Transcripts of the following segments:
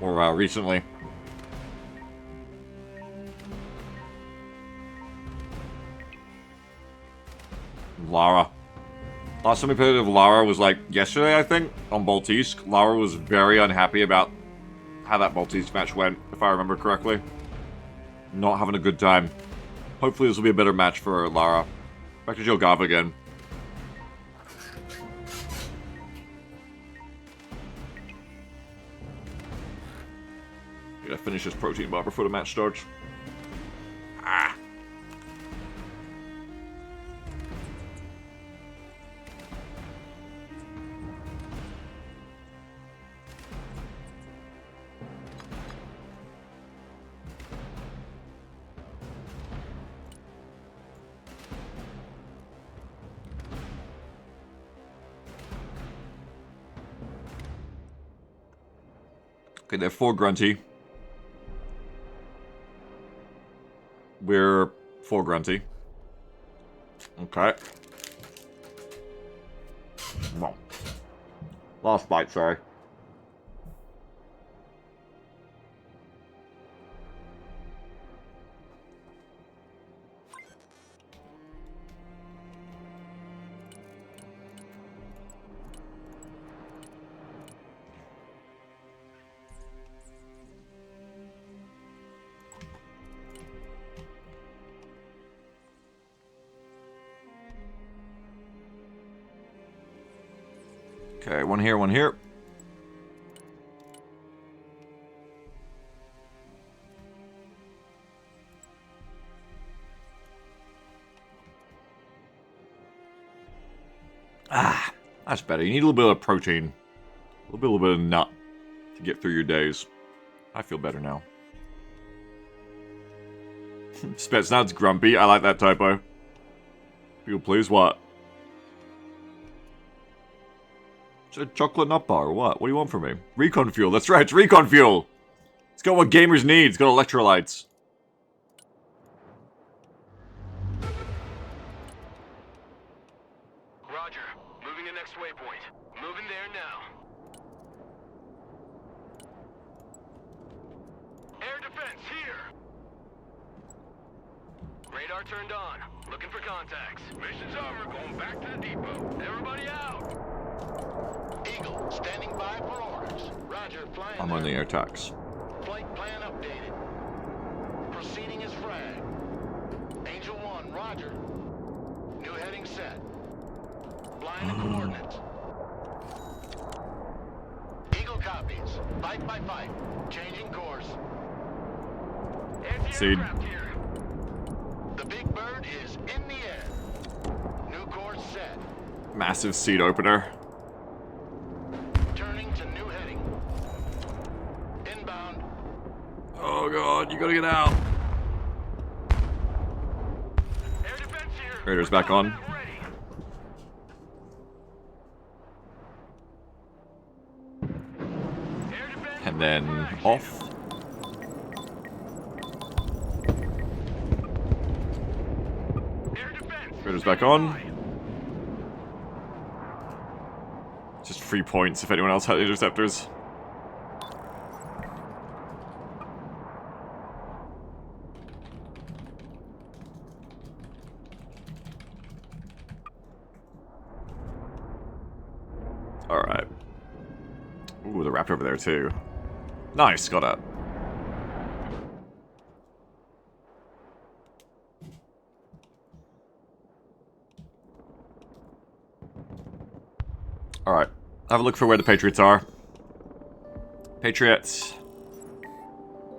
Or recently. Lara. Last time we played with Lara was like yesterday, I think, on Baltiste. Lara was very unhappy about how that Baltiste match went, if I remember correctly. Not having a good time. Hopefully this will be a better match for Lara. Back to Jelgava again. Gotta finish this protein bar before the match starts. Ah. Okay, they're 4 Grunty. We're 4 Grunty. Okay. Well. Last bite, sorry. Okay, one here, one here. Ah, that's better. You need a little bit of protein. A little bit of nut to get through your days. I feel better now. Spetsnaz grumpy. I like that typo. People please, what? It's a chocolate nut bar or what? What do you want from me? Recon fuel. That's right, it's recon fuel. It's got what gamers need. It's got electrolytes. Roger. Moving to next waypoint. Moving there now. Air defense here. Radar turned on. Looking for contacts. Mission's over. Going back to the depot. Everybody out. Eagle, standing by for orders. Roger, flying. I'm on the air tax. Flight plan updated. Proceeding as frag. Angel 1, roger. New heading set. Flying the coordinates. Eagle copies. Fight by fight. Changing course. Seed. Anti-aircraft here. The big bird is in the air. New course set. Massive seed opener. Turning to new heading. Inbound. Oh god, you gotta get out. Air defense here. Radar's back on. Ready. Air defense And then off. Air defense. Radar's back on. Just 3 points if anyone else had interceptors. Alright. Ooh, the raptor over there too. Nice, got it. Alright. Have a look for where the Patriots are. Patriots.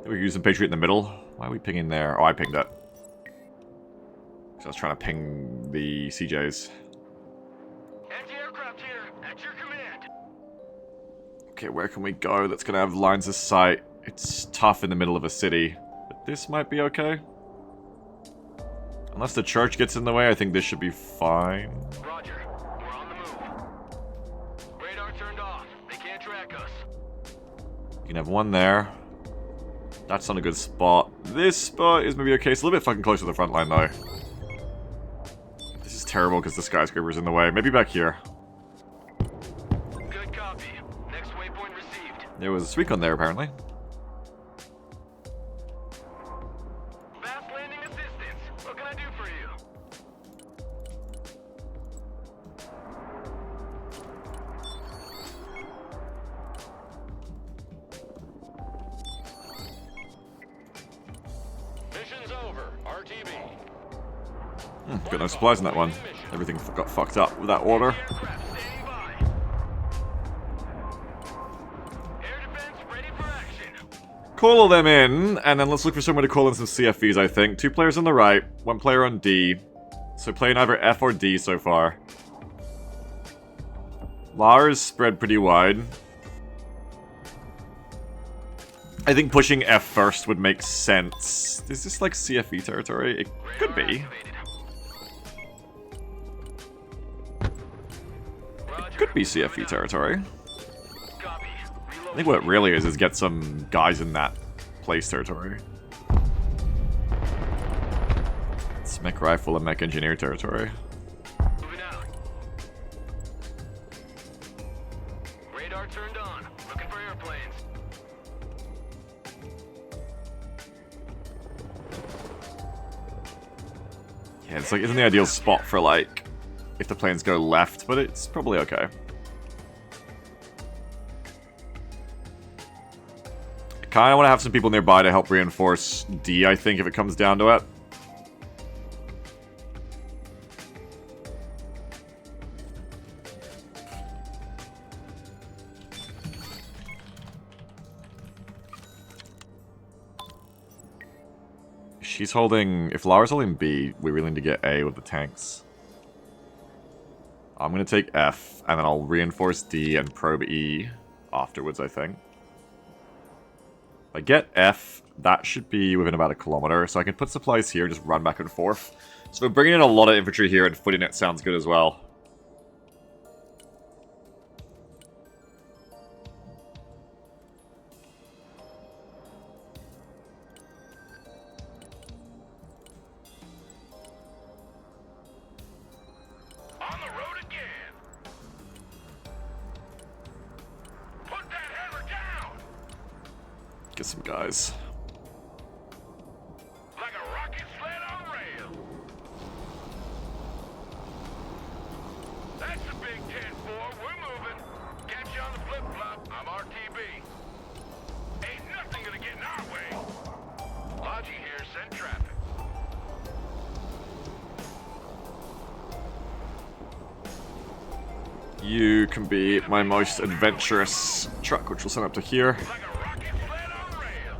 We could use the Patriot in the middle. Why are we pinging there? Oh, I pinged it. So I was trying to ping the CJs. Anti-aircraft here. At your command. Okay, where can we go that's gonna have lines of sight? It's tough in the middle of a city. But this might be okay. Unless the church gets in the way, I think this should be fine. Roger. We're on the move. Radar turned off. They can't track us. You can have one there. That's not a good spot. This spot is maybe okay. It's a little bit fucking close to the front line, though. This is terrible because the skyscraper's in the way. Maybe back here. Good copy. Next waypoint received. There was a Suicune there, apparently. Got no supplies in that one. Everything got fucked up with that order. Aircraft standing by. Air defense ready for action. Call them in, and then let's look for somewhere to call in some CFVs, I think. 2 players on the right, 1 player on D. So playing either F or D so far. Lars spread pretty wide. I think pushing F first would make sense. Is this like CFV territory? It could be. It could be CFV territory. I think what it really is get some guys in that place territory. It's mech rifle and mech engineer territory. Moving out. Radar turned on. Looking for airplanes. Yeah, it's like isn't the ideal spot for like if the planes go left, but it's probably okay. I kind of want to have some people nearby to help reinforce D, I think, if it comes down to it. She's holding... If Lara's holding B, we really need to get A with the tanks. I'm going to take F, and then I'll reinforce D and probe E afterwards, I think. If I get F, that should be within about 1 kilometer, so I can put supplies here and just run back and forth. So bringing in a lot of infantry here and footing it sounds good as well. On the road again. Put that hammer down. Get some guys. Like a rocket sled on rail. That's the big 10-4. We're moving. Catch you on the flip-flop. I'm RTB. Ain't nothing gonna get in our way. Logi here, send traffic. You can be my most adventurous truck, which will send up to here. Like a rocket sled on rail.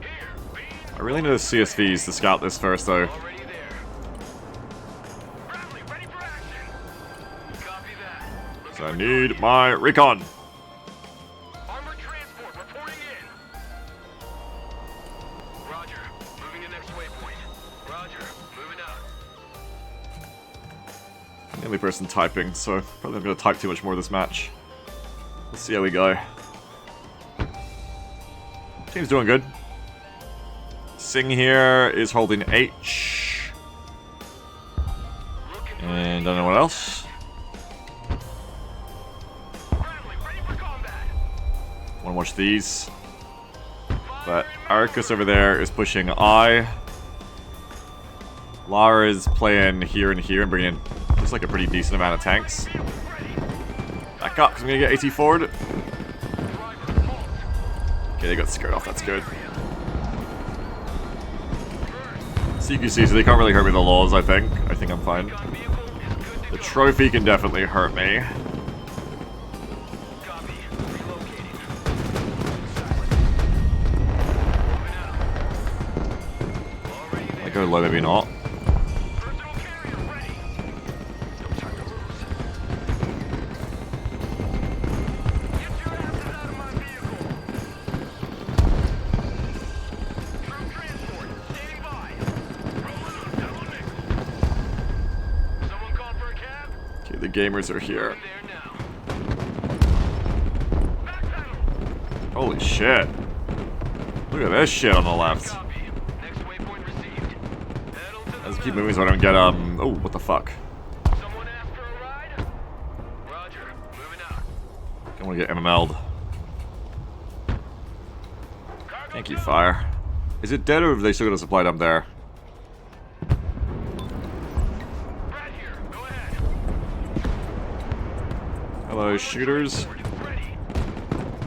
Here, beam. I really need the CSVs to scout this first, though. Already there. Bradley, ready for action. Copy that. Looking So I for need target. my recon. Armored transport reporting in. Roger. Moving to next waypoint. Roger. Moving out. I'm the only person typing, so probably not going to type too much more this match. Let's see how we go. Team's doing good. Singh here is holding H. Looking for And don't know what else. Bradley, ready for combat. Want to watch these. But Arcus over there is pushing I. Lara is playing here and here and bringing in just like a pretty decent amount of tanks. Back up, because I'm going to get AT forward. Okay, they got scared off, that's good. CQC, so they can't really hurt me with the laws, I think. I think I'm fine. The trophy can definitely hurt me. Copy. Relocating. Already I there. go low, maybe not. Personal carrier ready. No time to lose. Get your asses out of my vehicle. Troop transport, standing by. Rolling on double nickel. Someone called for a cab? Okay, the gamers are here. There now. Back pedal. Holy shit. Look at this shit on the left. Copy. Next waypoint received. Pedal to the Let's keep metal. moving so I don't get, oh, what the fuck. Someone asked for a ride? Roger. Moving out. Don't want to get MML'd. Cargo Thank you, go. fire. Is it dead or have they still got a supply dump there? Brad here. Go ahead. Hello, shooters. Ready.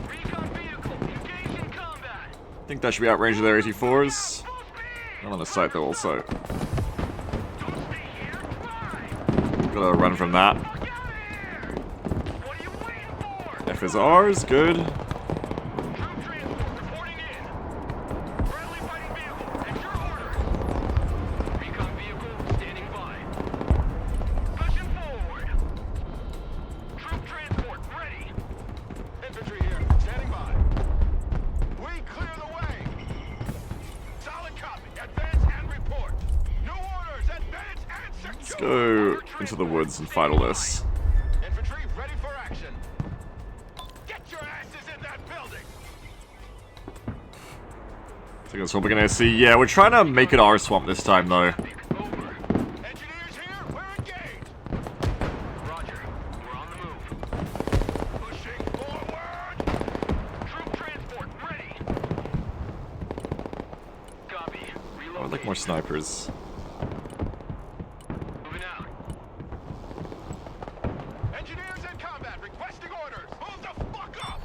Recon vehicle. Engaged in combat. I think that should be out range of their AT4s. Full speed. Not on the site though, also. Don't from that. Get out of here! What are you waiting for? F is ours, good. Troop transport reporting in. Friendly fighting vehicle, at your orders. Recon vehicle standing by. Pushing forward. Troop transport ready. Infantry here, standing by. We clear the way. Solid copy. Advance and report. New orders. Advance and secure. Let's go into the woods and fight all this. Infantry ready for action. Get your asses in that building. I think that's what we're gonna see. Yeah, we're trying to make it our swamp this time, though. Over. Engineers here. We're engaged. Roger. We're on the move. Pushing forward. Troop transport ready. Copy. I would like more snipers. Moving out. Engineers in combat requesting orders. Move the fuck up.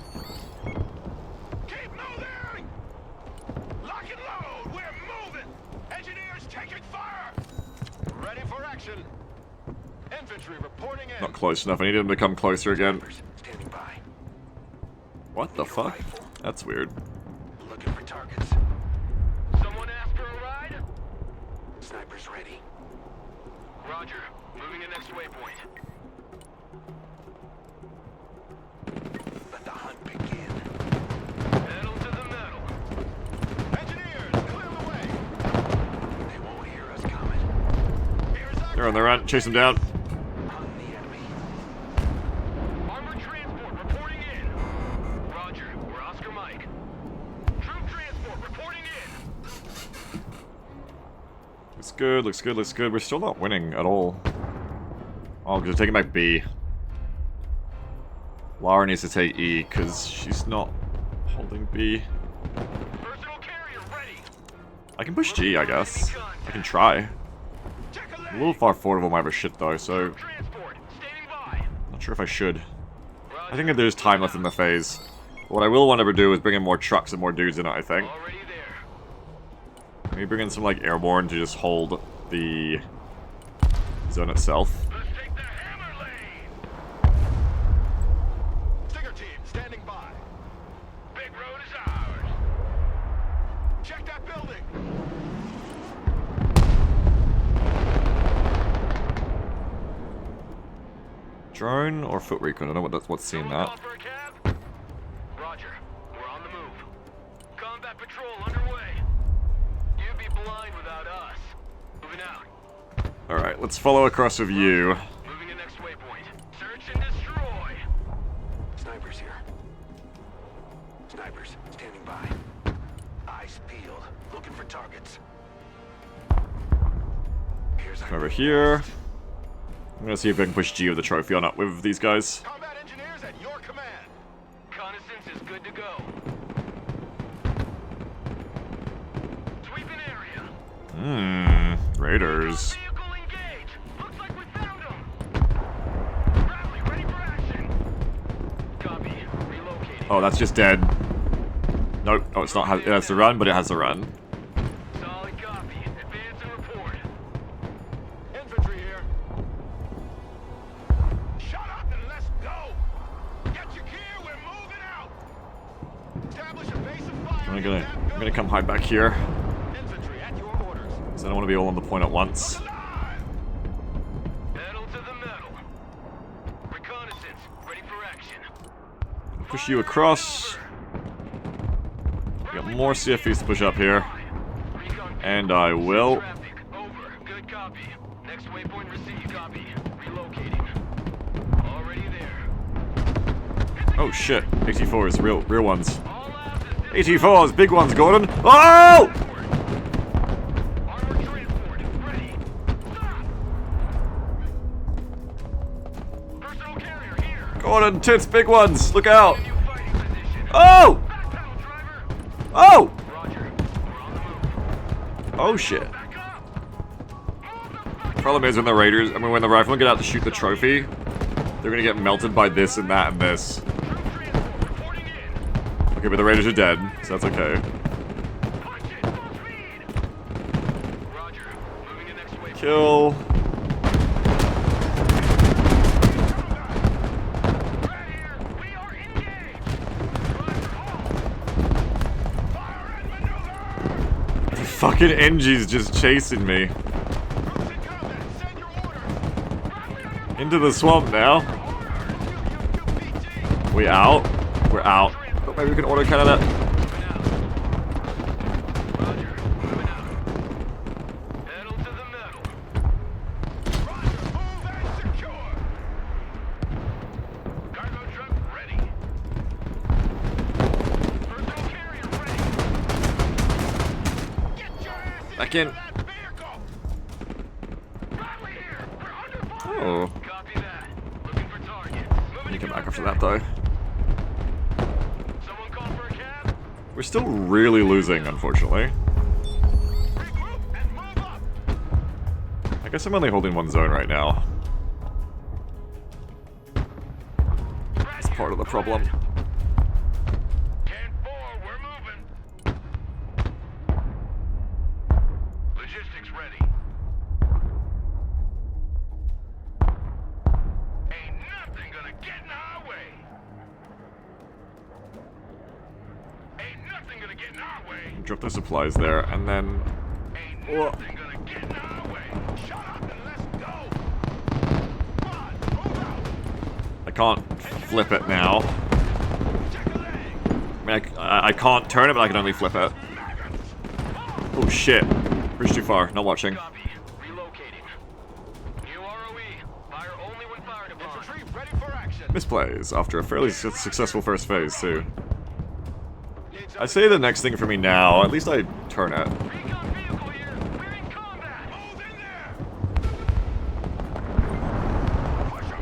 Keep moving. Lock and load. We're moving. Engineers taking fire. Ready for action. Infantry reporting in. Not close enough. I need him to come closer again. Standing by. What the fuck? That's weird. Looking for targets. Someone asked for a ride? Snipers ready. Roger. Moving to next waypoint. Let the hunt begin. Pedal to the metal. Engineers, clear the way. They won't hear us coming. Here's our They're on the run. Chase them down. hunt the enemy. Armored transport reporting in. Roger. We're Oscar Mike. Troop transport reporting in. Looks good, looks good, looks good. We're still not winning at all. Oh, because we're taking back B. Lara needs to take E, because she's not holding B. Personal carrier ready. I can push G, I guess. I can try. Check a A leg. little far forward of all my other shit, though, so Transport standing by. not sure if I should. Roger. I think that there's time left in the phase. What I will want to do is bring in more trucks and more dudes in it, I think. Already there. Maybe bring in some, like, airborne to just hold the zone itself. Let's take the hammer lane. Stinger team standing by. Big road is ours. Check that building. Drone or foot recon? I don't know what's seeing Someone that. call for a cab? Roger. We're on the move. Combat patrol underway. You'd be blind without us. Moving out. Alright, let's follow across with you. Moving to next waypoint. Search and destroy. Snipers here. Snipers standing by. Eyes peeled. Looking for targets. Here's Come over here. I'm gonna see if I can push G with the trophy or not with these guys. Combat engineers at your command. Reconnaissance is good to go. Sweeping area. Raiders. Vehicle engaged. Looks like we found them. Bradley, ready for action. Copy. Relocating. Oh, that's just dead. Nope. Oh, it's not. It has to run, but it has to run. Solid copy. Advance and report. Infantry here. Shut up and let's go. Get your gear. We're moving out. Establish a base of fire. I'm gonna come hide back here, Infantry at your orders. because I don't want to be all on the point at once. Alive. Pedal to the metal. Reconnaissance. Ready for action. Push you across. We got more CFEs to push up here. And I will. Traffic. Over. Good copy. Next waypoint received. Copy. Relocating. Already there. Oh shit. AT4s, real ones. All labs is AT4s, big ones, Gordon. Oh! Armored transport. Ready. Stop. Personal carrier here. Gordon, tits, big ones. Look out. New fighting position. Oh! Back pedal, driver. Oh! Roger. We're on the move. Oh shit. Back up. Move the fuck. Problem is when the raiders, when the riflemen get out to shoot the trophy, they're gonna get melted by this and that and this. Troop transport reporting in. Okay, but the raiders are dead, so that's okay. Punch it. Full speed. Roger. Moving to next waypoint. Kill. Fucking NG's just chasing me. Troops in combat, send your order. Friendly on your Into the swamp now. PT. We out? We're out. But maybe we can auto cannon it. Moving out. Roger, moving out. Pedal to the metal. Roger, move and secure. Cargo truck ready. Personal carrier ready. Get your ass Back into in. that vehicle. Bradley here. We're under fire. Oh. Copy that. Looking for targets. Moving You to come back after that though. Someone call for a cab? We're still really losing, unfortunately. Regroup and move up. I guess I'm only holding one zone right now. That's part of the problem. 10-4, we're moving. Logistics ready. Ain't nothing gonna get in our way. Ain't nothing gonna get in our way. Drop the supplies there, and then... Ain't nothing gonna get in our way. Shut up and let's go. Come on, move out. I can't flip it now. Check a leg. I mean, I can't turn it, but I can only flip it. Maggots. Oh shit. Bridge too far, not watching. Copy. Relocating. New ROE. Fire only when fired upon. Infantry ready for action. Misplays after a fairly successful first phase, too. I say the next thing for me now, at least I turn it. Recon vehicle here. We're in combat. Move in there.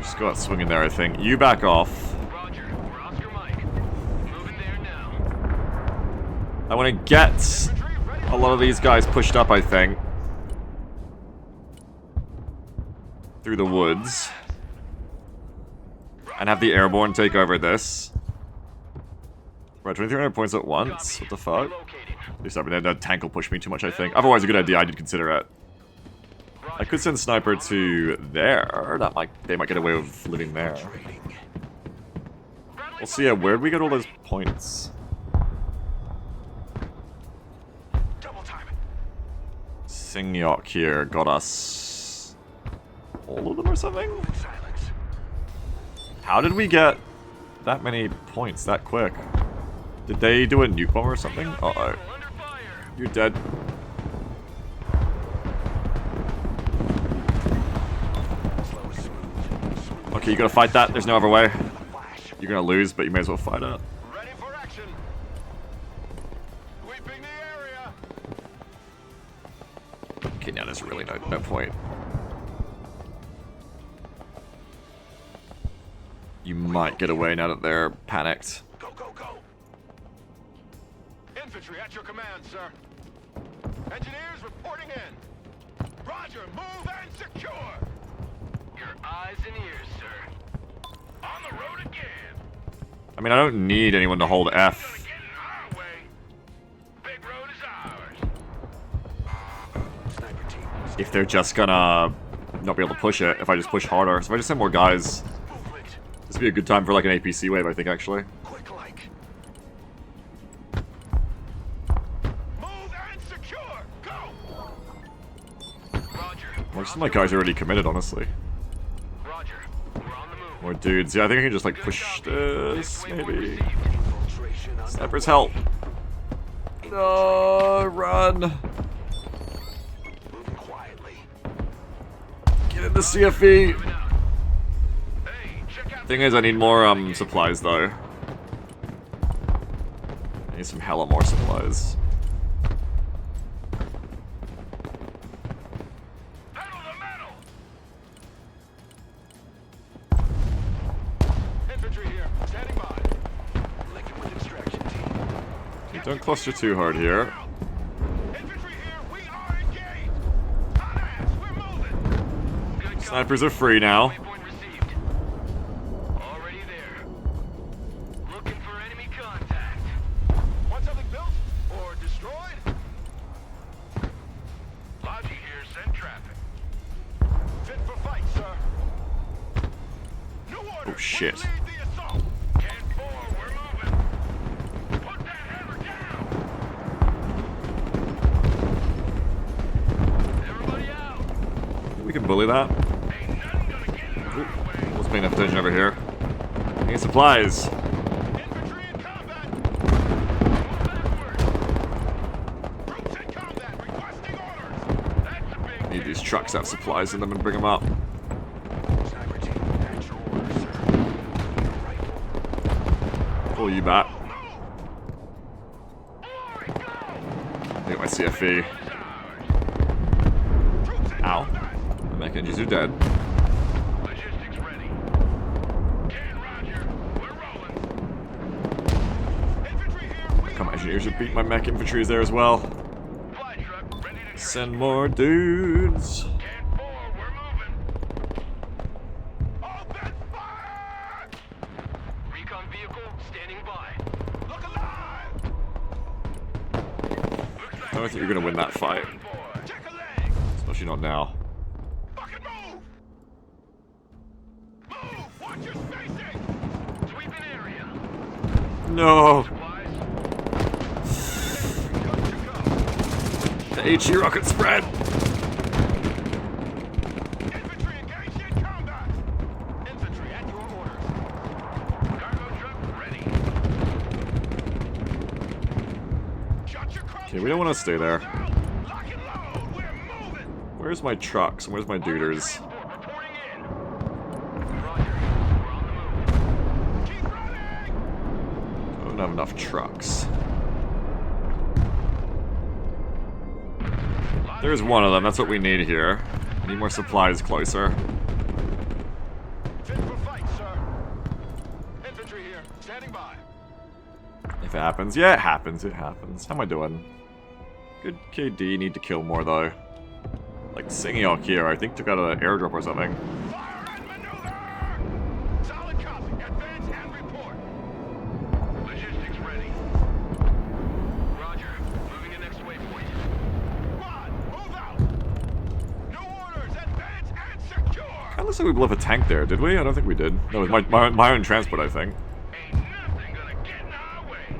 Just go out swinging there, I think. You back off. Roger. We're Oscar Mike. Moving there now. I want to get Infantry ready a for lot of these guys pushed up, I think. Through the woods. And have the airborne take over this. Right, 2,300 points at once? What the fuck? Relocating. At least I mean, that tank will push me too much, I think. Otherwise, a good idea. I did consider it. I could send Sniper to there. That might, they might get away with living there. We'll see. Where'd we get all those points? Double time it. Singyok here got us all of them or something? Silence. How did we get that many points that quick? Did they do a nuke bomb or something? Uh-oh. Under fire. You're dead. Okay, you gotta fight that. There's no other way. You're gonna lose, but you may as well fight it. Ready for action. Sweeping the area. Okay, now there's really no point. You might get away now that they're panicked. Go, go, go. Infantry at your command, sir. Engineers reporting in. Roger, move and secure. Your eyes and ears, sir. On the road again. I mean, I don't need anyone to hold Gonna F. get in our way. Big road is ours. Sniper team. If they're just gonna not be able to push it, if I just push harder. So if I just send more guys, Movement. this would be a good time for like an APC wave, I think, actually. Quick like. Move and secure. Go. Roger. Most of my guys are already committed, honestly. Roger. We're on the move. More dudes. Yeah, I think I can just like push this, Waypoint maybe. received. Infiltration on Snipers help. No, run. moving quietly. Get in the CFE. Moving out. Hey, check out Thing is, I need more supplies though. I need some hella more supplies. pedal the metal. Infantry here, standing by. Linking with extraction team. Don't cluster too hard here. Infantry here, we are engaged. Hot ass, we're moving. Good copy. Snipers are free now. Waypoint received. Already there. Looking for enemy contact. Want something built or destroyed? Logi here, send traffic. Fit for fight, sir. New order. Oh, shit. We lead the assault. 10-4, we're moving. Put that hammer down. bully that. Ooh, was paying enough attention over here. Need supplies. Infantry in combat. Move backward. Troops in combat. Requesting orders. That's a big Need these trucks to have supplies in them and bring them up. Cyber team, at your orders, sir. Your rifle. Pull you back. Glory, go! Get my CFE. Troops in Ow. combat. The mech engines are dead. Logistics ready. Can Roger. We're rolling. Infantry here. We Come on, engineers should beat my mech infantry is there as well. Fly truck ready to Send more dudes. Can 4, we're moving. Open fire! Recon vehicle standing by. Look alive! Looks like I don't think you're gonna win that fight. check a leg. Especially not now. Fucking move! Move! Watch your spacing! Sweeping area. No! Supplies. Good to go. The HE rocket spread! Infantry engaged in combat! Infantry at your orders. Cargo truck ready. Shut your Okay, we don't want to stay there. Lock and load! We're moving! Where's my trucks? Where's my duders? Transport reporting in. Roger. We're on the move. Keep running! I don't have enough trucks. There's one of them, that's what we need here. We need more supplies closer. Fit for fight, sir. Infantry here. Standing by. If it happens. Yeah, it happens, it happens. How am I doing? Good KD, need to kill more though. Like Singyok here, I think took out an airdrop or something. Fire and maneuver! Solid copy. Advance and report. Logistics ready. Roger. Moving to next waypoint. Squad, move out! New orders. Advance and secure! Kinda looks like we blew up a tank there, did we? I don't think we did. No, it was my own transport, I think. Ain't nothing gonna get in our way.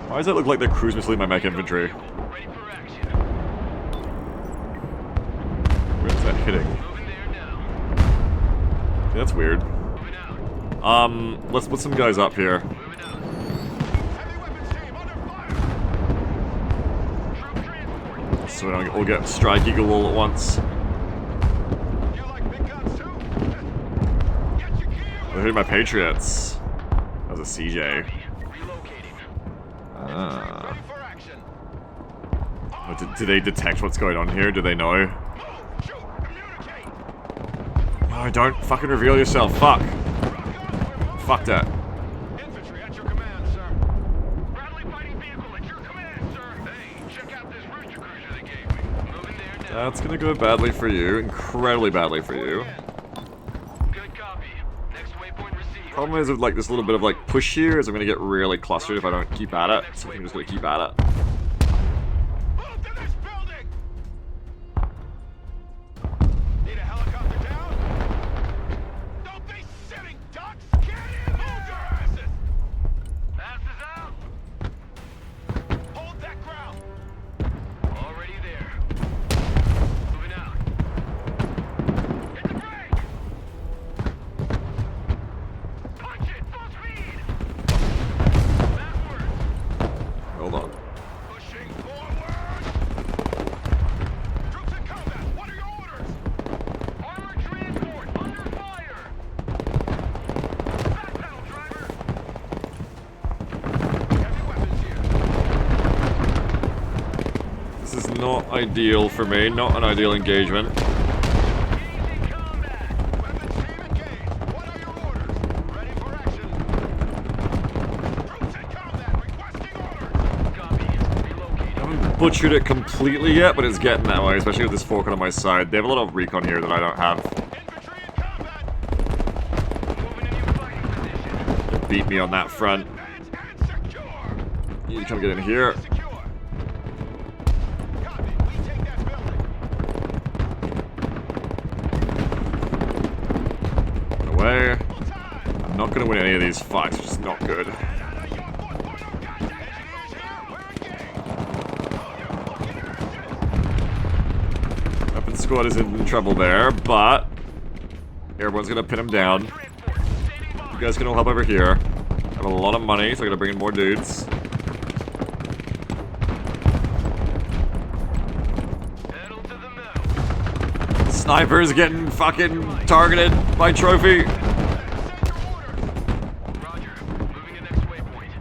Why does it look like they're cruise missiling my mech infantry? Ready for action. Where's that hitting? Moving there now. Okay, that's weird. Moving out. Let's put some guys up here. Moving out. Heavy weapons team under fire. Troop transport. So we don't all get Strike Eagle all at once. You like big guns too? Get your gear. They're hitting my Patriots. That was a CJ. Relocating. Ah. Ready for action. Oh, do they detect what's going on here? Do they know? Move. Shoot. Communicate. No, don't fucking reveal yourself. Fuck. Rock on. We're moving. Fuck that. Infantry at your command, sir. Bradley fighting vehicle at your command, sir. Hey, check out this rooster cruiser they gave me. Moving there now. That's gonna go badly for you. Incredibly badly for you. Good copy. Next waypoint received. Problem is with like this little bit of like push here is I'm gonna get really clustered if I don't keep at it. So I'm just gonna keep at it. Move to this building! Need a helicopter down? Don't be sitting ducks! Get in! Hold your asses! Asses out! Hold that ground! Already there. Moving out. Hit the brake! Punch it! Full speed! Backwards! Hold on. Pushing forward! Troops in combat! What are your orders? Armored transport under fire! Back pedal, driver! Heavy weapons here. This is not ideal for me. Not an ideal engagement. Easy combat! Weapons team engaged. What are your orders? Ready for action. Troops in combat requesting orders. Copy. Relocating. Haven't butchered it completely yet, but it's getting that way, especially with this Falcon on my side. They have a lot of recon here that I don't have. Infantry in combat. Moving into fighting position. They beat me on that front. Advance and secure. You need to come get in here. Secure. Copy. We take that building. Run away. Full time. I'm not gonna win any of these fights. It's just not good. Get out of your 4.0 guys. Engineers here. We're engaged. Hold your fucking asses. Weapons Red squad is in trouble there, but Airborne's gonna pin him down. You guys can all help over here. I have a lot of money, so I gotta bring in more dudes. Pedal to the metal. Sniper's getting fucking targeted by Trophy. Roger. Moving to next waypoint.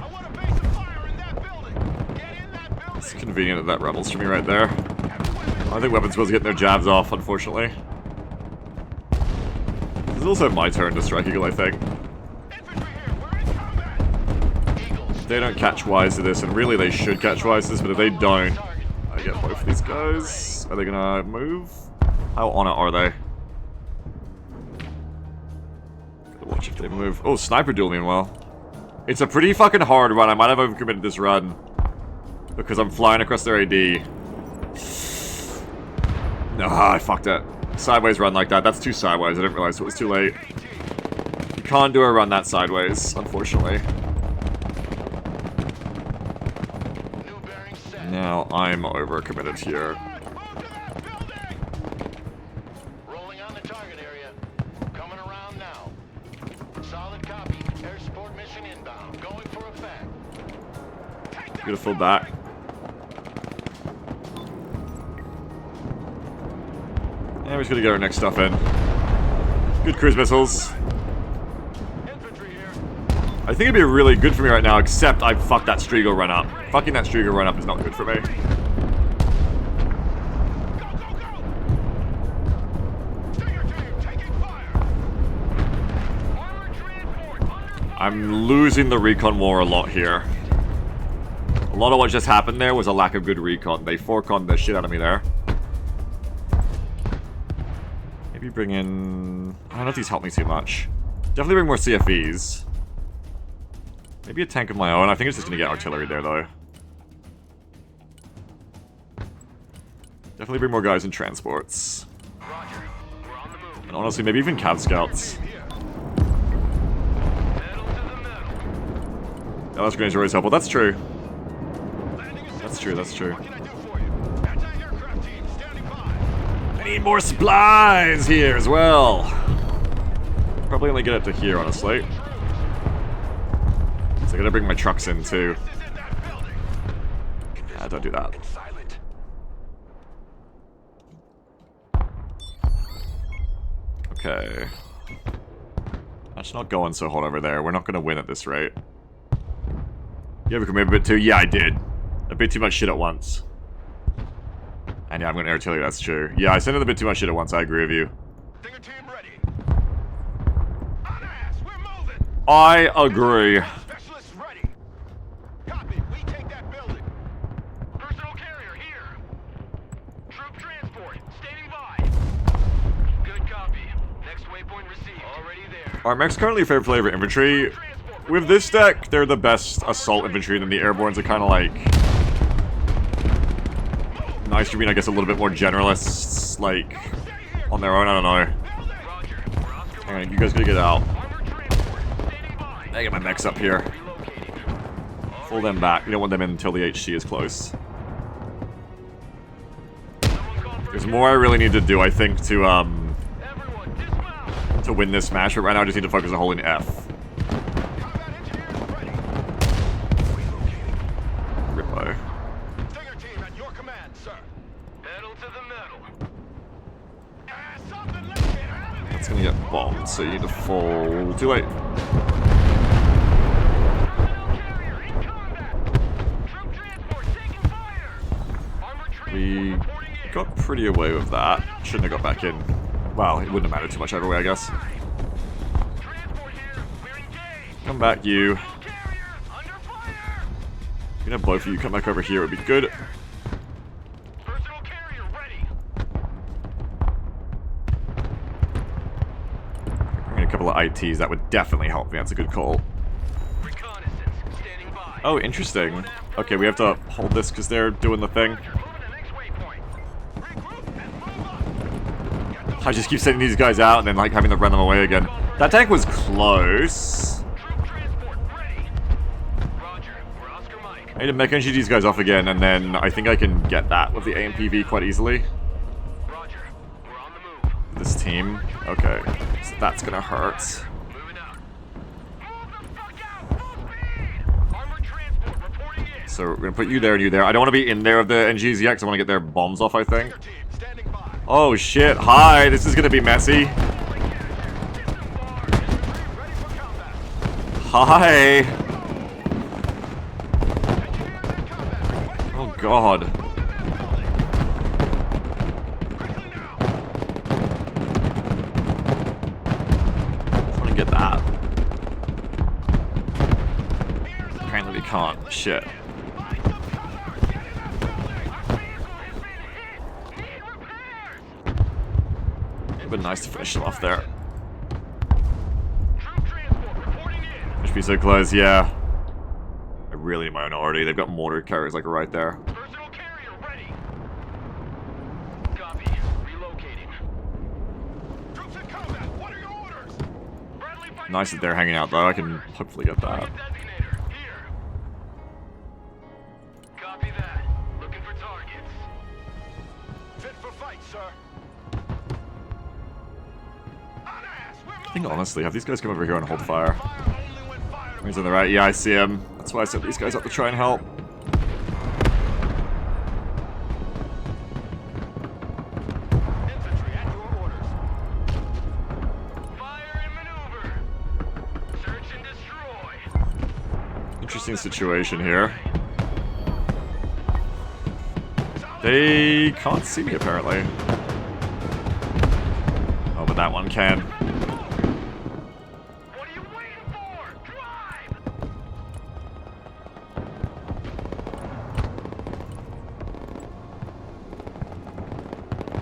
I want a base of fire in that building. Get in that building. It's convenient that that rebels for me right there. I think Weapons Will's getting their jabs off, unfortunately. This is also my turn to strike Eagle, I think. Infantry here. We're in combat. Eagles. They don't catch wise to this, and really they should catch wise to this, but if they don't, I get both of these guys. Are they gonna move? How on it are they? Gotta watch if they move. Oh, sniper duel meanwhile. It's a pretty fucking hard run. I might have overcommitted this run because I'm flying across their AD. No, I fucked it. Sideways run like that. That's too sideways. I didn't realize it was too late. You can't do a run that sideways, unfortunately. New bearing set. Now I'm overcommitted here. Rolling on the target area. Coming around now. Solid copy. Air support mission inbound. Going for effect. Beautiful back. And we're just gonna get our next stuff in. Good cruise missiles. Infantry here. I think it'd be really good for me right now, except I fucked that Striegel run up. Fucking that Striegel run up is not good for me. Go, go, go! Stinger team taking fire. Armored transport under fire. I'm losing the recon war a lot here. A lot of what just happened there was a lack of good recon. They 4-conned the shit out of me there. Maybe bring in... I don't know if these help me too much. Definitely bring more CFEs. Maybe a tank of my own. I think it's just gonna get artillery there, though. Definitely bring more guys in transports. Roger. We're on the move. And honestly, maybe even Cav Scouts. Here. Pedal to the metal. LS grenades are always helpful. That's true. Landing assistance That's true, that's team. true. What can I do for you? Anti-aircraft team standing by. I need more supplies here as well. Probably only get it to here, honestly. So I gotta bring my trucks in too. This is in that building. Don't do that. It's silent. Okay. That's not going so hot over there. We're not gonna win at this rate. You ever come in a bit too? Yeah, I did. A bit too much shit at once. And yeah, I'm gonna artillery, that's true. Yeah, I sent in a bit too much shit at once, I agree with you. Stinger team ready. On ass, we're moving. I agree. Specialists ready. Copy. We take that building. Personal carrier here. Troop transport standing by. Good copy. Next waypoint received. Already there. Our mech's currently a favorite flavor infantry. With this deck, they're the best assault infantry, and then the airbornes are kind of like... nice to be, I guess, a little bit more generalists, like, on their own, I don't know. Roger. We're Oscar Hang on, you guys gotta get out. Armored transport standing by. I get my mechs up here. Relocating. Pull them back. You don't want them in until the HC is close. Someone call for There's more I really need to do, I think, everyone dismount. to win this match, but right now I just need to focus on holding F. Combat engineers ready. Rippo. Stinger team at your command, sir. Pedal to the metal. Something, let's get out of here. It's gonna get bombed, so you need to fall. Too late. Personnel carrier in combat. Troop transport taking fire. Armored We transport reporting in. got pretty away with that. Shouldn't have got back in. Well, it wouldn't have mattered too much either way, I guess. Transport here. We're engaged. Come back, you. Carrier under fire. You know, both of you come back over here would be good. Personal carrier ready. I mean, a couple of ITs, that would definitely help me. That's a good call. Reconnaissance standing by. Oh, interesting. Okay, we have to hold this because they're doing the thing. Moving to next waypoint. Regroup and move up. Get the I just keep sending these guys out and then, like, having to run them away again. That tank was close. troop transport ready. Roger. We're Oscar Mike. I need to mech engineer these guys off again, and then I think I can get that with the AMPV quite easily. this team. Okay, so that's gonna hurt. Moving out. Move the fuck out! Full speed! Armored transport reporting in. So we're gonna put you there and you there. I don't want to be in there of the NGs yet because I want to get their bombs off, I think. Team standing by. Oh shit, hi, this is gonna be messy. Holy shit! Get some bars. Infantry ready for combat. Hi. Engineers in combat. Requesting Oh orders. god. Move in that building. Quickly now. I want to get that. Ears up. Apparently we can't. Shit. Find some cover. Get in that building. Our vehicle has been hit. Need repairs. It'd been nice to finish them off there. Troop transport reporting in. Which be so close, yeah. I really need my minority. They've got mortar carriers like right there. Personal carrier ready. Copy. Relocating. Troops in combat. What are your orders? Bradley fighting Nice that they're hanging out though. I can hopefully get that. target designator here. Copy that. Looking for targets. Fit for fight, sir. On ass. We're I think honestly, have these guys come over here and hold fire. fire only when fired. He's on the right. Yeah, I see him. That's why I sent these guys up to try and help. Infantry at your orders. Fire and maneuver. Search and destroy. Interesting situation here. They can't see me apparently. Oh, but that one can. What are you waiting for? Drive!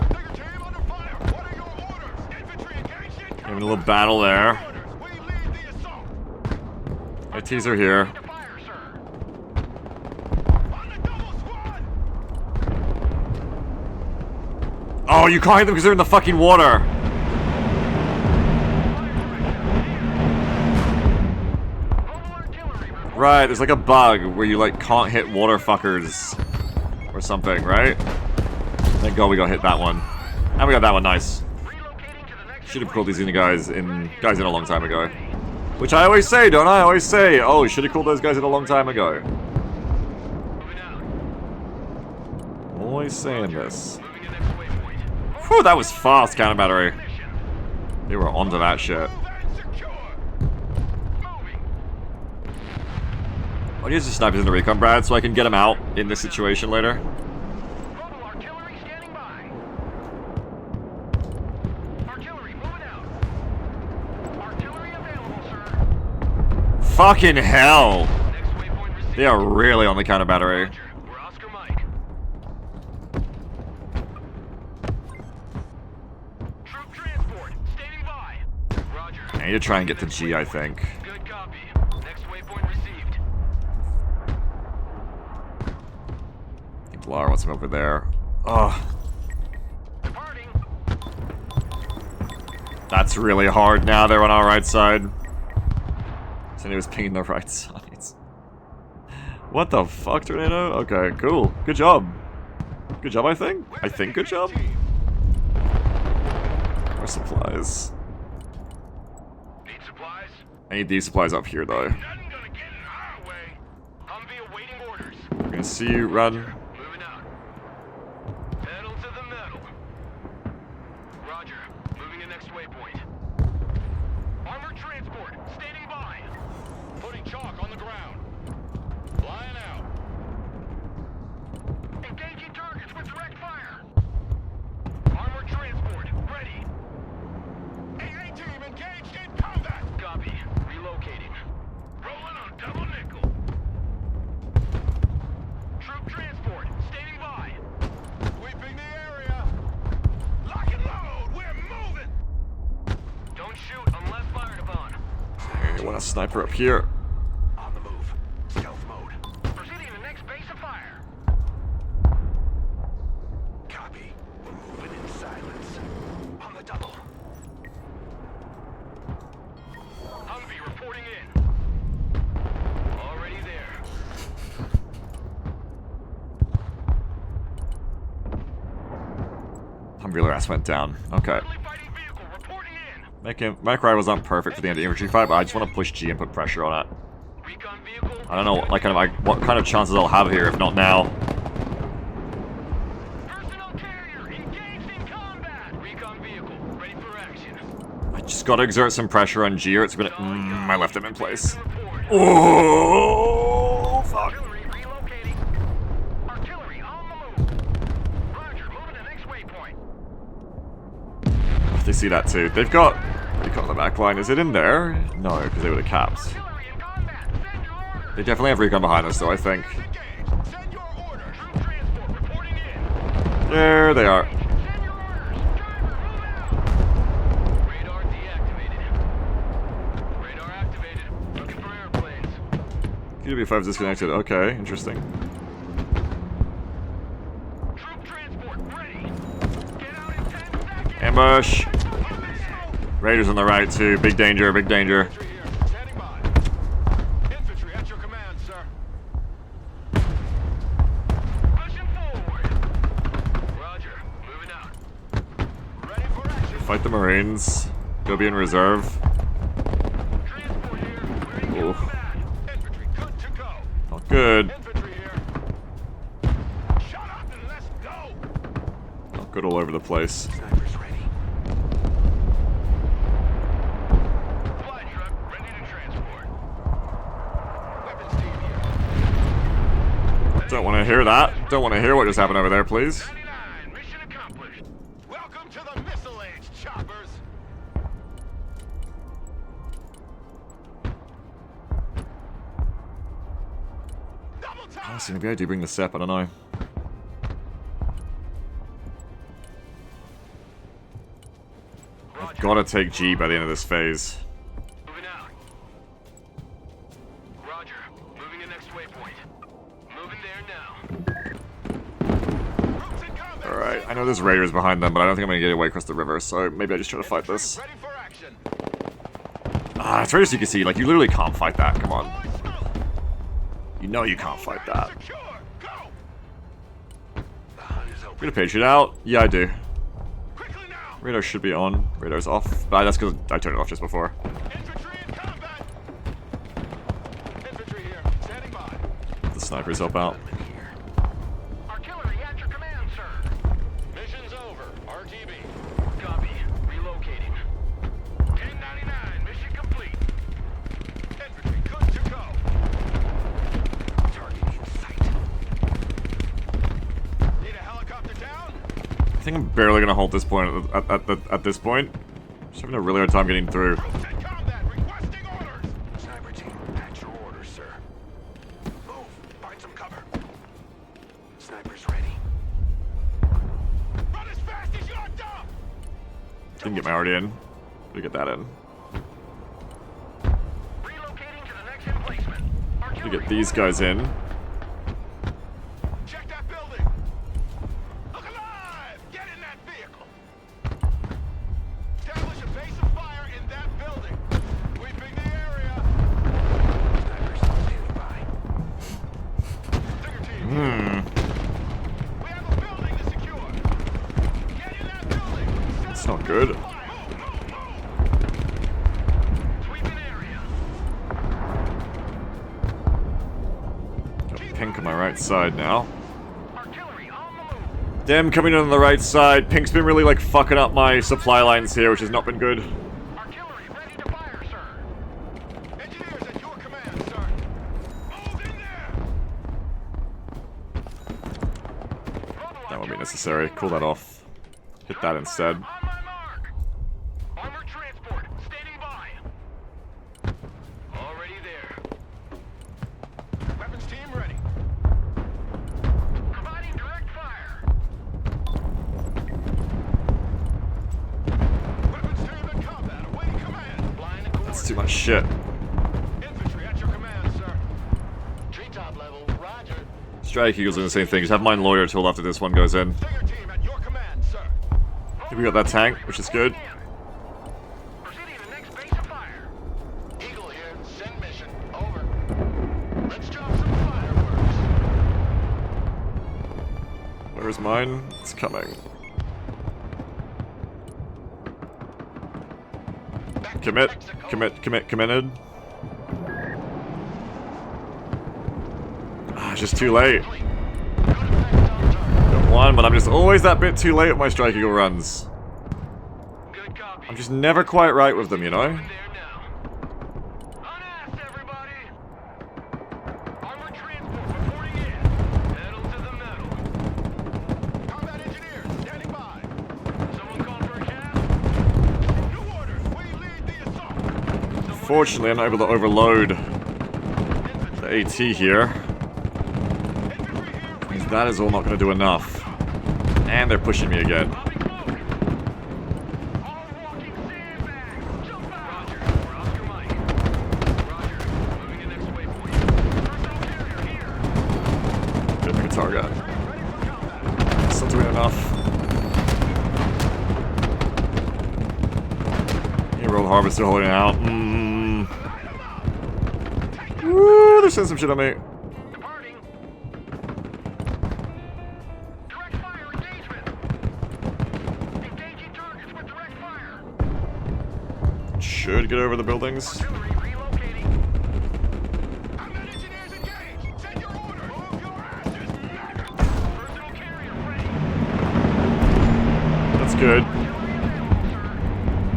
Tiger team under fire. What are your orders? Infantry engaged in Having a little battle there. orders. We lead the assault. A teaser here. To fire, sir. On the double squad. Oh, you can't hit them because they're in the fucking water. Mobile artillery report. Right, there's like a bug where you like can't hit water fuckers or something, right? Thank God we got hit that one. And we got that one, nice. Relocating to the next Should have called these guys in a long time ago. Which I always say, don't I? I always say, oh, should have called those guys in a long time ago. moving out. Always saying this. Moving to next waypoint. Whew, that was fast, counter battery. Mission. They were onto that shit. Move and secure. Moving. I'll use the snipers in the recon, Brad, so I can get them out in this situation later. Mobile artillery standing by. Artillery moving out. Artillery available, sir. Fucking hell! Next waypoint received. They are really on the counter battery. Roger. We're Oscar Mike. Troop transport standing by. Roger. I need to try and get to G, I think. Good copy. Next waypoint received. I think Lara wants him over there. Ugh. Departing. That's really hard now. They're on our right side. So he was pinging the right side. What the fuck, Tornado? Okay, cool. Good job. Good job, I think. I think good job. More supplies. Need supplies? I need these supplies up here, though. Nothing gonna get in our way. Humvee awaiting orders. We're gonna see you run. Moving out. Pedal to the metal. Roger. Moving to next waypoint. Armored transport standing by. Putting chalk on the ground. Flying out. Engaging targets with direct fire. Armored transport ready. AA team engaged in combat. Copy. Relocating. Rolling on double nickel. Troop transport standing by. Sweeping the area. Lock and load. We're moving. Don't shoot unless fired upon. I want a sniper up here. On the move. Stealth mode. Proceeding to next base of fire. Copy. We're moving in silence. On the double. Humvee reporting in. Already there. Humvee ass went down. Okay. Friendly fighting Mech Rivals aren't perfect for the anti-infantry fight, but I just want to push G and put pressure on it. Recon vehicle. I don't know, what kind of chances I'll have here if not now. Personal carrier engaged in combat. Recon vehicle ready for action. I just gotta exert some pressure on G or it's gonna. I left him in place. Report. Oh, fuck. Artillery relocating. Artillery on the move. Roger, moving to next waypoint. They see that too. They've got. What do you call the back line? Is it in there? No, because they would have capped. Artillery in combat. Send your orders. They definitely have recon behind us, though, I think. Engage. Send your orders. Troop transport reporting in. There they are. Send your orders. Driver, move out. Radar deactivated. Radar activated. Looking for airplanes. QW5 is disconnected. Okay, interesting. Troop transport ready. Get out in 10 seconds. Ambush. Raiders on the right, too. Big danger, big danger. Infantry here. Standing by. Infantry at your command, sir. Pushing forward. Roger. Moving out. Ready for action. Fight the Marines. Go be in reserve. Transport here. We're in Ooh. combat. Infantry good to go. Not good. Infantry here. Shut up and let's go. Not good all over the place. Snipers ready. Flight truck ready to transport. Weapons team here. Don't want to hear that. Don't want to hear what just happened over there, please. 99. Mission accomplished. Welcome to the Missile Age, choppers. Double time. Honestly, maybe I do bring the SEP, I don't know. I've gotta take G by the end of this phase. Moving out. Roger. Moving to next waypoint. Moving there now. Troops in combat. Alright, I know there's raiders behind them, but I don't think I'm gonna get away across the river, so maybe I just try to fight this. Ready for action. It's raiders you can see, like, you literally can't fight that, come on. Boys, smoke. You know you can't fight that. Secure. Go. The hunt is open. Gonna Patriot out? Yeah, I do. Quickly now. Radar should be on. Radar's off. But that's because I turned it off just before. Infantry in combat. Infantry here. Standing by. The snipers help out. Artillery at your command, sir. Mission's over. RTB. Copy. Relocating. 1099. Mission complete. Infantry good to go. Target in sight. Need a helicopter down? I think I'm barely gonna hold this point at this point. Just having a really hard time getting through. Troops in combat. Requesting orders. Sniper team, at your orders, sir. Move. Find some cover. Snipers ready. Run as fast as you're dumb. Didn't get my already in. Gotta get that in. Relocating to the next emplacement. Gotta get these guys in. Check that building. Look alive! Get in that vehicle. Establish a base of fire in that building. Sweeping the area. Snipers standing by. Stinger team. We have a building to secure. Get in that building. That's not good. Move. Sweeping area. Got Pink on my right side now. Artillery on the move. Dem coming in on the right side. Pink's been really like fucking up my supply lines here, which has not been good. Artillery ready to fire, sir. Engineers at your command, sir. Move in there. That won't be necessary. Cool that off. Hit that instead. On my mark. Armored transport standing by. Already there. Weapons team ready. Providing direct fire. Weapons team in combat, awaiting command. Blind and That's too much shit. Infantry at your command, sir. Treetop level, roger. Strike Eagles doing the same thing. Just have mine loiter till after this one goes in. Stinger team at your command, sir. Here we got that tank, which is good. Proceeding to next base of fire. Eagle here, send mission. Over. Let's drop some fireworks. Where's mine? It's coming. Committed. Ah, just too late. Got one, but I'm just always that bit too late with my strike eagle runs. Good copy. I'm just never quite right with them, you know? There now. Unasked, everybody. Armored transport reporting in. Pedal to the metal. Combat engineer, standing by. Someone call for a cab? New orders. We lead the assault. Fortunately, I'm not able to overload the AT here. Because that is all not going to do enough. And they're pushing me again. Popping forward. All walking sandbags. Jump out. Roger. We're Oscar Mike. Roger. Moving the next waypoint. Personal carrier here. Didn't pick a target. Ready for combat. Still doing enough. Emerald Harvester holding out. Woo, they're sending some shit on me. Departing. Direct fire engagement. Engaging targets with direct fire. Should get over the buildings. Artillery relocating. Combat engineers engaged. Send your order. Move your asses. Personal carrier ready. That's good. Artillery available, sir.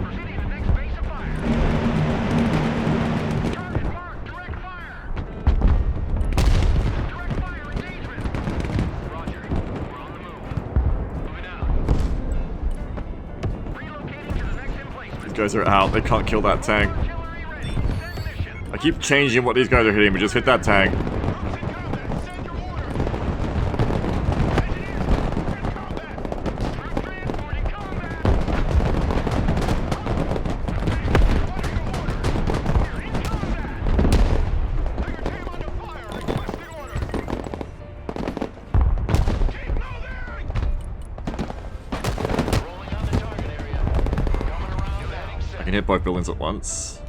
Proceeding to next base of fire. Target marked. Direct fire. Direct fire engagement. Roger. We're on the move. Moving out. Relocating to the next emplacement. These guys are out. They can't kill that tank. Artillery ready. Send mission. I keep changing what these guys are hitting, but just hit that tank. Close in combat. Send your order. Engineers, combat. Troop transport in combat. What are your orders? We're in combat. Take your team under fire. Requesting order. Keep moving. Rolling on the target area. Coming around. Heading I set. can hit both buildings at once.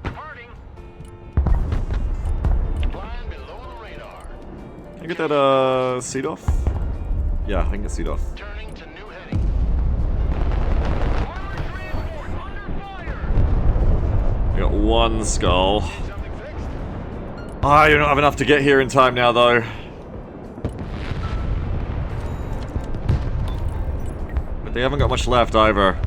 Departing. Flying below the radar. Can I get that, seat off? Yeah, I can get seat off. Turning to new heading. Armored transport under fire. I got one skull. Something fixed? I don't have enough to get here in time now, though. But they haven't got much left either.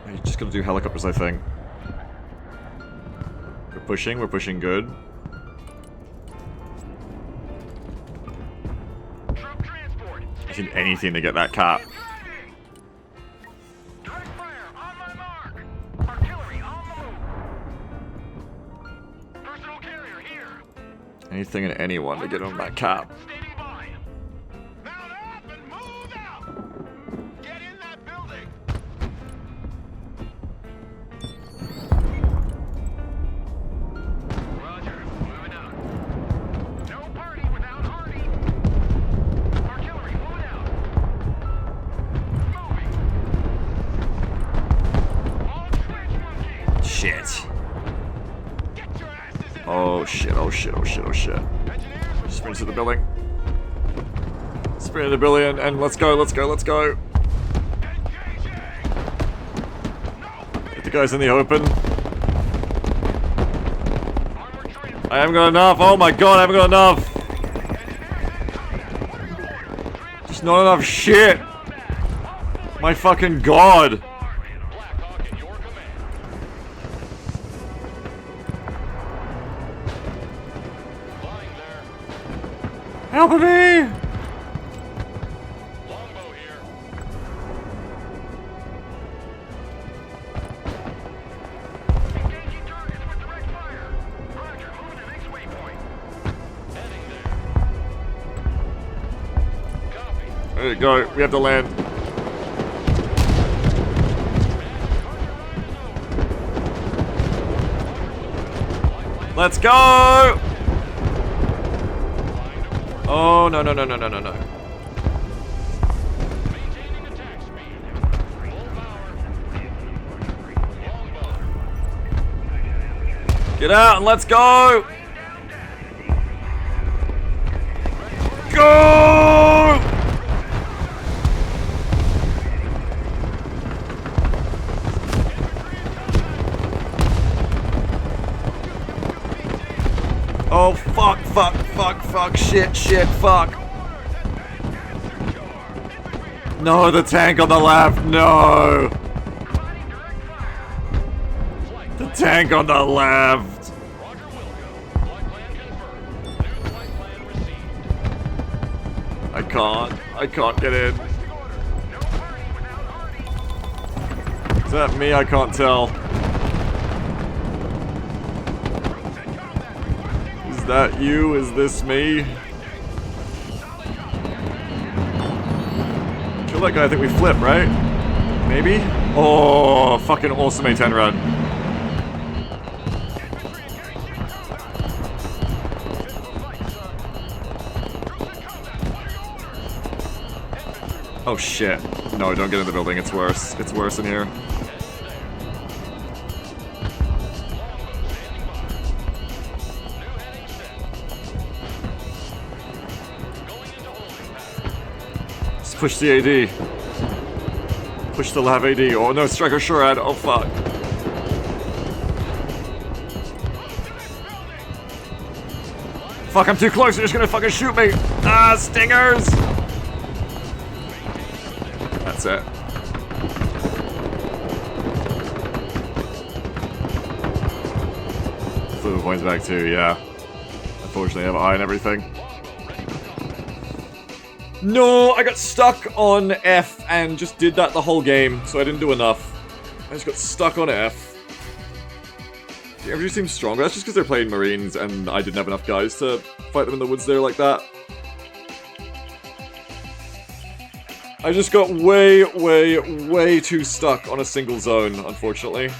You're just gonna do helicopters, I think. We're pushing good. Troop transport. I need anything to get that cap. Driving. Direct fire on my mark. Artillery on the move. Personal carrier here. Anything and anyone to get on that cap. Standing by. Mount up and move out. Get in that building. Roger. Moving out. No party without Hardy. Artillery moving out. Moving. All trench monkeys. Shit. Get your asses in. Oh shit, oh shit, oh shit, oh shit. Engineers Sprint to the building. Sprint to the building and let's go, let's go, let's go. engaging. Get the guys in the open. Armored transport. I haven't got enough. Oh my god, I haven't got enough. Just not enough shit. My fucking god. Black Hawk in your command. Flying there. Help me. Longbow here. Engaging targets with direct fire. Roger, moving to next waypoint. Heading there. Copy. There you go. We have to land. Let's go. Oh no no no no no no no. Maintaining attack speed. Full power. Longbow. Get out and let's go. Go. fuck, shit, fuck. No, the tank on the left, no. Providing direct fire. Flight The tank on the left. Roger Wilco. Flight plan confirmed. New flight plan received. I can't get in. Requesting order. No party without Artie. Is that me? I can't tell. Is that you? Is this me? Kill that guy, I think we flip, right? Maybe? Oh, fucking awesome A10 run. Oh shit. No, don't get in the building, it's worse. It's worse in here. Let's push the AD. Push the Lav AD. Oh no, Striker Shurad. Oh fuck. Fuck, I'm too close. They're just gonna fucking shoot me. Ah, stingers. That's it. Flew points back too, yeah. Unfortunately, I have eye and everything. No, I got stuck on F and just did that the whole game, so I didn't do enough. I just got stuck on F. The infantry seems stronger. That's just because they're playing Marines and I didn't have enough guys to fight them in the woods there like that. I just got way too stuck on a single zone, unfortunately.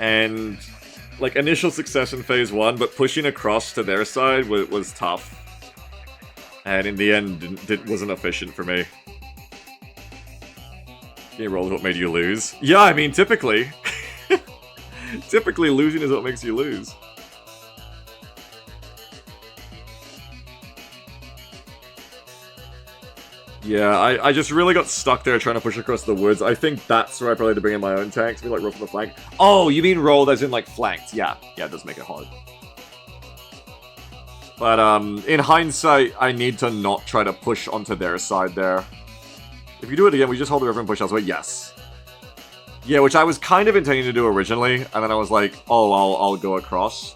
And, like, initial success in phase 1, but pushing across to their side was tough. And in the end, it wasn't efficient for me. Game roll is what made you lose. Yeah, I mean, typically. Typically, losing is what makes you lose. Yeah, I just really got stuck there trying to push across the woods. I think that's where I probably had to bring in my own tanks. Maybe like roll from the flank. Oh, you mean rolled as in like flanked? Yeah, it does make it hard. But in hindsight, I need to not try to push onto their side there. If you do it again, we just hold the river and push elsewhere. Yes. Yeah, which I was kind of intending to do originally, and then I was like, oh, I'll go across.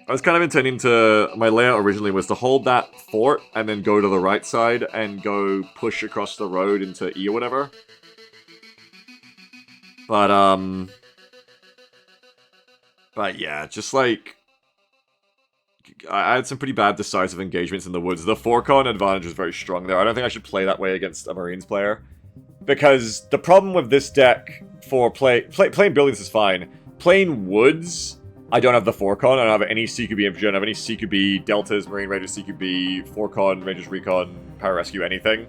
I was kind of intending to... My layout originally was to hold that fort, and then go to the right side, and go push across the road into E or whatever. But yeah, just like... I had some pretty bad decisive engagements in the woods. The four-con advantage was very strong there. I don't think I should play that way against a Marines player. Because the problem with this deck for playing buildings is fine. Playing woods, I don't have the four-con. I don't have any CQB infantry. I don't have any CQB deltas, Marine Rangers, CQB, four-con, Rangers Recon, Pararescue, anything.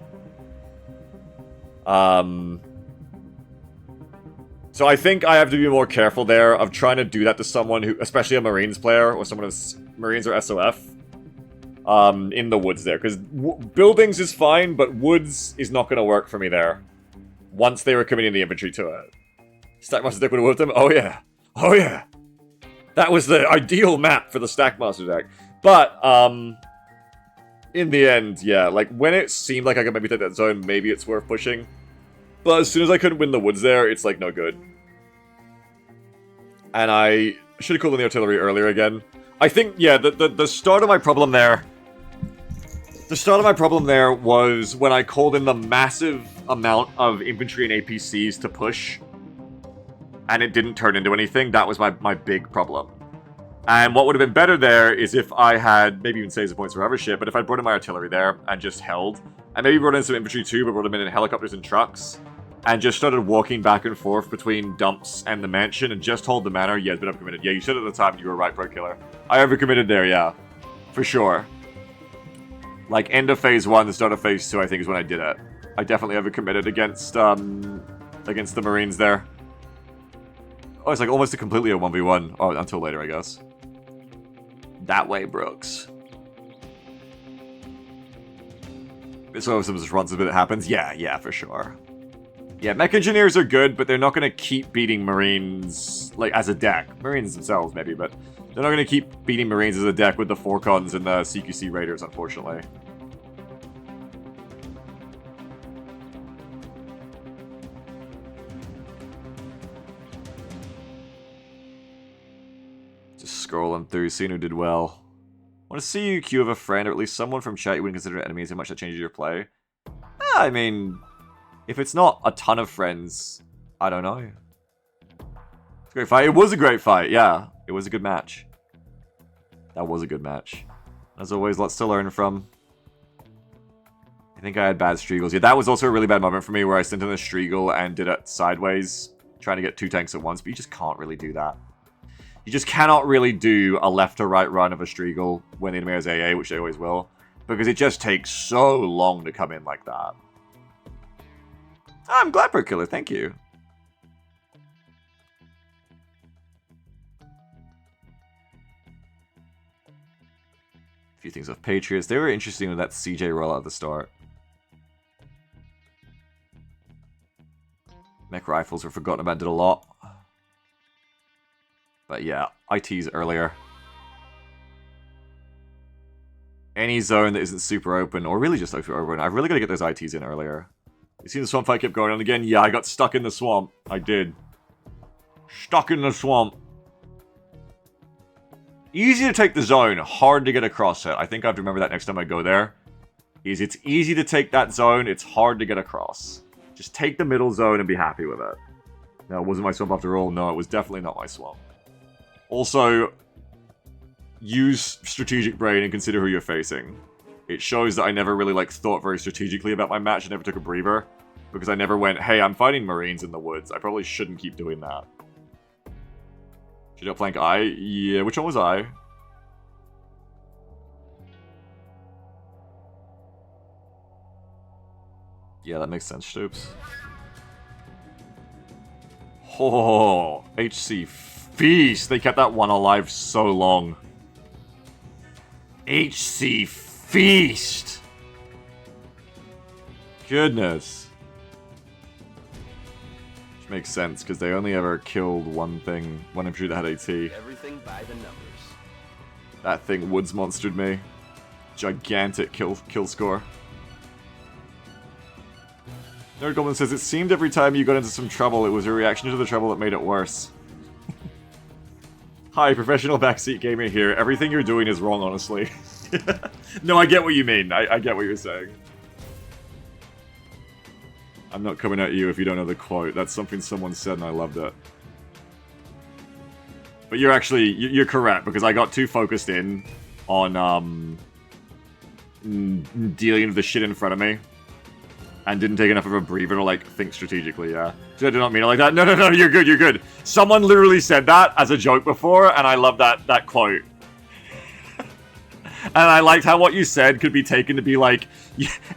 So I think I have to be more careful there of trying to do that to someone who, especially a Marines player, or someone who's Marines or SOF, in the woods there. Because buildings is fine, but woods is not going to work for me there. Once they were committing the infantry to it. Stackmaster deck would have worked them? Oh yeah. Oh yeah. That was the ideal map for the Stackmaster deck. But, in the end, yeah, like, when it seemed like I could maybe take that zone, maybe it's worth pushing. But as soon as I couldn't win the woods there, it's, like, no good. And I should have called in the artillery earlier again. I think, yeah, the start of my problem there... The start of my problem there was when I called in the massive amount of infantry and APCs to push, and it didn't turn into anything. That was my big problem. And what would have been better there is if I had, maybe even saves the points for other shit, but if I brought in my artillery there and just held, and maybe brought in some infantry too, but brought them in helicopters and trucks, and just started walking back and forth between dumps and the mansion and just hold the manor, yeah, it's been overcommitted. Yeah, you said at the time you were right, Pro Killer. I overcommitted there, yeah. For sure. Like, end of phase 1, the start of phase 2, I think, is when I did it. I definitely overcommitted against the Marines there. Oh, it's like almost completely a 1v1. Oh, until later, I guess. That way, Brooks. So some responsibility happens? Yeah, for sure. Yeah, mech engineers are good, but they're not going to keep beating Marines, like, as a deck. Marines themselves, maybe, but they're not going to keep beating Marines as a deck with the Forcons and the CQC Raiders, unfortunately. Just scrolling through, seeing who did well. Want to see you queue of a friend, or at least someone from chat you wouldn't consider enemies, how much that changes your play? I mean, if it's not a ton of friends, I don't know. It's a great fight. It was a great fight, yeah. It was a good match. That was a good match. As always, lots to learn from. I think I had bad Striegels. Yeah, that was also a really bad moment for me where I sent in a Striegel and did it sideways, trying to get 2 tanks at once, but you just can't really do that. You just cannot really do a left to right run of a Striegel when the enemy has AA, which they always will, because it just takes so long to come in like that. I'm glad, Pro Killer, thank you. A few things of Patriots. They were interesting with that CJ rollout at the start. Mech rifles were forgotten about, did a lot. But yeah, ITs earlier. Any zone that isn't super open, or really just super open, I've really got to get those ITs in earlier. You see the swamp fight kept going on again? Yeah, I got stuck in the swamp. I did. Stuck in the swamp. Easy to take the zone, hard to get across it. I think I have to remember that next time I go there. It's easy to take that zone, it's hard to get across. Just take the middle zone and be happy with it. No, it wasn't my swamp after all. No, it was definitely not my swamp. Also, use strategic brain and consider who you're facing. It shows that I never really thought very strategically about my match. I never took a breather. Because I never went, hey, I'm fighting Marines in the woods. I probably shouldn't keep doing that. Should I flank I? Yeah, which one was I? Yeah, that makes sense, Stoops. Oh, HC Feast! They kept that one alive so long. HC Feast! Goodness. Which makes sense, because they only ever killed one infantry that had AT. Everything by the numbers. That thing woods monstered me. Gigantic kill score. Nerd Goblin says, it seemed every time you got into some trouble, it was a reaction to the trouble that made it worse. Hi, professional backseat gamer here. Everything you're doing is wrong, honestly. No, I get what you mean. I get what you're saying. I'm not coming at you if you don't know the quote. That's something someone said and I loved it. But you're correct, because I got too focused in on dealing with the shit in front of me. And didn't take enough of a breather to, think strategically, yeah. So I did not mean it like that. No, you're good, you're good. Someone literally said that as a joke before, and I love that quote. And I liked how what you said could be taken to be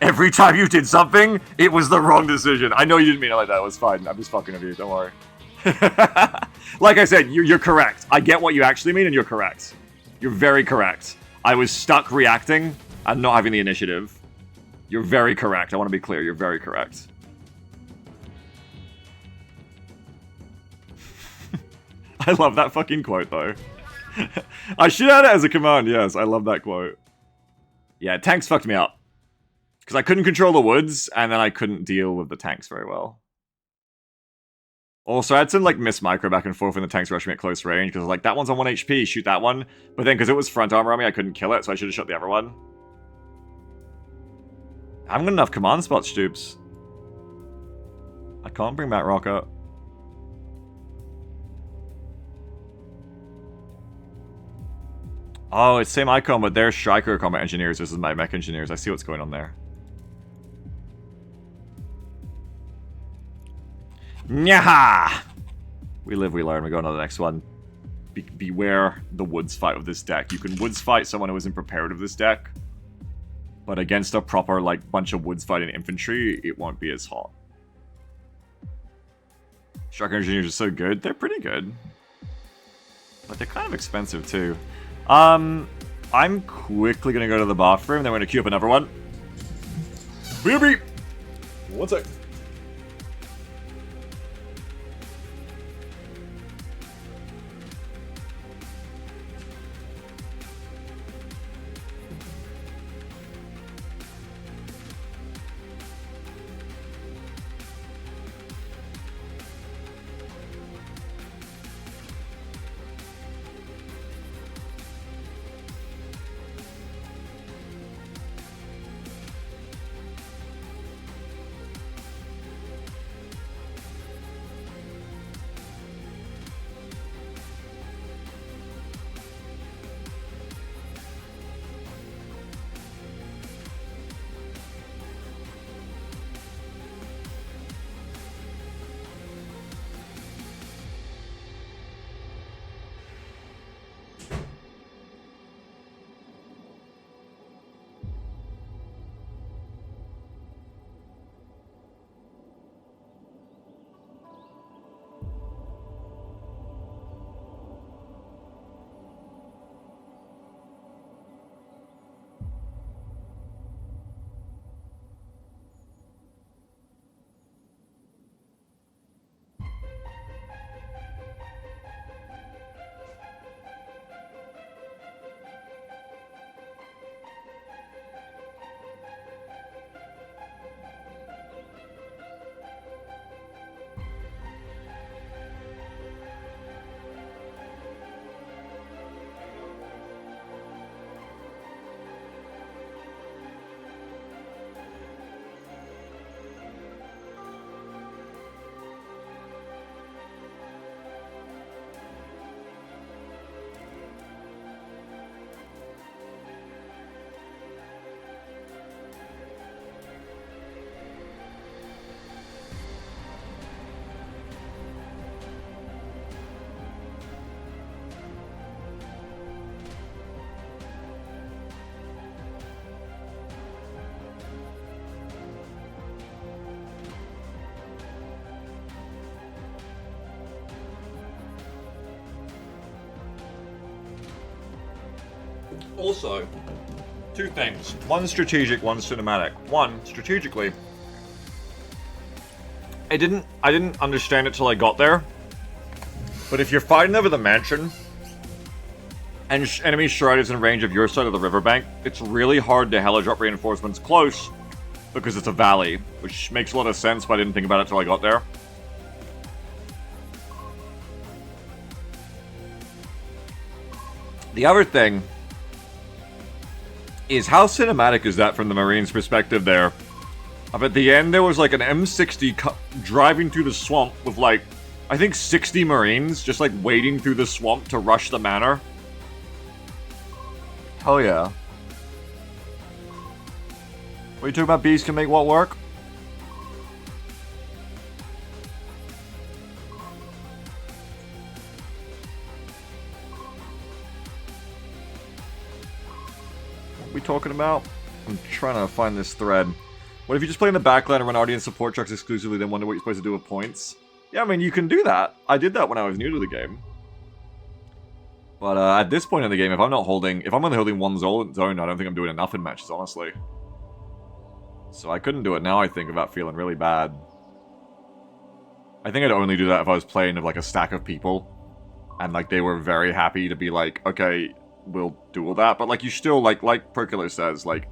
every time you did something, it was the wrong decision. I know you didn't mean it like that, it was fine. I'm just fucking with you, don't worry. Like I said, you're correct. I get what you actually mean, and you're correct. You're very correct. I was stuck reacting and not having the initiative. You're very correct. I want to be clear. You're very correct. I love that fucking quote, though. I should add it as a command, yes. I love that quote. Yeah, tanks fucked me up. Because I couldn't control the woods, and then I couldn't deal with the tanks very well. Also, I had some, miss micro back and forth when the tanks rushed me at close range, because that one's on 1 HP, shoot that one. But then, because it was front armor on me, I couldn't kill it, so I should have shot the other one. I haven't got enough command spots, Stoops. I can't bring Matt Rock up. Oh, it's same icon, but they're Striker combat engineers versus my mech engineers. I see what's going on there. Nyaha! We live, we learn. We go on to the next one. Beware the woods fight of this deck. You can woods fight someone who isn't prepared of this deck. But against a proper, bunch of woods fighting infantry, it won't be as hot. Striker engineers are so good. They're pretty good. But they're kind of expensive, too. I'm quickly going to go to the bathroom, then we're going to queue up another one. Beep, beep. 1 sec. Also, two things. One strategic, one cinematic. One, strategically, I didn't understand it till I got there. But if you're fighting over the mansion, and enemy Shroud is in range of your side of the riverbank, it's really hard to heli-drop reinforcements close, because it's a valley, which makes a lot of sense, but I didn't think about it till I got there. The other thing is, how cinematic is that from the Marines' perspective there? At the end, there was like an M60 driving through the swamp with like, I think 60 Marines just like wading through the swamp to rush the manor. Hell yeah. What are you talking about? Bees can make what work? What are we talking about? I'm trying to find this thread. What if you just play in the backline and run audience support trucks exclusively, then wonder what you're supposed to do with points? Yeah, I mean, you can do that. I did that when I was new to the game. But at this point in the game, if I'm only holding one zone, I don't think I'm doing enough in matches, honestly. So I couldn't do it now, I think, without feeling really bad. I think I'd only do that if I was playing with like a stack of people. And like they were very happy to be like, okay, we'll do all that. But like you still, like Percular says, like,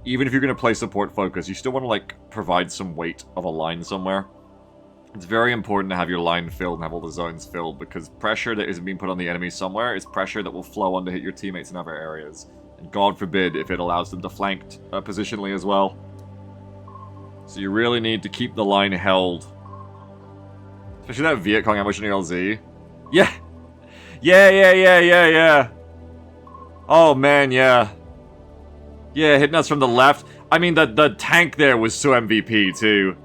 even if you're going to play support focus, you still want to like provide some weight of a line somewhere. It's very important to have your line filled and have all the zones filled, because pressure that isn't being put on the enemy somewhere is pressure that will flow on to hit your teammates in other areas. And God forbid if it allows them to flank positionally as well. So you really need to keep the line held. Especially that Viet Cong ambush in LZ. Yeah! Yeah. Oh man, yeah. Yeah, hitting us from the left. I mean, the tank there was so MVP too.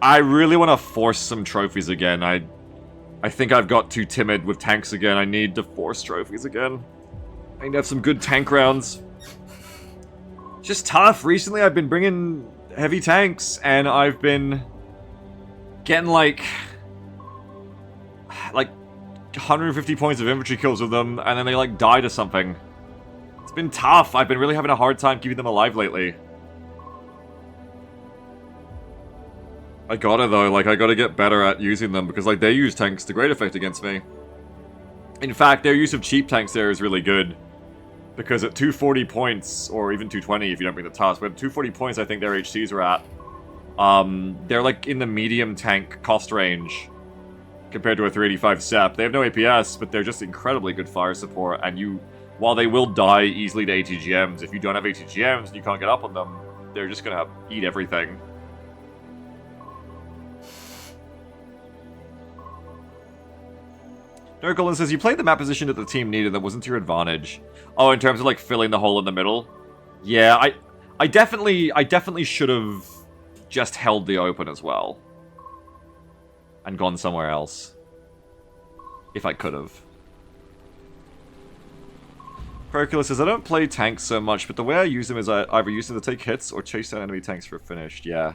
I really want to force some trophies again. I think I've got too timid with tanks again. I need to force trophies again. I need to have some good tank rounds. Just tough. Recently I've been bringing heavy tanks, and I've been getting like 150 points of infantry kills with them, and then they like die to something. It's been tough. I've been really having a hard time keeping them alive lately. I gotta though, like I gotta get better at using them, because like they use tanks to great effect against me. In fact, their use of cheap tanks there is really good. Because at 240 points, or even 220 if you don't bring the TOS, but at 240 points I think their HCs are at. They're like in the medium tank cost range compared to a 385 SEP. They have no APS, but they're just incredibly good fire support, and while they will die easily to ATGMs, if you don't have ATGMs and you can't get up on them, they're just gonna eat everything. Nurgolin says, you played the map position that the team needed that wasn't to your advantage. Oh, in terms of like filling the hole in the middle? Yeah, I definitely should have just held the open as well. And gone somewhere else. If I could have. Hercules says, I don't play tanks so much, but the way I use them is I either use them to take hits or chase down enemy tanks for finished. Yeah.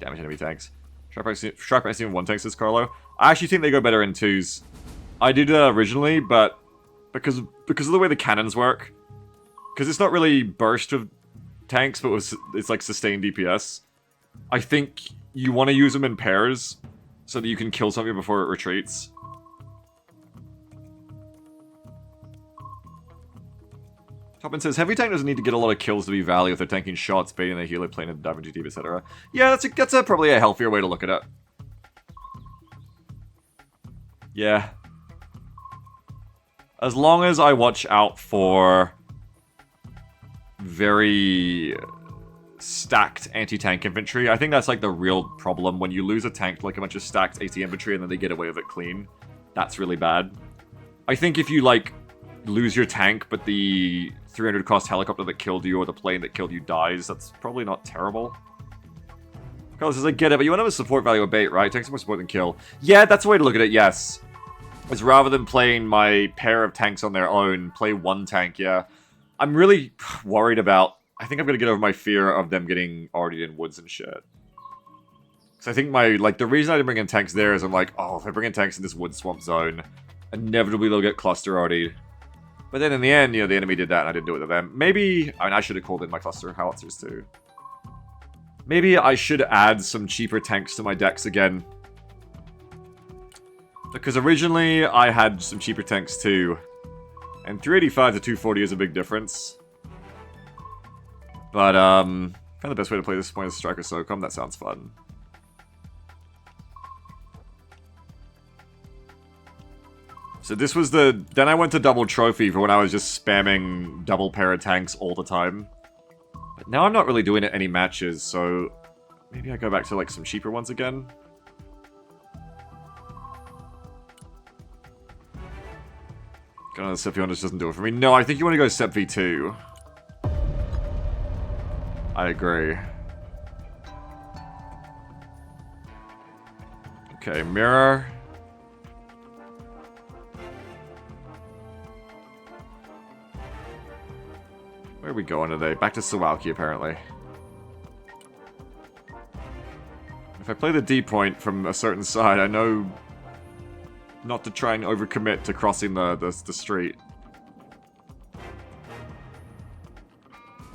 Damage enemy tanks. Sharp SC one tanks, says Carlo. I actually think they go better in twos. I did that originally, but because of the way the cannons work, because it's not really burst of tanks, but it's like sustained DPS, I think you want to use them in pairs so that you can kill something before it retreats. Toppin says, heavy tank doesn't need to get a lot of kills to be value if they're tanking shots, baiting the healer, playing in Davin GT, etc. Yeah, that's probably a healthier way to look at it. Yeah. As long as I watch out for very stacked anti-tank infantry, I think that's like the real problem. When you lose a tank to like a bunch of stacked AT infantry and then they get away with it clean, that's really bad. I think if you like lose your tank but the 300 cost helicopter that killed you or the plane that killed you dies, that's probably not terrible. Carlos says, I get it, but you want to have a support value of bait, right? Takes more support than kill. Yeah, that's the way to look at it, yes. Is rather than playing my pair of tanks on their own, play one tank, yeah. I'm really worried about... I think I'm going to get over my fear of them getting already in woods and shit. Because I think the reason I didn't bring in tanks there is I'm like, oh, if I bring in tanks in this wood swamp zone, inevitably they'll get cluster already. But then in the end, you know, the enemy did that and I didn't do it to them. Maybe, I mean, I should have called in my cluster howitzers too. Maybe I should add some cheaper tanks to my decks again. Because originally I had some cheaper tanks too. And 385 to 240 is a big difference. But, kind of the best way to play this point is Striker SOCOM. That sounds fun. So this was the... Then I went to double trophy for when I was just spamming double pair of tanks all the time. But now I'm not really doing it any matches, so... Maybe I go back to like some cheaper ones again. Going on the Sep V1 just doesn't do it for me. No, I think you want to go Sep V2. I agree. Okay, mirror... Where are we going today? Back to Suwalki, apparently. If I play the D point from a certain side, I know not to try and overcommit to crossing the street.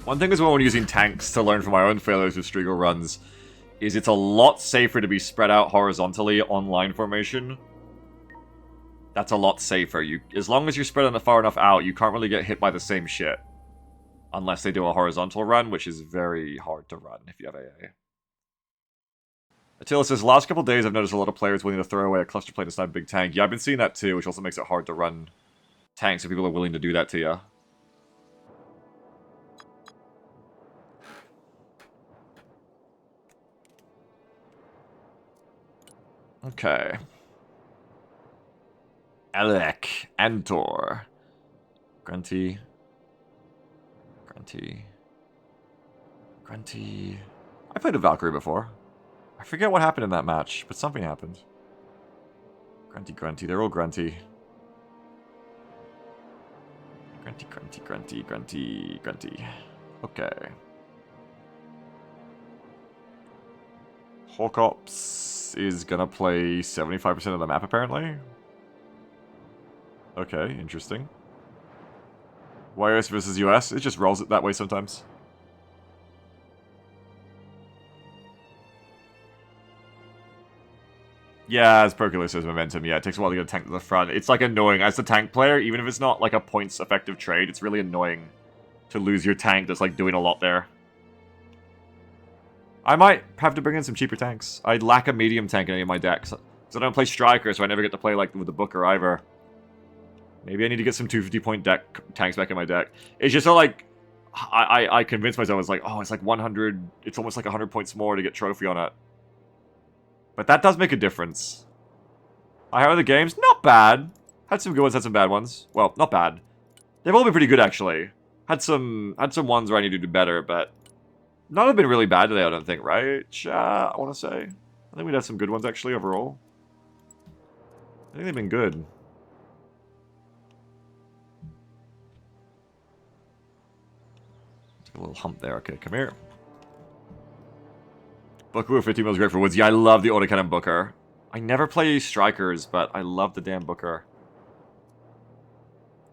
One thing as well when using tanks to learn from my own failures with Striegel runs is it's a lot safer to be spread out horizontally on line formation. That's a lot safer. As long as you're spread on far enough out, you can't really get hit by the same shit. Unless they do a horizontal run, which is very hard to run if you have AA. Attila says, last couple days I've noticed a lot of players willing to throw away a cluster plate to snipe a big tank. Yeah, I've been seeing that too, which also makes it hard to run tanks if people are willing to do that to you. Okay. Alec, Antor, Grunty. Grunty. I played a Valkyrie before. I forget what happened in that match, but something happened. Grunty. They're all Grunty. Grunty. Okay. Hawkops is gonna play 75% of the map, apparently. Okay, interesting. YOS versus US, it just rolls it that way sometimes. Yeah, as Proculus says, momentum. Yeah, it takes a while to get a tank to the front. It's like annoying. As the tank player, even if it's not like a points effective trade, it's really annoying to lose your tank that's like doing a lot there. I might have to bring in some cheaper tanks. I lack a medium tank in any of my decks. Because I don't play Striker, so I never get to play like with the Booker either. Maybe I need to get some 250-point tanks back in my deck. It's just so, like, I convinced myself, it's like, oh, it's like 100, it's almost like 100 points more to get trophy on it. But that does make a difference. How are the games? Not bad. Had some good ones, had some bad ones. Well, not bad. They've all been pretty good, actually. Had some ones where I need to do better, but none have been really bad today, I don't think, right? I want to say. I think we'd have some good ones, actually, overall. I think they've been good. A little hump there. Okay, come here. Booker with 50 mils great for Woods. Yeah, I love the autocannon Booker. I never play Strikers, but I love the damn Booker.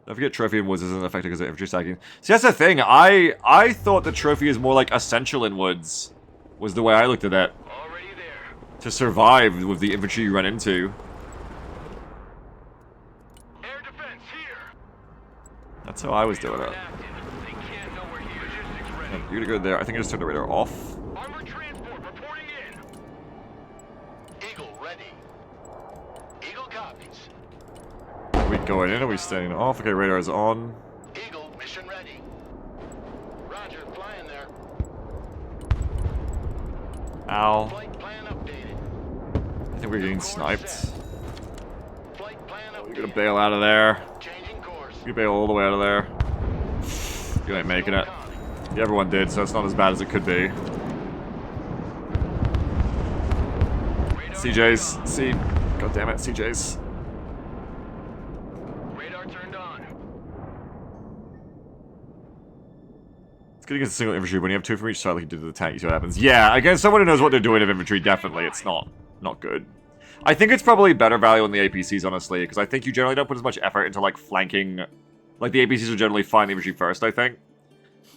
Don't forget Trophy in Woods isn't effective because of infantry stacking. See, that's the thing. I thought the Trophy is more like Essential in Woods, was the way I looked at it. Already there. To survive with the infantry you run into. Air defense here. That's how I was doing it. They can't know we're here. Logistics ready. You're gonna go there. I think I just turned the radar off. Armored transport reporting in. Eagle ready. Eagle copies. Are we going in? Are we staying off? Okay, radar is on. Eagle mission ready. Roger, flying there. Ow. Flight plan updated. I think we're getting sniped. Flight plan updated. We're gonna bail out of there. Changing course. You bail all the way out of there. You ain't making it. Yeah, everyone did, so it's not as bad as it could be. CJ's. See. God damn it, CJ's. Radar turned on. It's good against a single infantry. When you have two from each side like you did to the tank, you see what happens. Yeah, against someone who knows what they're doing of infantry, definitely. It's not good. I think it's probably better value on the APCs, honestly, because I think you generally don't put as much effort into, like, flanking Like, the APCs will generally find the infantry first, I think.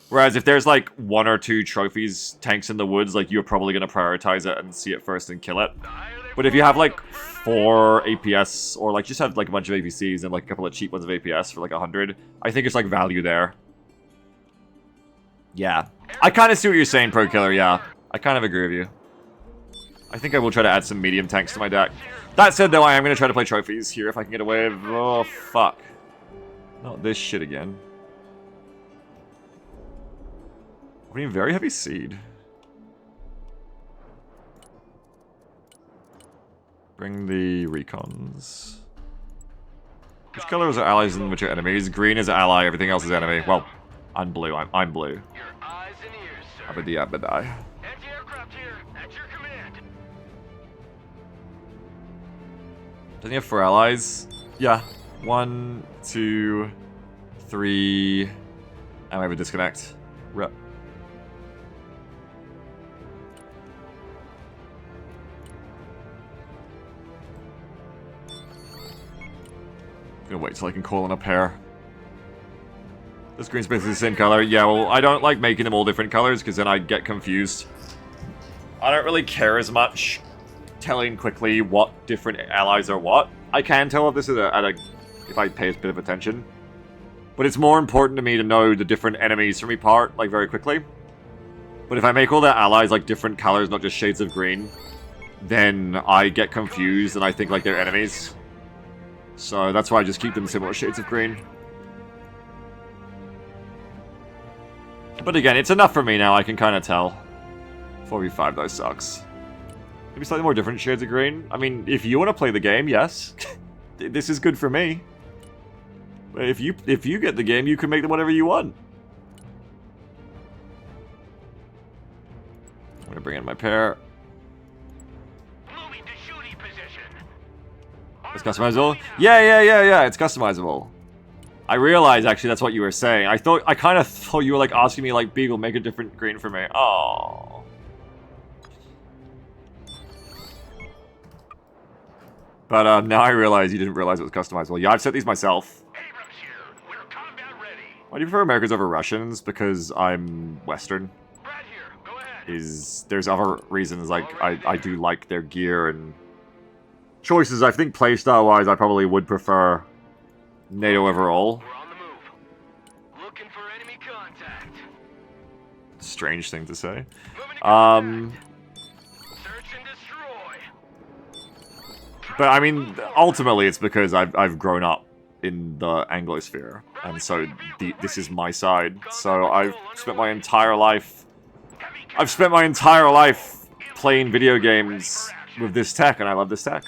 Whereas if there's, like, 1 or 2 trophies tanks in the woods, like, you're probably going to prioritize it and see it first and kill it. But if you have, like, 4 APS, or, like, just have, like, a bunch of APCs and, like, a couple of cheap ones of APS for, like, 100, I think it's, like, value there. Yeah. I kind of see what you're saying, Pro Killer, yeah. I kind of agree with you. I think I will try to add some medium tanks to my deck. That said, though, I am going to try to play trophies here if I can get away with... Oh, fuck. Not this shit again. I mean, very heavy seed. Bring the recons. Which colors are allies and which are enemies? Green is ally, everything else is enemy. Well, I'm blue. I'm blue. Your eyes and ears, sir. Abadai. Anti-aircraft here, at your command. Doesn't he have 4 allies? Yeah. 1, 2, 3. I might have a disconnect. Rep. I'm gonna wait till I can call in a pair. This green's basically the same color. Yeah, well, I don't like making them all different colors because then I get confused. I don't really care as much telling quickly what different allies are what. I can tell if this is if I pay a bit of attention. But it's more important to me to know the different enemies from each part, like, very quickly. But if I make all their allies, like, different colors, not just shades of green, then I get confused and I think, like, they're enemies. So that's why I just keep them similar shades of green. But again, it's enough for me now, I can kind of tell. 4v5 though sucks. Maybe slightly more different shades of green. I mean, if you want to play the game, yes. This is good for me. But if you get the game, you can make them whatever you want. I'm gonna bring in my pair. Moving to shooting position. It's customizable? Yeah, it's customizable. I realized, actually, that's what you were saying. I kind of thought you were, like, asking me, like, Beagle, make a different green for me. Oh. But, now I realize you didn't realize it was customizable. Yeah, I've set these myself. Abrams here. We're combat ready. Why do you prefer Americans over Russians? Because I'm Western. Brad here. Go ahead. There's other reasons, like, I do like their gear and choices. I think playstyle-wise, I probably would prefer NATO overall. We're on the move. Looking for enemy contact. Strange thing to say. Moving to contact. Search and destroy. But I mean, ultimately, it's because I've grown up in the Anglosphere, and so this is my side. So I've spent my entire life. I've spent my entire life playing video games with this tech, and I love this tech.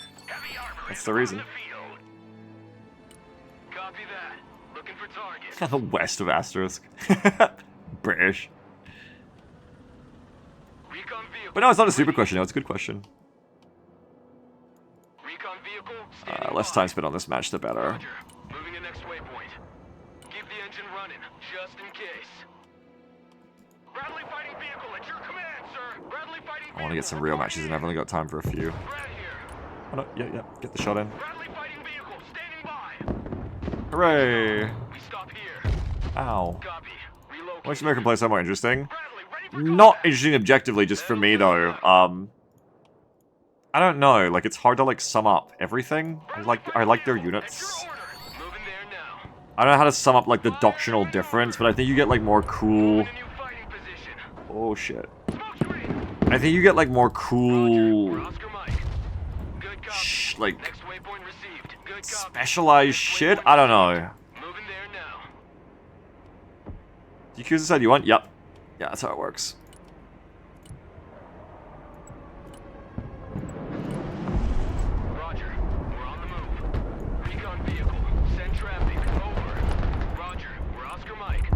That's the reason. Copy that. Looking for target. West of Asterisk. British. Recon vehicle. But no, it's not a stupid question. No, it's a good question. Recon vehicle. Standing Less by. time spent on this match, the better. Roger. Moving to next waypoint. Keep the engine running, just in case. Bradley fighting vehicle at your command, sir. Bradley fighting vehicle. I want to get some real matches, and I've only got time for a few. Brad here. Oh, no, yeah, get the shot in. Bradley fighting vehicle standing by. Hooray! We stop here. Ow. Copy. Relocate. Makes American play somewhat interesting. Bradley ready for Not combat. interesting objectively, just for me though. I don't know. Like, it's hard to like sum up everything. I like their units. Moving there now. I don't know how to sum up like the doctrinal difference, but I think you get like more cool. In your fighting position. Oh shit! Smoke screen. I think you get like more cool, Oscar Mike. Good copy. like Next waypoint received. Good copy. specialized shit. I don't know. Moving there now. You choose the side you want. Yep. Yeah, that's how it works. Roger. We're on the move. Recon vehicle. Send traffic. Over. Roger. We're Oscar Mike.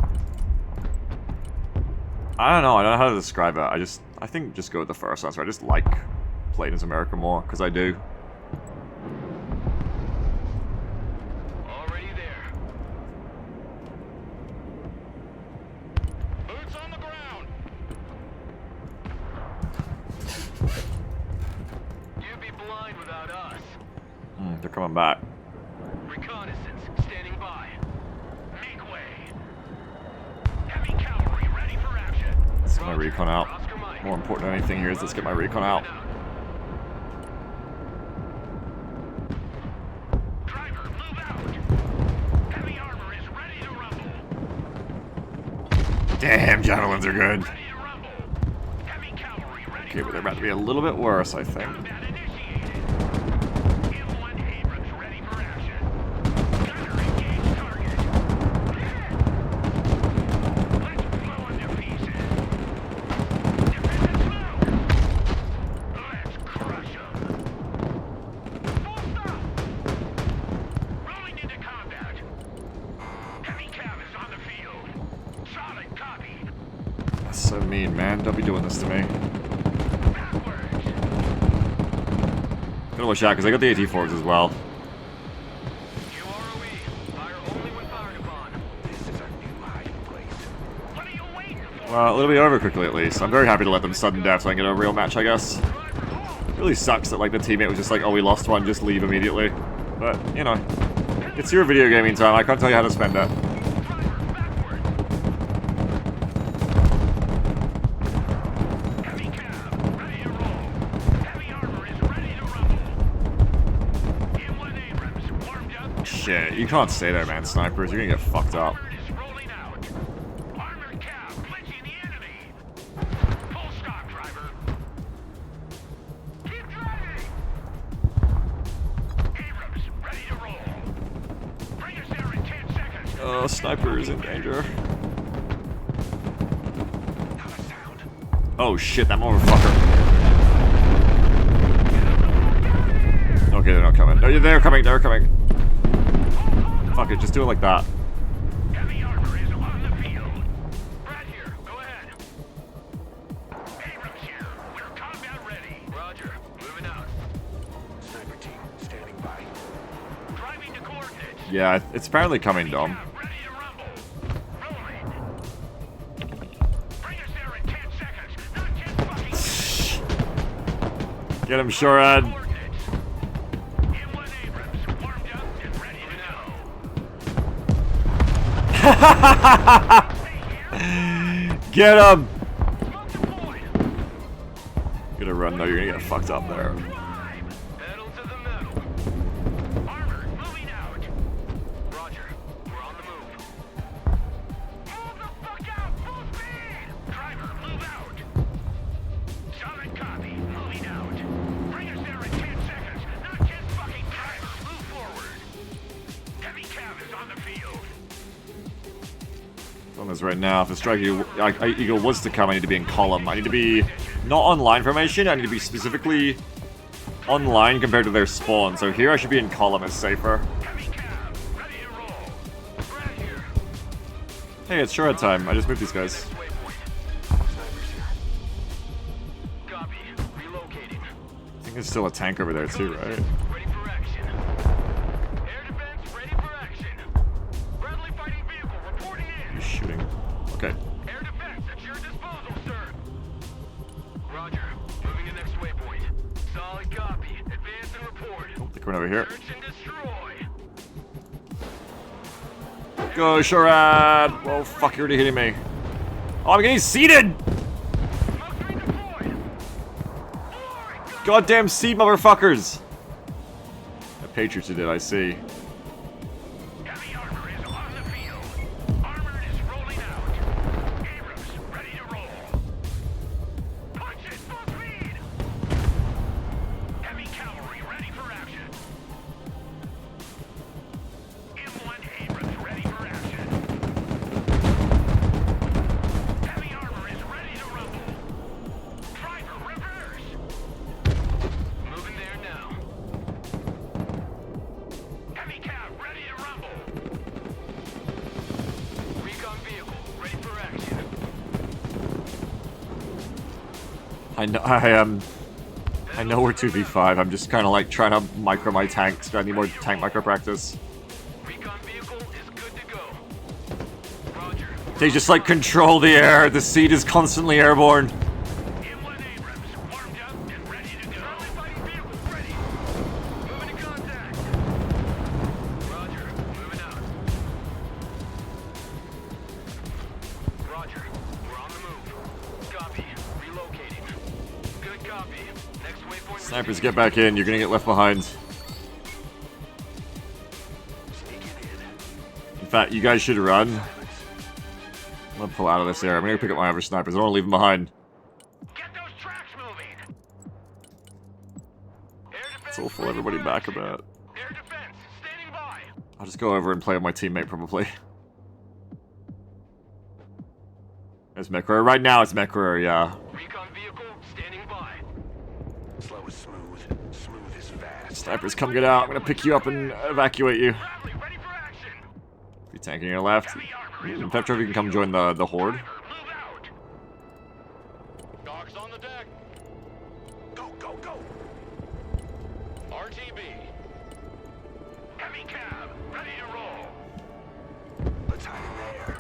I don't know. I don't know how to describe it. I think just go with the first answer. I just like playing as America more because I do. Already there. Boots on the ground. You'd be blind without us. They're coming back. Reconnaissance standing by. Meet my recon out. More important than anything here is let's get my recon out. Driver, move out. Heavy armor is ready to rumble. Damn, javelins are good. Ready to rumble. Heavy cavalry ready. Okay, but they're about to be a little bit worse, I think. Combat initiated. M1 Abrams ready for action. Gunner engage target. Let's blow them to pieces. Defend slow. Let's crush them. Full stop. Rolling into combat. Heavy cav is on the field. Solid copy. That's so mean, man. Don't be doing this to me. Backwards. Gotta watch out, because I got the AT-4s as well. QROE. Fire only when fired upon. This is our new hiding place. What are you waiting for? Well, it'll be over quickly at least. I'm very happy to let them sudden death so I can get a real match, I guess. Driver, hold. It really sucks that, like, the teammate was just like, oh, we lost one, just leave immediately. But, you know, it's your video gaming time. I can't tell you how to spend it. Driver, backward. Heavy cab, ready to roll. Heavy armor is ready to rumble. M1 Abrams, warmed up. Shit, you can't stay there, man, snipers. You're gonna get fucked up. Armored is rolling out. Armored cab, clinching the enemy. Full stop, driver. Keep driving. Abrams, ready to roll. Bring us there in 10 seconds. Oh, sniper is in danger. Not a sound. Oh shit, that motherfucker. Okay, they're not coming. No, they're coming, they're coming. Fuck it, just do it like that. Heavy armor is on the field. Brad here, go ahead. Abrams here, we're combat ready. Roger, moving out. Sniper team, standing by. Driving to coordinates. Yeah, it's apparently coming, Dom. Cab ready to rumble. Rolling. Bring us there in 10 seconds, not 10 fucking minutes. Get him, Shorad. Coordinates. M1 Abrams, warmed up and ready to go. Get him! Smoke deployed. You're gonna run though, you're gonna get fucked up there. Pedal to the metal. Armor moving out. Roger. We're on the move. Move the fuck out! Full speed! Driver, move out. Solid copy. Moving out. Bring us there in 10 seconds. Not 10 fucking driver. Move forward. Heavy cav is on the field. On this right now, if the strike eagle was to come, I need to be in column. I need to be not on line formation, I need to be specifically online compared to their spawn. So here I should be in column, it's safer. Heavy cav. Ready to roll. Brad here. Hey, it's Shorad time. I just moved these guys. Snipers here. Copy. Relocating. I think there's still a tank over there too, right? Ready for action. Air defense ready for action. Bradley fighting vehicle reporting in. He's shooting. Okay. Air defense at your disposal, sir. Roger. Moving to next waypoint. Solid copy. Advance and report. They're coming over here. Search and destroy. Go, Shorad! Whoa, fuck, you're already hitting me. Oh, I'm getting seated! Smoke screen deployed. Boy, Goddamn seed motherfuckers! The Patriots did it, I see. heavy armor is on the field. Armor is rolling out. Abrams ready to roll. Punch it full speed. Heavy cavalry ready for action. M1 Abrams ready for action. Heavy armor is ready to rumble. Driver reverse. Moving there now. Heavy cab ready to rumble. Recon vehicle ready for action. I know we're 2v5. I'm just kind of like trying to micro my tanks. I need more tank micro practice. Recon vehicle is good to go. Roger. They just like control the air. The seed is constantly airborne. M1 Abrams warmed up and ready to go. Friendly fighting vehicle ready. Moving to contact. Roger. Moving out. Roger. We're on the move. Copy. Snipers, get back in. You're gonna get left behind. In fact, you guys should run. I'm gonna pull out of this area. I'm gonna pick up my other snipers. I don't want to leave them behind. Get those tracks moving. Air defense. Let's all pull everybody back a bit. Air defense standing by. I'll just go over and play with my teammate, probably. There's Mekro. Right now, it's Mekro, yeah. Recon vehicle standing by. Slow is smooth. Smooth is fast. Snipers, come get out. I'm gonna pick you up and evacuate you. Bradley, ready for action. If you're tanking your left. Heavy armor is Petrov, you can come join the horde. Driver, move out. Dogs on the deck. Go, go, go. RTB. Heavy cab, ready to roll. Let's hide in there.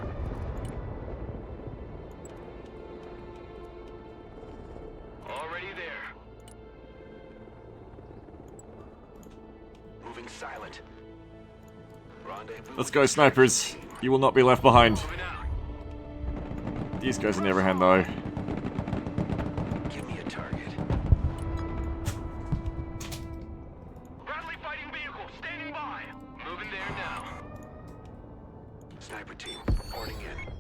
Already there. Moving silent. Rendezvous. Let's go, snipers. You will not be left behind. Moving out. These guys on the other hand, though. Give me a target. Bradley fighting vehicle standing by. Moving there now. Sniper team, reporting in.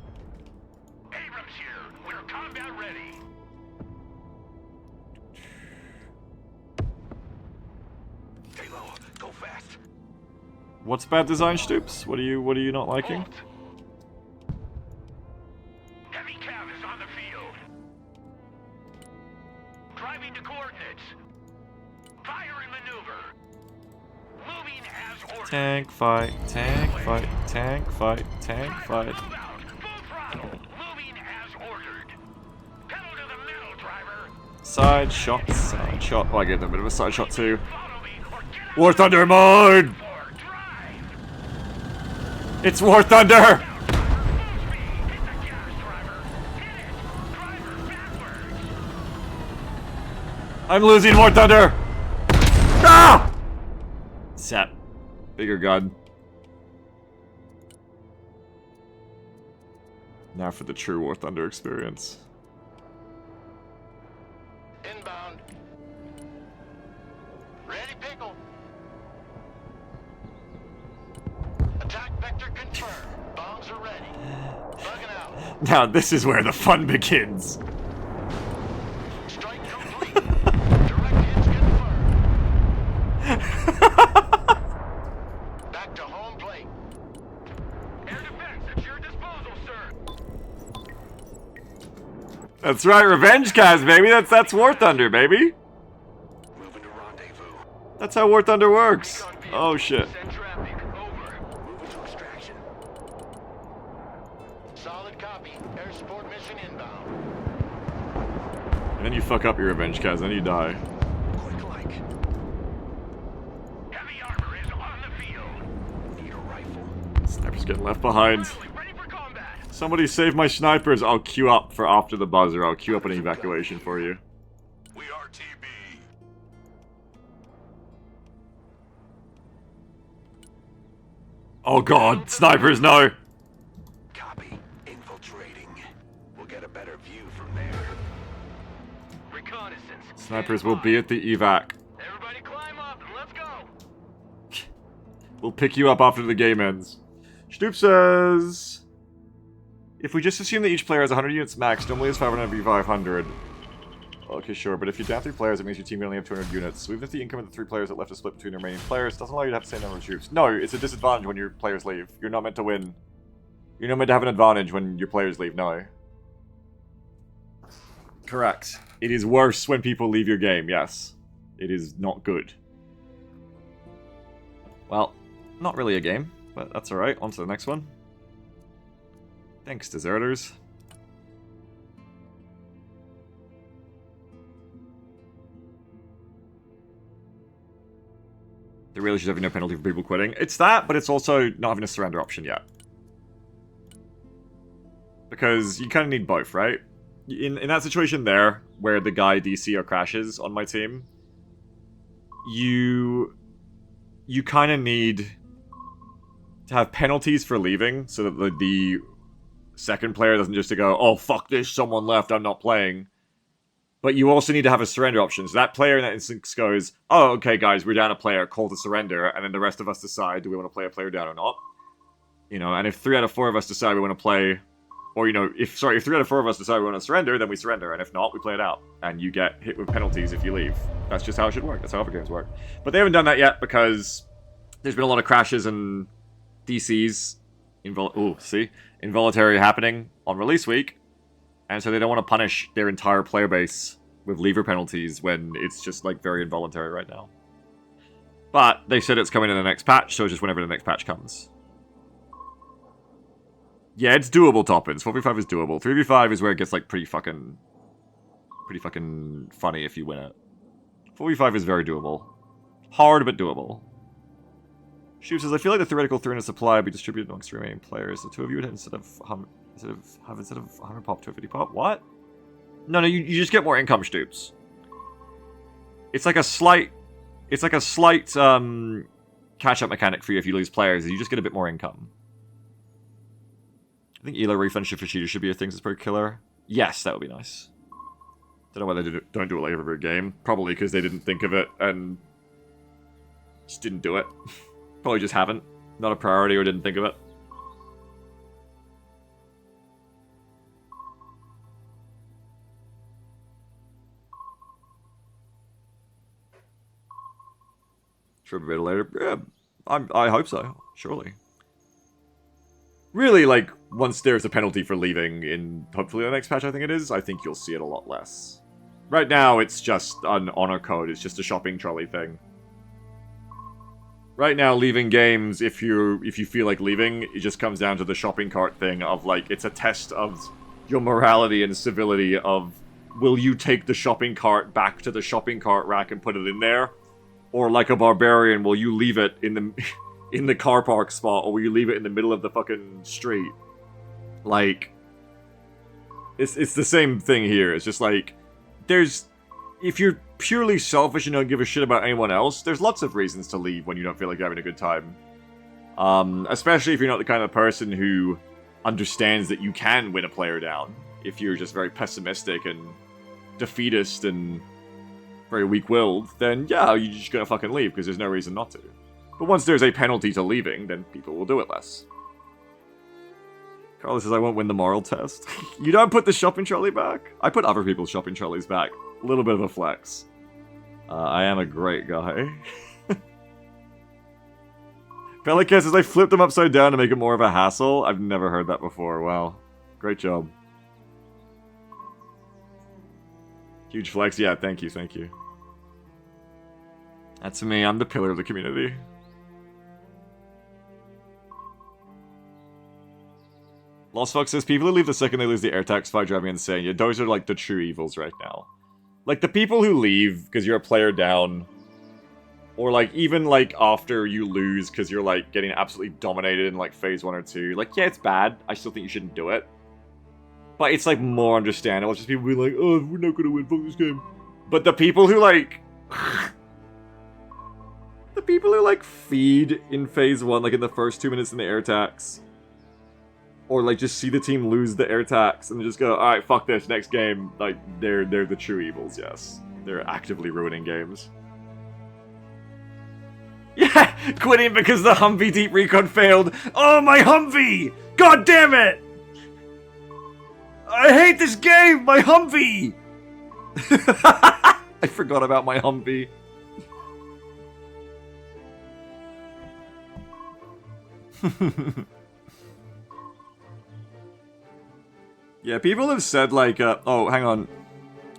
Abrams here. We're combat ready. Stay low. Go fast. What's bad design, Stoops? What are you not liking? Halt. Heavy cab is on the field. Driving to coordinates. Fire and maneuver. Moving as ordered. Tank fight, tank fight, tank fight, tank fight. Move out. Full throttle. Moving as ordered. Pedal to the metal, driver. Side shot, side shot. Oh, I gave them a bit of a side shot too. Follow me or get out War Thunder mode! or drive. It's War Thunder! Full speed. Hit the gas, driver. Hit it. Driver backwards. I'm losing War Thunder! Ah! Set. Bigger gun. Now for the true War Thunder experience. Inbound. Ready, pickle. Attack vector confirmed. Bombs are ready. Bugging out. Now this is where the fun begins. Strike complete. Direct hits confirmed. Back to home plate. Air defense at your disposal, sir. That's right, Revenge Cast, baby. That's War Thunder, baby. Moving to rendezvous. That's how War Thunder works. Recon vehicle, Oh shit. Send traffic. Over. Moving to extraction. Solid copy. Air support mission inbound. And then you fuck up your Revenge Cast, then you die. Quick like. Heavy armor is on the field. Need a rifle. Sniper's getting left behind. Bradley, ready for combat. Somebody save my snipers. I'll queue up for after the buzzer. I'll queue up an evacuation for you. We are TB. Oh god, snipers, no! Copy. Infiltrating. We'll get a better view from there. Reconnaissance. Snipers will be at the evac. Everybody climb up and let's go. We'll pick you up after the game ends. Stoop says... If we just assume that each player has 100 units max, normally it's 500 v 500. Okay, sure, but if you're down 3 players, it means your team can only have 200 units. So even if the income of the 3 players that left is split between the remaining players, it doesn't allow you to have the same number of troops. No, it's a disadvantage when your players leave. You're not meant to win. You're not meant to have an advantage when your players leave, no. Correct. It is worse when people leave your game, yes. It is not good. Well, not really a game, but that's alright. On to the next one. Thanks, deserters. They really should have no penalty for people quitting. It's that, but it's also not having a surrender option yet. Because you kind of need both, right? In that situation there, where the guy DC or crashes on my team, you kind of need to have penalties for leaving, so that the second player doesn't just go, oh, fuck this, someone left, I'm not playing. But you also need to have a surrender option. So that player in that instance goes, oh, okay, guys, we're down a player, call to surrender, and then the rest of us decide, do we want to play a player down or not? You know, and if 3 out of 4 of us decide we want to play, or, you know, if 3 out of 4 of us decide we want to surrender, then we surrender, and if not, we play it out. And you get hit with penalties if you leave. That's just how it should work. That's how other games work. But they haven't done that yet because there's been a lot of crashes and DCs, involuntary happening on release week. And so they don't want to punish their entire player base with leaver penalties when it's just, like, very involuntary right now. But they said it's coming in the next patch, so just whenever the next patch comes. Yeah, it's doable, Toppins. 4v5 is doable. 3v5 is where it gets, like, pretty fucking funny if you win it. 4v5 is very doable. Hard, but doable. Shoop says, I feel like the theoretical 300 supply would be distributed amongst the remaining players. The two of you would instead of 100 pop, 250 pop. What? No, you just get more income stoops. It's like a slight catch-up mechanic for you if you lose players. You just get a bit more income. I think Elo refund for cheaters should be a thing that's pretty killer. Yes, that would be nice. Don't know why they don't do it like every game. Probably because they didn't think of it and just didn't do it. Probably just haven't. Not a priority or didn't think of it. Sure, a bit later. Yeah, I hope so. Surely. Really, like, once there's a penalty for leaving in, hopefully the next patch I think it is, I think you'll see it a lot less. Right now, it's just an honor code. It's just a shopping trolley thing. Right now, leaving games, if you feel like leaving, it just comes down to the shopping cart thing of, like, it's a test of your morality and civility of, will you take the shopping cart back to the shopping cart rack and put it in there? Or, like a barbarian, will you leave it in the... in the car park spot, or will you leave it in the middle of the fucking street? Like, it's the same thing here. It's just like, if you're purely selfish and don't give a shit about anyone else, there's lots of reasons to leave when you don't feel like you're having a good time. Especially if you're not the kind of person who understands that you can win a player down. If you're just very pessimistic and defeatist and very weak-willed, then yeah, you're just gonna fucking leave, because there's no reason not to. But once there's a penalty to leaving, then people will do it less. Carlos says, I won't win the moral test. You don't put the shopping trolley back? I put other people's shopping trolleys back. A little bit of a flex. I am a great guy. Pelican says, I flipped them upside down to make it more of a hassle. I've never heard that before. Wow. Great job. Huge flex. Yeah, thank you, thank you. That's me. I'm the pillar of the community. Lost Fox says, people who leave the second they lose the air tax fight drive me insane. Yeah, those are like the true evils right now. Like the people who leave because you're a player down, or like even like after you lose because you're like getting absolutely dominated in like phase 1 or 2. Like, yeah, it's bad. I still think you shouldn't do it. But it's like more understandable. It's just people being like, oh, we're not gonna win, fuck this game. But the people who like... the people who like feed in phase 1, like in the first 2 minutes in the air tax, or like just see the team lose the air tax and just go, alright, fuck this, next game. Like, they're the true evils, yes. They're actively ruining games. Yeah, quitting because the Humvee deep recon failed. Oh, my Humvee! God damn it! I hate this game! My Humvee! I forgot about my Humvee. Yeah, people have said like, oh, hang on.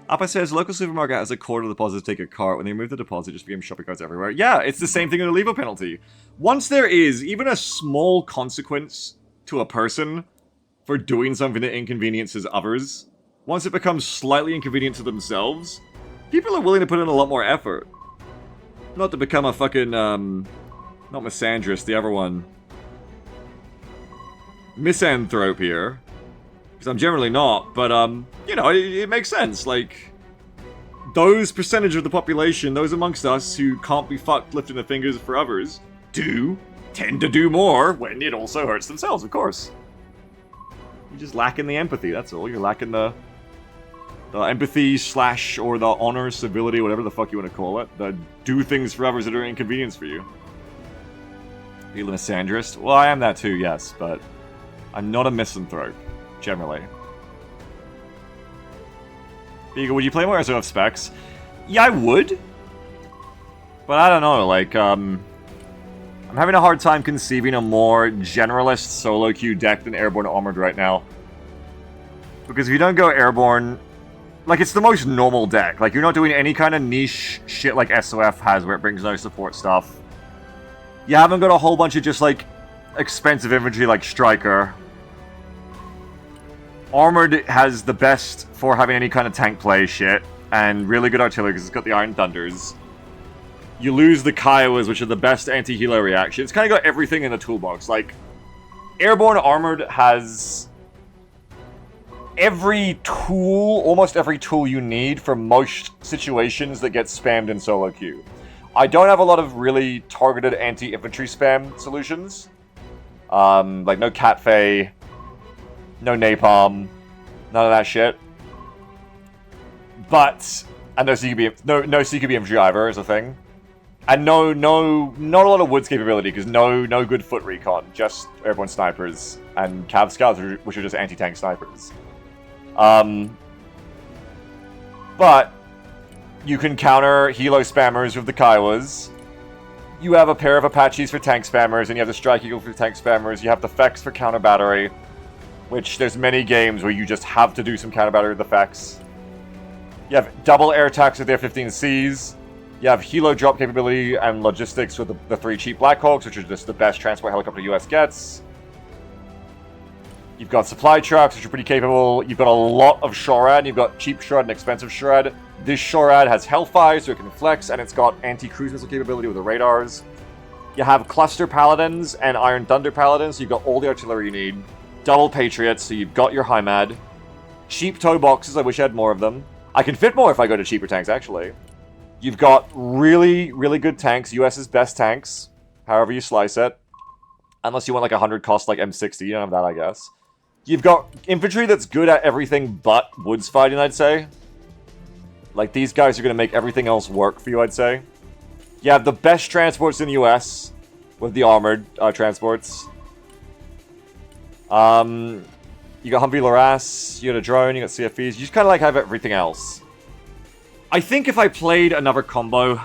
Appa says, local supermarket has a quarter deposit to take a cart. When they remove the deposit, it just became shopping carts everywhere. Yeah, it's the same thing with a leave penalty. Once there is even a small consequence to a person for doing something that inconveniences others, once it becomes slightly inconvenient to themselves, people are willing to put in a lot more effort. Not to become a fucking, not misandrist, the other one. Misanthrope here. Because I'm generally not, but, you know, it makes sense. Like, those percentage of the population, those amongst us who can't be fucked lifting their fingers for others, tend to do more when it also hurts themselves, of course. You're just lacking the empathy, that's all. You're lacking the empathy / or the honor, civility, whatever the fuck you want to call it. The do things for others that are inconvenience for you. Being a misandrist? Well, I am that too, yes, but I'm not a misanthrope, generally. Beagle, would you play more SOF specs? Yeah, I would. But I don't know, like, I'm having a hard time conceiving a more generalist solo queue deck than Airborne Armored right now. Because if you don't go Airborne, like, it's the most normal deck. Like, you're not doing any kind of niche shit like SOF has where it brings no support stuff. You haven't got a whole bunch of just, like, expensive infantry like Striker. Armored has the best for having any kind of tank play shit, and really good artillery because it's got the Iron Thunders. You lose the Kiowas, which are the best anti-helo reaction. It's kind of got everything in the toolbox. Like, Airborne Armored has every tool, almost every tool you need for most situations that get spammed in solo queue. I don't have a lot of really targeted anti-infantry spam solutions. Like no Catfey, no Napalm, none of that shit. But, and no CQB, no CQB infantry either is a thing. And not a lot of Woods capability, because no good foot recon, just airborne snipers and Cav Scouts, which are just anti-tank snipers. But you can counter Helo spammers with the Kiowas. You have a pair of Apaches for tank spammers, and you have the Strike Eagle for tank spammers. You have the Fex for counter battery, which there's many games where you just have to do some counter battery with the Fex. You have double air attacks with their 15Cs. You have Helo drop capability and logistics with the 3 cheap Blackhawks, which are just the best transport helicopter US gets. You've got supply trucks, which are pretty capable. You've got a lot of Shorad. You've got cheap Shorad and expensive Shorad. This Shorad has Hellfire, so it can flex, and it's got anti-cruise missile capability with the radars. You have Cluster Paladins and Iron Thunder Paladins, so you've got all the artillery you need. Double Patriots, so you've got your HIMAD. Cheap toe boxes, I wish I had more of them. I can fit more if I go to cheaper tanks, actually. You've got really, really good tanks, US's best tanks, however you slice it. Unless you want like 100 cost like M60, you don't have that, I guess. You've got infantry that's good at everything but woods fighting, I'd say. Like, these guys are going to make everything else work for you, I'd say. You have the best transports in the US with the armored transports. You got Humvee Laras, you got a drone, you got CFEs. You just kind of like have everything else. I think if I played another combo,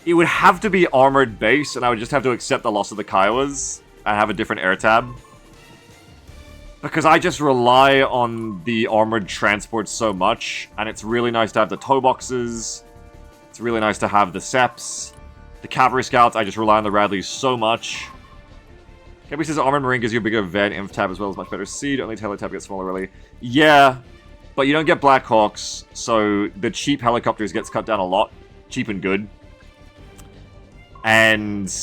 it would have to be armored base, and I would just have to accept the loss of the Kiowas and have a different air tab. Because I just rely on the armored transports so much, and it's really nice to have the toe boxes. It's really nice to have the Seps. The Cavalry Scouts, I just rely on the Radleys so much. Gabby says Armored Marine gives you a bigger Ven Inf tab as well as much better seed, only Taylor tab gets smaller really. Yeah, but you don't get Blackhawks, so the cheap helicopters gets cut down a lot. Cheap and good. And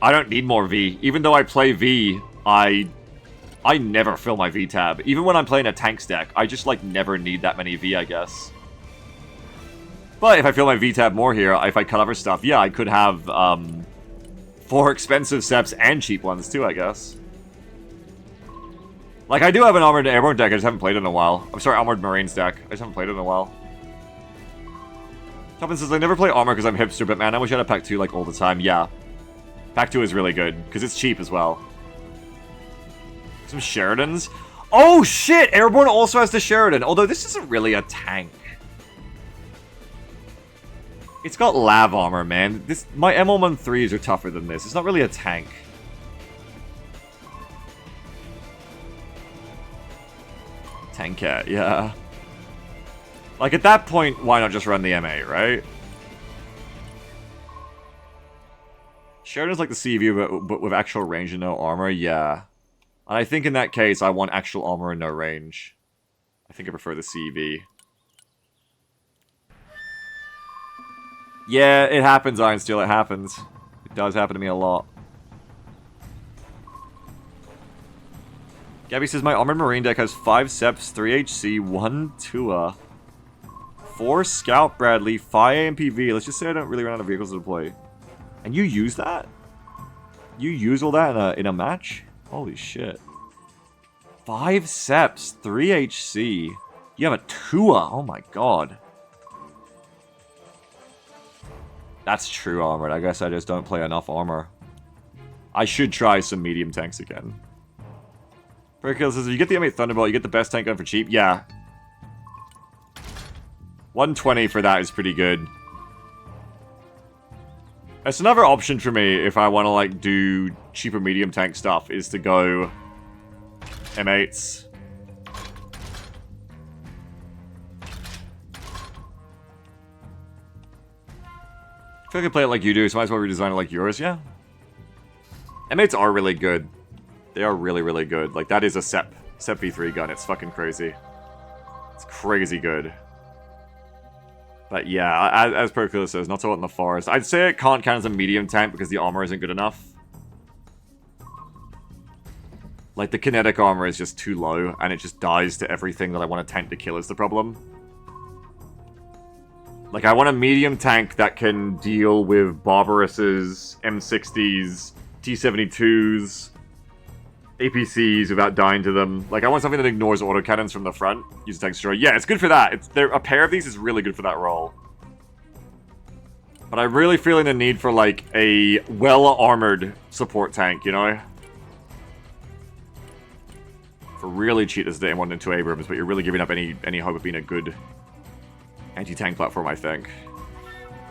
I don't need more V. Even though I play V, I never fill my V tab. Even when I'm playing a tanks deck, I just like never need that many V, I guess. But if I fill my V tab more here, if I cut other stuff, yeah, I could have 4 expensive Seps and cheap ones too, I guess. Like, I do have an Armored Airborne deck, I just haven't played it in a while. I'm sorry, Armored Marines deck. I just haven't played it in a while. Toppin says, I never play Armor because I'm hipster, but man, I wish I had a Pack 2 like all the time. Yeah. Pack 2 is really good, because it's cheap as well. Some Sheridans. Oh shit! Airborne also has the Sheridan, although this isn't really a tank. It's got lav armor, man. My M113s are tougher than this. It's not really a tank. Tank Cat, yeah. Like, at that point, why not just run the M8, right? Sheridan's like the CV, but with actual range and no armor, yeah. And I think in that case, I want actual armor and no range. I think I prefer the CV. Yeah, it happens, Ironsteel, it happens. It does happen to me a lot. Gabby says, my Armored Marine deck has 5 Seps, 3 HC, 1 Tua, 4 Scout Bradley, 5 AMPV. Let's just say I don't really run out of vehicles to deploy. And you use that? You use all that in a match? Holy shit. 5 Seps, 3 HC. You have a Tua. Oh my god. That's true armored. I guess I just don't play enough armor. I should try some medium tanks again. Perkill says, if you get the M8 Thunderbolt, you get the best tank gun for cheap. Yeah. 120 for that is pretty good. That's another option for me if I want to, like, do cheaper medium tank stuff, is to go M8s. I feel like I play it like you do, so might as well redesign it like yours, yeah? M8s are really good. They are really, really good. Like, that is a SEP V3 gun. It's fucking crazy. It's crazy good. But yeah, as Perkula says, not so hot in the forest. I'd say it can't count as a medium tank because the armor isn't good enough. Like, the kinetic armor is just too low, and it just dies to everything that I want a tank to kill is the problem. Like, I want a medium tank that can deal with Barbaros's, M60s, T-72s, APCs without dying to them. Like, I want something that ignores autocannons from the front. Use a tank destroyer. Yeah, it's good for that. A pair of these is really good for that role. But I'm really feeling the need for, like, a well-armored support tank, you know? For really cheap as the M1 and 2 Abrams, but you're really giving up any hope of being a good anti-tank platform, I think.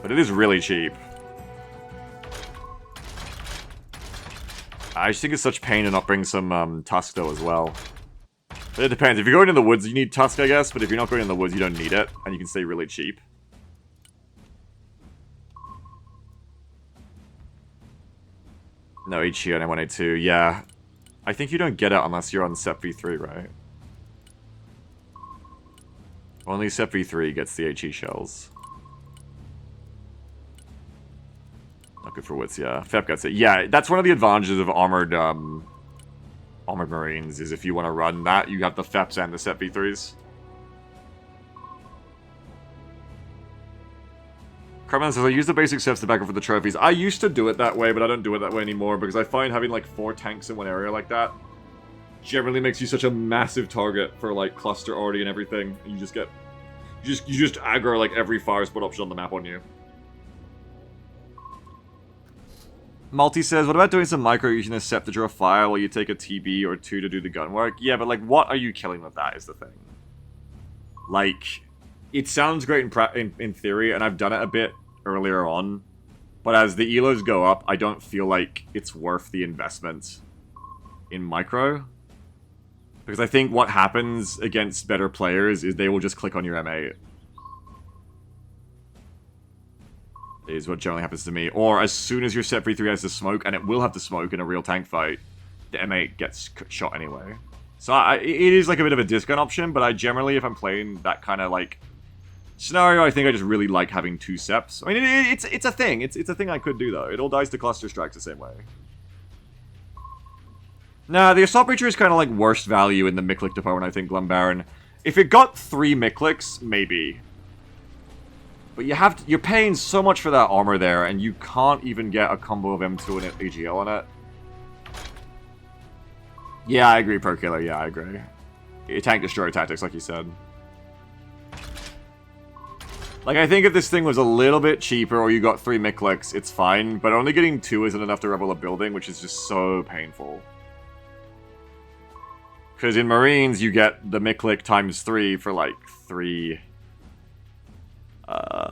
But it is really cheap. I just think it's such pain to not bring some Tusk, though, as well. But it depends. If you're going in the woods, you need Tusk, I guess. But if you're not going in the woods, you don't need it. And you can stay really cheap. No, HE on M1A2. Yeah. I think you don't get it unless you're on SEP V3, right? Only SEP V3 gets the HE shells. Not good for wits, yeah. Fep gets it. Yeah, that's one of the advantages of armored Marines, is if you want to run that, you have the Feps and the SEP V3s. Carmen says, I use the basic Seps to back up for the trophies. I used to do it that way, but I don't do it that way anymore, because I find having, like, 4 tanks in one area like that generally makes you such a massive target for, like, cluster already and everything. And you just get... You just aggro, like, every fire spot option on the map on you. Multi says, what about doing some micro using a SEP to draw fire while you take a TB or 2 to do the gun work? Yeah, but, like, what are you killing with that is the thing. Like, it sounds great in theory, and I've done it a bit earlier on. But as the elos go up, I don't feel like it's worth the investment in micro. Because I think what happens against better players is they will just click on your M8. Is what generally happens to me. Or as soon as your SEP V3 has the smoke, and it will have the smoke in a real tank fight, the M8 gets shot anyway. So it is like a bit of a discount option, but I generally, if I'm playing that kind of like scenario, I think I just really like having 2 SEPs. I mean, it's a thing. It's a thing I could do, though. It all dies to cluster strikes the same way. Nah, the Assault Breacher is kind of like worst value in the Miklik department, I think, Glumbaron. If it got 3 Mikliks, maybe. But you're paying so much for that armor there, and you can't even get a combo of M2 and AGL on it. Yeah, I agree, Pro Killer. Yeah, I agree. Tank destroyer tactics, like you said. Like, I think if this thing was a little bit cheaper, or you got 3 Mikliks, it's fine. But only getting 2 isn't enough to rebel a building, which is just so painful. Because in Marines, you get the Miklik times 3 for, like, 3...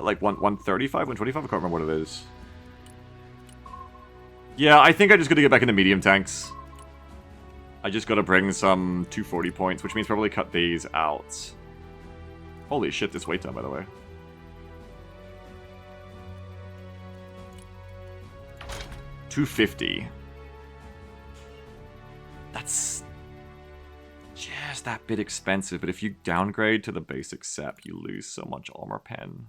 like 135, 125? I can't remember what it is. Yeah, I think I just gotta get back into medium tanks. I just gotta bring some 240 points, which means probably cut these out. Holy shit, this wait time, by the way. $250. That's just that bit expensive, but if you downgrade to the basic SEP, you lose so much armor pen.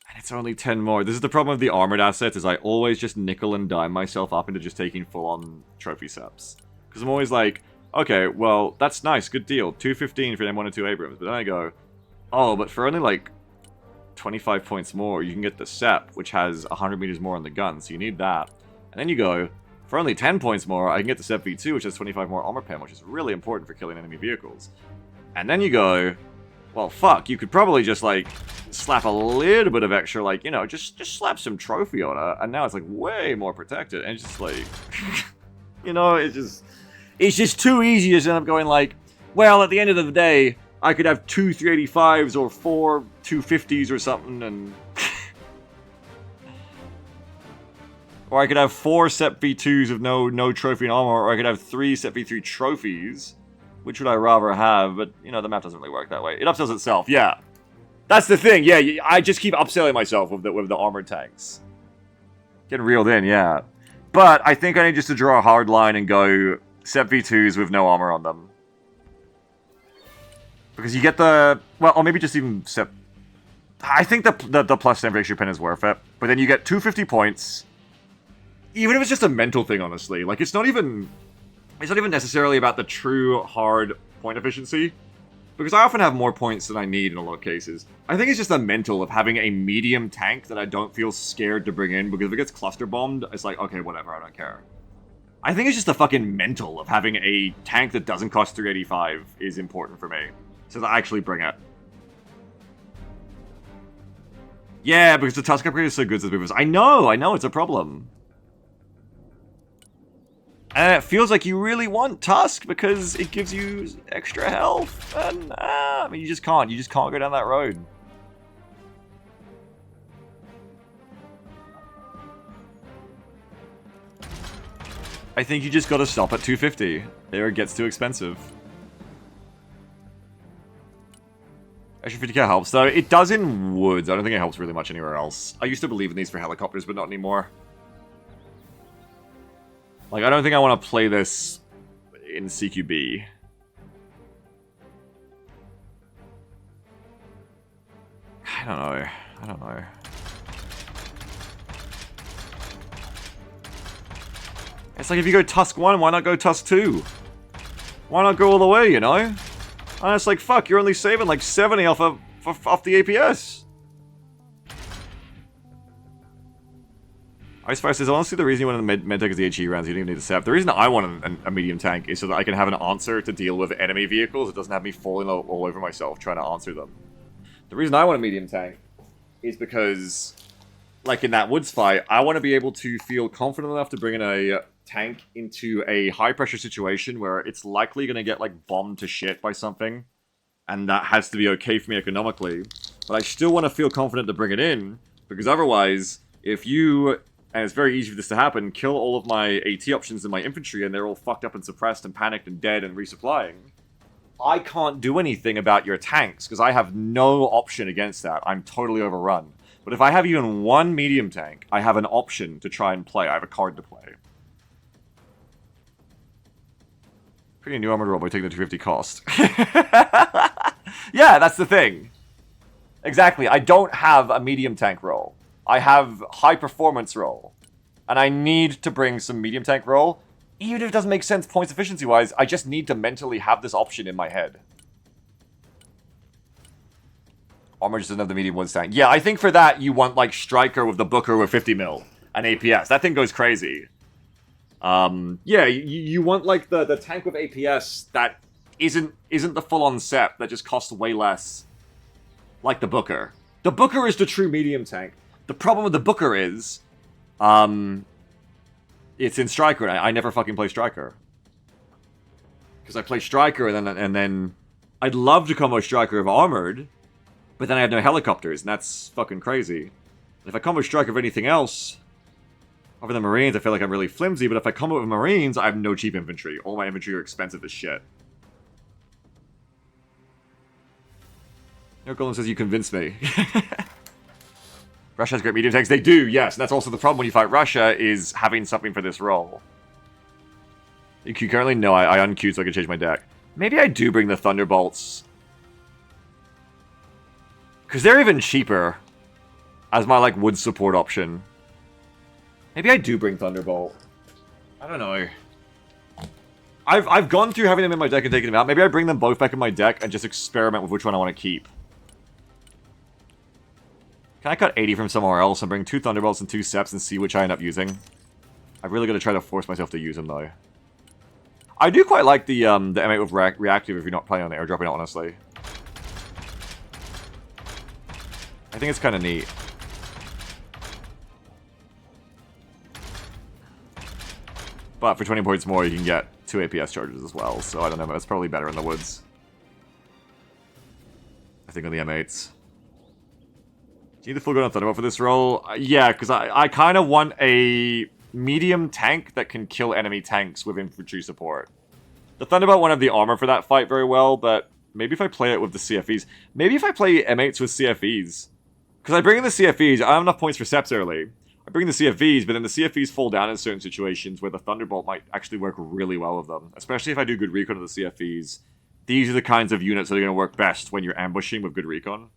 And it's only 10 more. This is the problem with the armored assets, is I always just nickel and dime myself up into just taking full-on trophy SEPs. Because I'm always like, okay, well, that's nice, good deal. 215 for M1 and 2 Abrams. But then I go, oh, but for only like 25 points more, you can get the SEP, which has 100 meters more on the gun, so you need that. And then you go, for only 10 points more, I can get the SEP V2, which has 25 more armor pen, which is really important for killing enemy vehicles. And then you go, well, fuck, you could probably just, like, slap a little bit of extra, like, you know, just slap some trophy on it, and now it's, like, way more protected, and it's just, like, you know, it's just too easy to end up going, like, well, at the end of the day, I could have 2 385s or 4 250s or something, and... or I could have 4 Sep V2s with no trophy and armor, or I could have 3 Sep V3 trophies. Which would I rather have? But, you know, the map doesn't really work that way. It upsells itself, yeah. That's the thing, yeah, I just keep upselling myself with the armored tanks. Getting reeled in, yeah. But I think I need just to draw a hard line and go Sep V2s with no armor on them. Because you get the... well, or maybe just even Sep... I think the plus 10 victory pen is worth it. But then you get 250 points. Even if it's just a mental thing, honestly. Like, it's not even necessarily about the true hard point efficiency, because I often have more points than I need in a lot of cases. I think it's just a mental of having a medium tank that I don't feel scared to bring in, because if it gets cluster bombed, it's like, okay, whatever, I don't care. I think it's just the fucking mental of having a tank that doesn't cost 385 is important for me, so that I actually bring it. Yeah, because the Tusk upgrade is so good to the movers. I know, it's a problem. And it feels like you really want Tusk because it gives you extra health, and I mean, you just can't go down that road. I think you just gotta stop at 250. There it gets too expensive. Extra 50k helps, though. It does in woods. I don't think it helps really much anywhere else. I used to believe in these for helicopters, but not anymore. Like, I don't think I want to play this in CQB. I don't know. It's like, if you go Tusk 1, why not go Tusk 2? Why not go all the way, you know? And it's like, fuck, you're only saving like 70 off the APS. Ice Fire says, honestly, the reason you want the med tank is the HE rounds, you don't even need the SEP. The reason I want a medium tank is so that I can have an answer to deal with enemy vehicles. It doesn't have me falling all over myself trying to answer them. The reason I want a medium tank is because, like in that woods fight, I want to be able to feel confident enough to bring in a tank into a high-pressure situation where it's likely going to get, like, bombed to shit by something, and that has to be okay for me economically. But I still want to feel confident to bring it in, because otherwise, if you... and it's very easy for this to happen, kill all of my AT options in my infantry, and they're all fucked up and suppressed and panicked and dead and resupplying. I can't do anything about your tanks, because I have no option against that. I'm totally overrun. But if I have even one medium tank, I have an option to try and play. I have a card to play. Pretty new armored roll by taking the 250 cost. Yeah, that's the thing. Exactly, I don't have a medium tank roll. I have high performance roll. And I need to bring some medium tank roll. Even if it doesn't make sense points efficiency wise, I just need to mentally have this option in my head. Armor just another medium woods tank. Yeah, I think for that you want like Striker with the Booker with 50 mil and APS. That thing goes crazy. Yeah, you want like the tank with APS that isn't the full-on SEP that just costs way less. Like the Booker. The Booker is the true medium tank. The problem with the Booker is, it's in Striker, and I never fucking play Striker. Because I play Striker, and then I'd love to combo Striker with Armored, but then I have no helicopters, and that's fucking crazy. And if I combo Striker with anything else, other than Marines, I feel like I'm really flimsy, but if I combo with Marines, I have no cheap infantry. All my infantry are expensive as shit. No, Golem says you convinced me. Russia has great medium tanks. They do, yes. And that's also the problem when you fight Russia, is having something for this role. You queue currently? No, I unqueued so I can change my deck. Maybe I do bring the Thunderbolts. Because they're even cheaper as my, like, wood support option. Maybe I do bring Thunderbolt. I don't know. I've gone through having them in my deck and taking them out. Maybe I bring them both back in my deck and just experiment with which one I want to keep. Can I cut 80 from somewhere else and bring 2 Thunderbolts and 2 Seps and see which I end up using? I've really got to try to force myself to use them, though. I do quite like the M8 with reactive if you're not playing on the airdropping, honestly. I think it's kind of neat. But for 20 points more, you can get 2 APS charges as well, so I don't know, but it's probably better in the woods. I think on the M8s. Do you need the full gun on Thunderbolt for this role? Yeah, because I kind of want a medium tank that can kill enemy tanks with infantry support. The Thunderbolt won't have the armor for that fight very well, but maybe if I play it with the CFEs. Maybe if I play M8s with CFEs. Because I bring in the CFEs, I don't have enough points for Seps early. I bring in the CFEs, but then the CFEs fall down in certain situations where the Thunderbolt might actually work really well with them. Especially if I do good recon of the CFEs. These are the kinds of units that are going to work best when you're ambushing with good recon.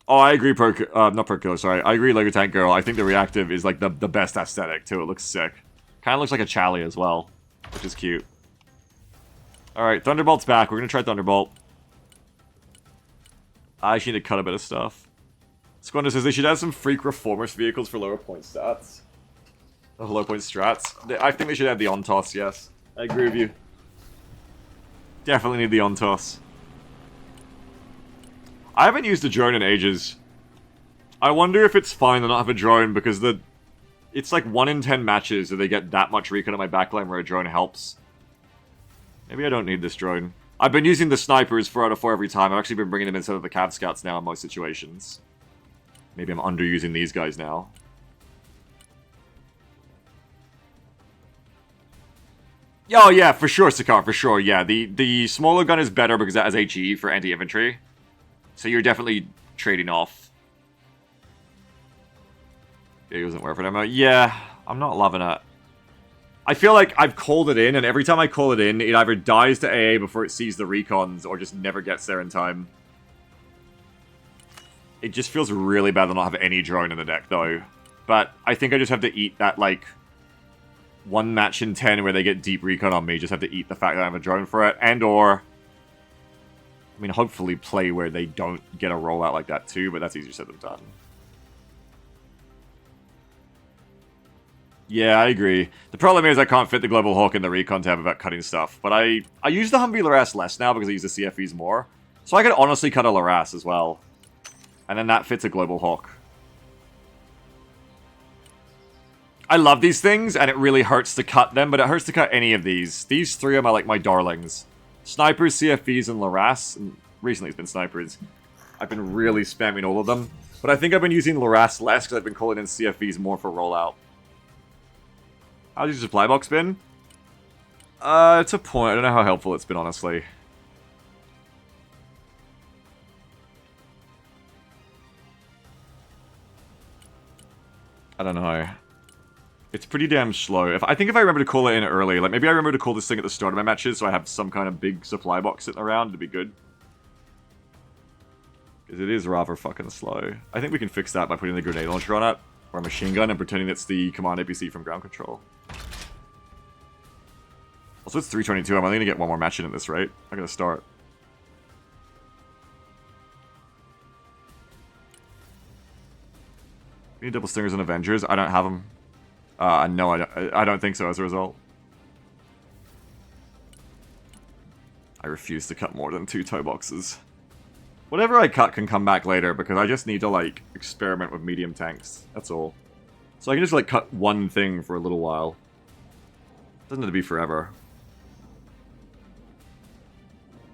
Oh, I agree, not Perk Killer, sorry. I agree, Lego Tank Girl. I think the reactive is like the best aesthetic, too. It looks sick. Kind of looks like a Chally as well, which is cute. Alright, Thunderbolt's back. We're going to try Thunderbolt. I actually need to cut a bit of stuff. Squander says they should add some freak reformers vehicles for lower point stats. Low point strats. I think they should add the on-toss, yes. I agree with you. Definitely need the on-toss. I haven't used a drone in ages. I wonder if it's fine to not have a drone because it's like 1 in 10 matches that they get that much recon on my backline where a drone helps. Maybe I don't need this drone. I've been using the snipers 4 out of 4 every time. I've actually been bringing them instead of the Cav Scouts now in most situations. Maybe I'm underusing these guys now. Oh yeah, for sure, Sakar, for sure, yeah. The smaller gun is better because that has HE for anti-infantry. So you're definitely trading off. It wasn't worth it. Yeah, I'm not loving it. I feel like I've called it in, and every time I call it in, it either dies to AA before it sees the recons, or just never gets there in time. It just feels really bad to not have any drone in the deck, though. But I think I just have to eat that, like, 1 match in 10 where they get deep recon on me. Just have to eat the fact that I have a drone for it, and or... I mean, hopefully play where they don't get a rollout like that too, but that's easier said than done. Yeah, I agree. The problem is I can't fit the Global Hawk in the recon tab without cutting stuff, but I use the Humvee Laras less now because I use the CFEs more. So I could honestly cut a Laras as well. And then that fits a Global Hawk. I love these things, and it really hurts to cut them, but it hurts to cut any of these. These 3 are like my darlings. Snipers, CFEs, and Laras. And recently it's been Snipers. I've been really spamming all of them. But I think I've been using Laras less because I've been calling in CFEs more for rollout. How's your supply box been? It's a point. I don't know how helpful it's been, honestly. I don't know. It's pretty damn slow. I think if I remember to call it in early, like maybe I remember to call this thing at the start of my matches so I have some kind of big supply box sitting around, it'd be good. Because it is rather fucking slow. I think we can fix that by putting the grenade launcher on it, or a machine gun, and pretending it's the command APC from ground control. Also, it's 322. I'm only going to get 1 more match in at this rate. I'm going to start. We need double stingers and Avengers. I don't have them. No, I don't think so as a result. I refuse to cut more than 2 toe boxes. Whatever I cut can come back later because I just need to, like, experiment with medium tanks. That's all. So I can just, like, cut 1 thing for a little while. Doesn't have to be forever.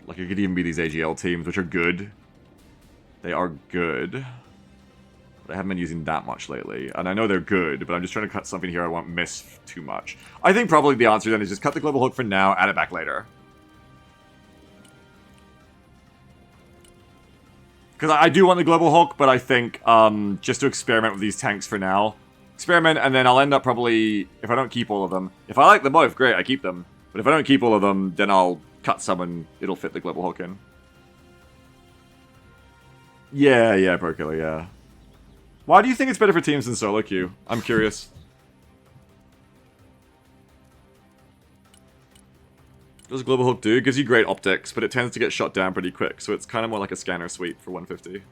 Like, it could even be these AGL teams, which are good. They are good. But I haven't been using that much lately. And I know they're good, but I'm just trying to cut something here I won't miss too much. I think probably the answer then is just cut the Global Hook for now, add it back later. Because I do want the Global Hawk, but I think just to experiment with these tanks for now. Experiment, and then I'll end up probably, if I don't keep all of them. If I like them both, great, I keep them. But if I don't keep all of them, then I'll cut some and it'll fit the Global Hawk in. Yeah, Pro Killer, yeah. Why do you think it's better for teams than solo queue? I'm curious. What does Global Hawk do? It gives you great optics, but it tends to get shot down pretty quick, so it's kind of more like a scanner sweep for 150.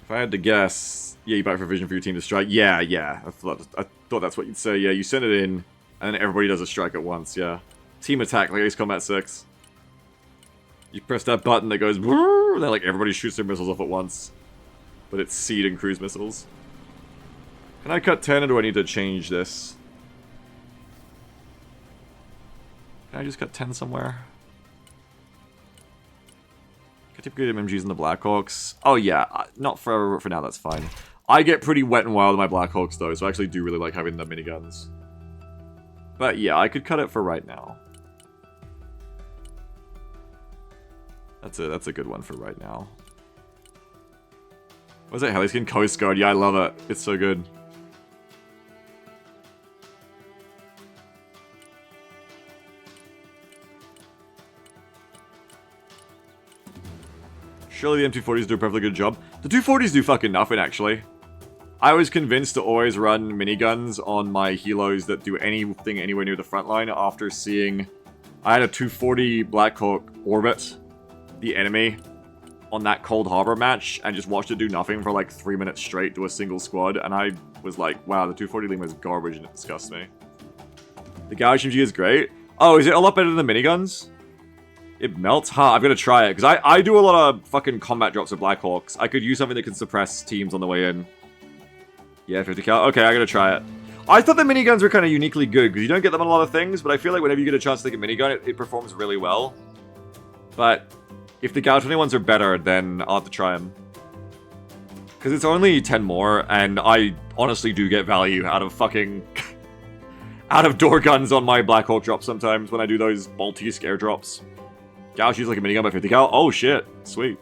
If I had to guess, yeah, you buy for vision for your team to strike. Yeah. I thought that's what you'd say. Yeah, you send it in, and then everybody does a strike at once. Yeah, team attack like Ace Combat 6. You press that button that goes, and then like everybody shoots their missiles off at once, but it's seed and cruise missiles. Can I cut 10, or do I need to change this? Can I just cut 10 somewhere? Can I typically get MMGs in the Blackhawks? Oh yeah, not forever, but for now that's fine. I get pretty wet and wild in my Blackhawks though, so I actually do really like having the miniguns. But yeah, I could cut it for right now. That's a good one for right now. What is it? Heliskin Coast Guard. Yeah, I love it. It's so good. Surely the M240s do a perfectly good job. The 240s do fucking nothing, actually. I was convinced to always run miniguns on my helos that do anything anywhere near the front line after seeing... I had a 240 Blackhawk orbit the enemy on that Cold Harbor match and just watched it do nothing for like 3 minutes straight to a single squad, and I was like, wow, the 240 Lima is garbage and it disgusts me. The Gauge MG is great. Oh, is it a lot better than the miniguns? It melts? Huh, I've got to try it, because I do a lot of fucking combat drops with Blackhawks. I could use something that can suppress teams on the way in. Yeah, 50 cal. Okay, I gotta try it. I thought the miniguns were kind of uniquely good, because you don't get them on a lot of things, but I feel like whenever you get a chance to take a minigun, it performs really well. But if the Gauge 21s are better, then I'll have to try them. Because it's only 10 more, and I honestly do get value out of fucking... out of door guns on my Blackhawk drops sometimes when I do those Baltisk airdrops. Gauge uses like a minigun by 50 cal. Oh shit, sweet.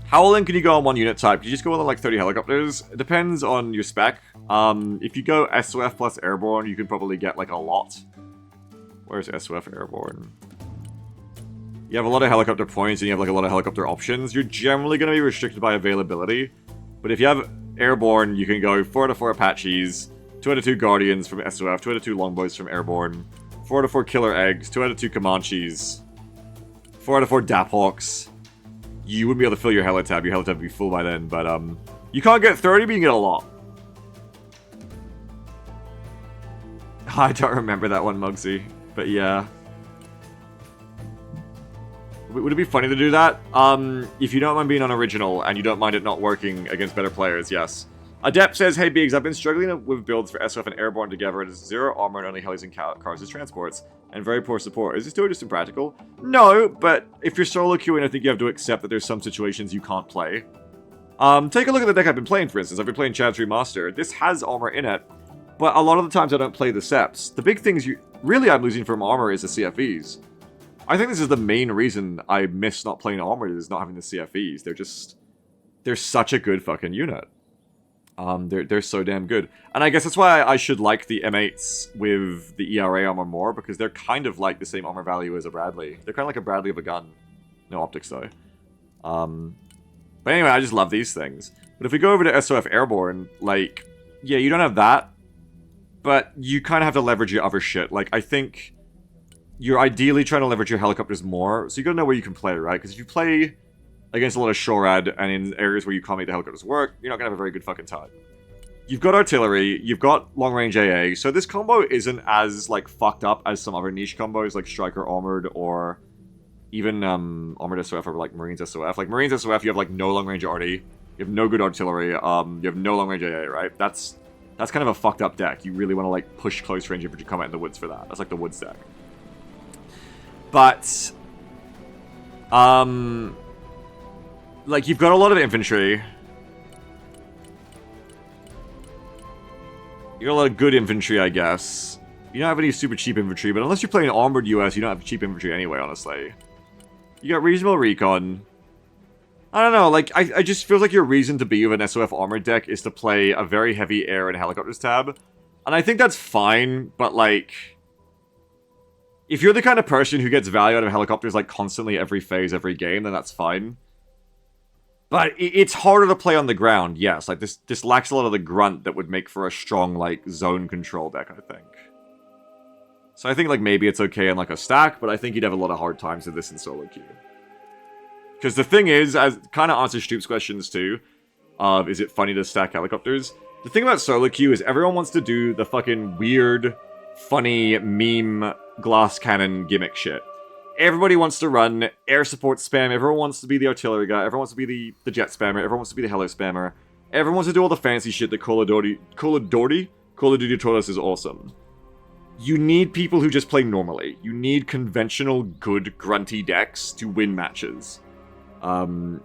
How all in can you go on one unit type? You just go on like 30 helicopters? It depends on your spec. If you go SOF plus airborne, you can probably get like a lot. Where's SOF airborne? You have a lot of helicopter points and you have like a lot of helicopter options. You're generally going to be restricted by availability. But if you have airborne, you can go 4 out of 4 Apaches, 2 out of 2 Guardians from SOF, 2 out of 2 Longbows from airborne, 4 out of 4 Killer Eggs, 2 out of 2 Comanches, 4 out of 4 Daphhawks. You wouldn't be able to fill your helitab. Your helitab would be full by then, but you can't get 30, but you can get a lot. I don't remember that one, Mugsy, but yeah. Would it be funny to do that? If you don't mind being unoriginal and you don't mind it not working against better players, yes. Adept says, hey Biggs, I've been struggling with builds for SOF and Airborne together. It is 0 armor and only helis and cars as transports, and very poor support. Is this still just impractical? No, but if you're solo queuing, I think you have to accept that there's some situations you can't play. Take a look at the deck I've been playing, for instance. I've been playing Chad's Remaster. This has armor in it, but a lot of the times I don't play the Seps. The big things really I'm losing from armor is the CFEs. I think this is the main reason I miss not playing armored, is not having the CFEs. They're such a good fucking unit. They're so damn good. And I guess that's why I should like the M8s with the ERA armor more, because they're kind of like the same armor value as a Bradley. They're kind of like a Bradley of a gun. No optics though. But anyway, I just love these things. But if we go over to SOF Airborne, like, yeah, you don't have that, but you kind of have to leverage your other shit. Like, I think you're ideally trying to leverage your helicopters more, so you gotta know where you can play, right? Because if you play against a lot of SHORAD and in areas where you can't make the helicopters work, you're not gonna have a very good fucking time. You've got artillery, you've got long-range AA, so this combo isn't as, like, fucked up as some other niche combos, like Striker Armored, or even, Armored SOF, or, like, Marines SOF. Like, Marines SOF, you have, like, no long-range RD, you have no good artillery, you have no long-range AA, right? That's kind of a fucked up deck. You really want to, like, push close-range infantry combat in the woods for that. That's, like, the woods deck. But, like, you've got a lot of infantry. You got a lot of good infantry, I guess. You don't have any super cheap infantry, but unless you're playing armored US, you don't have cheap infantry anyway, honestly. You got reasonable recon. I don't know, like, I just feel like your reason to be with an SOF armored deck is to play a very heavy air and helicopters tab. And I think that's fine, but, like, if you're the kind of person who gets value out of helicopters, like, constantly every phase, every game, then that's fine. But it's harder to play on the ground, yes. Like, this lacks a lot of the grunt that would make for a strong, like, zone control deck, I think. So I think, like, maybe it's okay in, like, a stack, but I think you'd have a lot of hard times with this in solo queue. Because the thing is, as kind of answers Stoop's questions too, of is it funny to stack helicopters? The thing about solo queue is everyone wants to do the fucking weird, funny meme glass cannon gimmick shit. Everybody wants to run air support spam, everyone wants to be the artillery guy, everyone wants to be the jet spammer, everyone wants to be the helo spammer, everyone wants to do all the fancy shit that Call of Duty told us is awesome. You need people who just play normally. You need conventional, good, grunty decks to win matches. And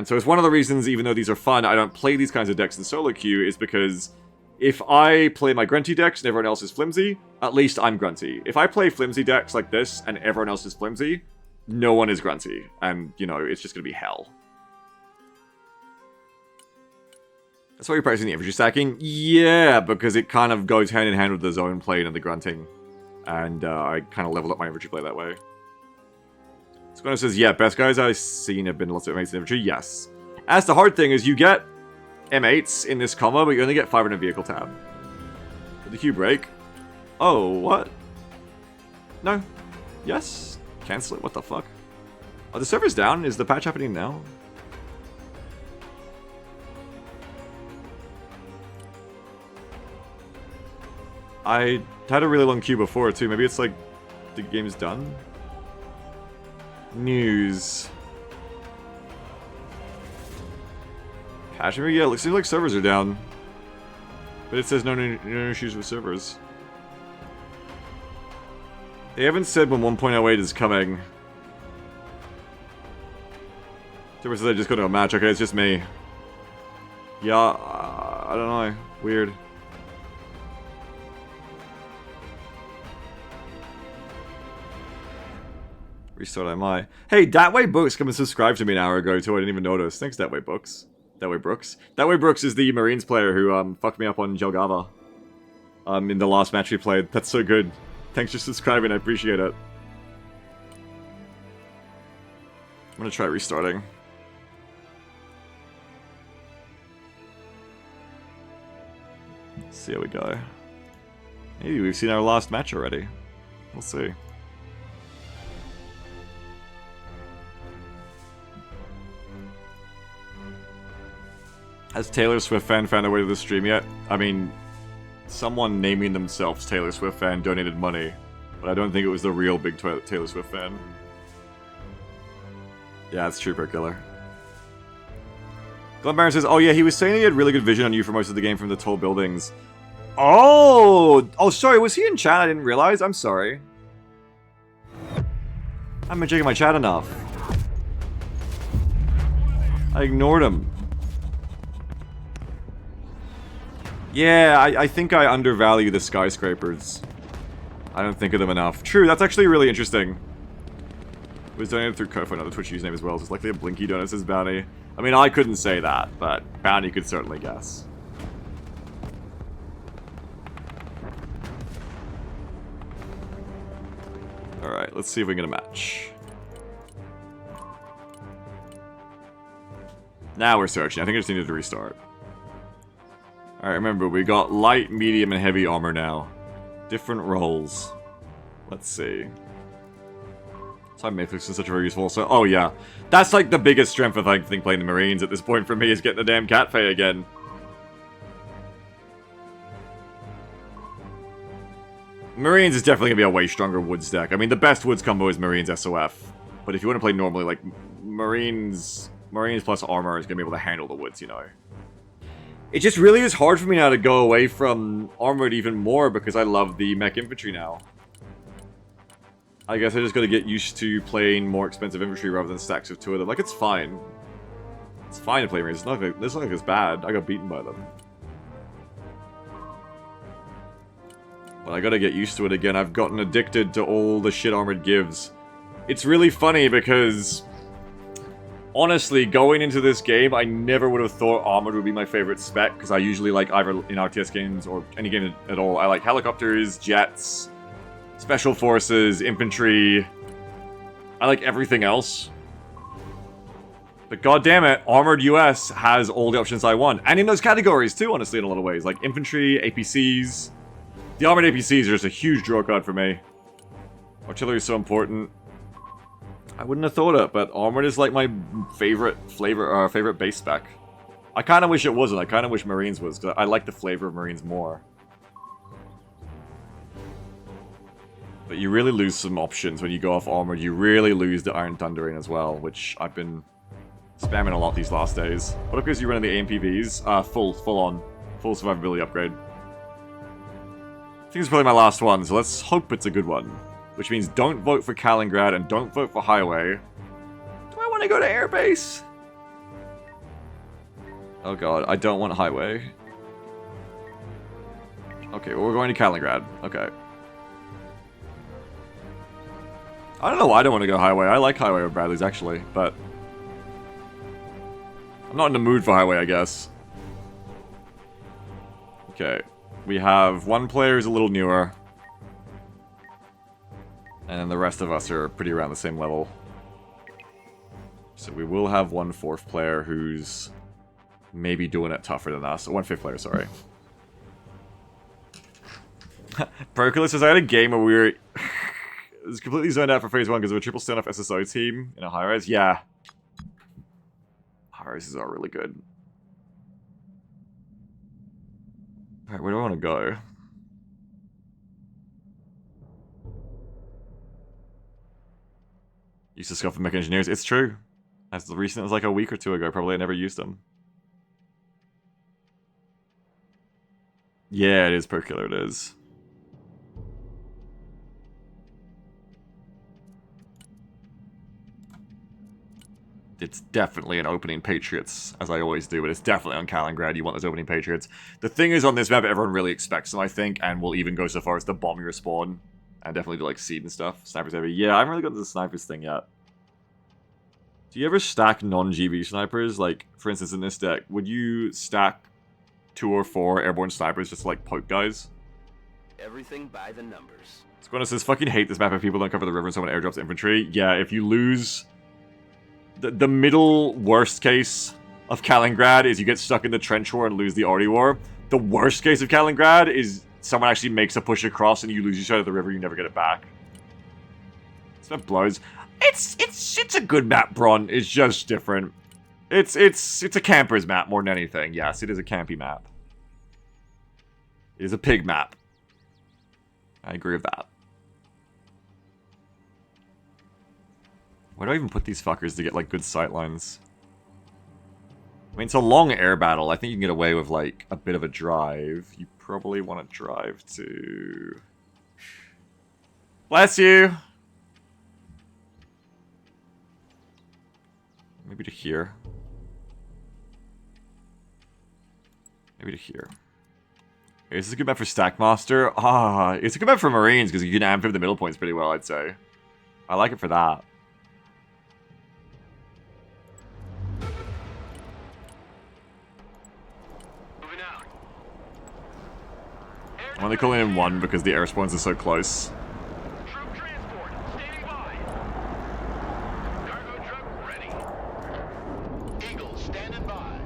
so it's one of the reasons, even though these are fun, I don't play these kinds of decks in solo queue, is because if I play my grunty decks and everyone else is flimsy, at least I'm grunty. If I play flimsy decks like this and everyone else is flimsy, no one is grunty. And, you know, it's just gonna be hell. That's why you're practicing the infantry stacking? Yeah, because it kind of goes hand in hand with the zone play and the grunting. And I kind of leveled up my infantry play that way. Squano says, yeah, best guys I've seen have been lots of M8s in infantry. Yes. As the hard thing is, you get M8s in this combo, but you only get 500 vehicle tab. Did the queue break? Oh, what? No. Yes? Cancel it? What the fuck? Are the servers down? Is the patch happening now? I had a really long queue before, too. Maybe it's like the game's done? News. Patch? Yeah, it seems like servers are down. But it says no issues with servers. They haven't said when 1.08 is coming. Server says I just go to a match. Okay, it's just me. Yeah, I don't know. Weird. Restart MI. Hey, That Way Books come and subscribe to me an hour ago too. I didn't even notice. Thanks, That Way Books. That Way Brooks. That Way Brooks is the Marines player who fucked me up on Jelgava. In the last match we played. That's so good. Thanks for subscribing. I appreciate it. I'm gonna try restarting. Let's see how we go. Maybe we've seen our last match already. We'll see. Has Taylor Swift fan found a way to the stream yet? I mean, someone naming themselves Taylor Swift fan donated money, but I don't think it was the real big Taylor Swift fan. Yeah, it's Trooper Killer. Glenn Barron says, oh yeah, he was saying he had really good vision on you for most of the game from the tall buildings. Oh! Oh, sorry, was he in chat? I didn't realize. I'm sorry. I haven't been checking my chat enough. I ignored him. Yeah, I think I undervalue the skyscrapers. I don't think of them enough. True, that's actually really interesting. It was donated through Kofi, another Twitch username as well. So it's likely a Blinky donut says Bounty. I mean, I couldn't say that, but Bounty could certainly guess. Alright, let's see if we can get a match. Now we're searching. I think I just needed to restart. Alright, remember, we got light, medium, and heavy armor now. Different roles. Let's see. That's why Matrix is such a very useful. So, oh yeah. That's like the biggest strength of, I think, playing the Marines at this point for me is getting the damn Cat Fae again. Marines is definitely going to be a way stronger Woods deck. I mean, the best Woods combo is Marines SOF. But if you want to play normally, like, Marines plus armor is going to be able to handle the Woods, you know. It just really is hard for me now to go away from Armored even more because I love the mech infantry now. I guess I just gotta get used to playing more expensive infantry rather than stacks of two of them. Like, it's fine. It's fine to play Marines. It's not like it's bad. I got beaten by them. But I gotta get used to it again. I've gotten addicted to all the shit Armored gives. It's really funny because... honestly, going into this game, I never would have thought Armored would be my favorite spec, because I usually like either in RTS games or any game at all. I like helicopters, jets, special forces, infantry. I like everything else. But goddammit, Armored US has all the options I want. And in those categories too, honestly, in a lot of ways. Like infantry, APCs. The Armored APCs are just a huge draw card for me. Artillery is so important. I wouldn't have thought it, but armored is like my favorite favorite base spec. I kind of wish it wasn't. I kind of wish Marines was, because I like the flavor of Marines more. But you really lose some options when you go off armored. You really lose the Iron Thundering as well, which I've been spamming a lot these last days. What upgrades are you running the AMPVs? Full survivability upgrade. I think it's probably my last one, so let's hope it's a good one. Which means don't vote for Kaliningrad and don't vote for Highway. Do I want to go to Airbase? Oh god, I don't want Highway. Okay, well we're going to Kaliningrad. Okay. I don't know why I don't want to go Highway. I like Highway over Bradley's actually, but I'm not in the mood for Highway, I guess. Okay. We have one player who's a little newer. And then the rest of us are pretty around the same level. So we will have one fourth player who's maybe doing it tougher than us. One fifth player, sorry. Perculus says, I had a game where we were... it was completely zoned out for phase 1 because of a triple standoff SSO team in a high-res. Yeah. High-rises are really good. Alright, where do I want to go? Used to scoff at mech engineers. It's true. As recent as like a week or two ago, probably I never used them. Yeah, it is Percular, it is. It's definitely an opening Patriots, as I always do, but it's definitely on Kaliningrad. You want those opening Patriots. The thing is, on this map, everyone really expects them, I think, and will even go so far as to bomb your spawn. And definitely do, like, seed and stuff. Snipers heavy. Yeah, I haven't really got to the snipers thing yet. Do you ever stack non-GB snipers? Like, for instance, in this deck, would you stack 2 or 4 airborne snipers just to, like, poke guys? Everything by the numbers. Squantus says, fucking hate this map if people don't cover the river and someone airdrops infantry. Yeah, if you lose... The middle worst case of Kaliningrad is you get stuck in the trench war and lose the Arty war. The worst case of Kaliningrad is someone actually makes a push across and you lose your side of the river, you never get it back. This map blows. It's a good map, Bron. It's just different. It's a camper's map more than anything. Yes, it is a campy map. It is a pig map. I agree with that. Where do I even put these fuckers to get, like, good sightlines? I mean, it's a long air battle. I think you can get away with, like, a bit of a drive. You probably want to drive to... Bless you! Maybe to here. Maybe to here. Okay, this is a good map for Stackmaster. Ah, it's a good map for Marines, because you can amphib the middle points pretty well, I'd say. I like it for that. I'm only calling in 1 because the air spawns are so close. Troop transport, standing by. Cargo truck ready. Eagle, standing by.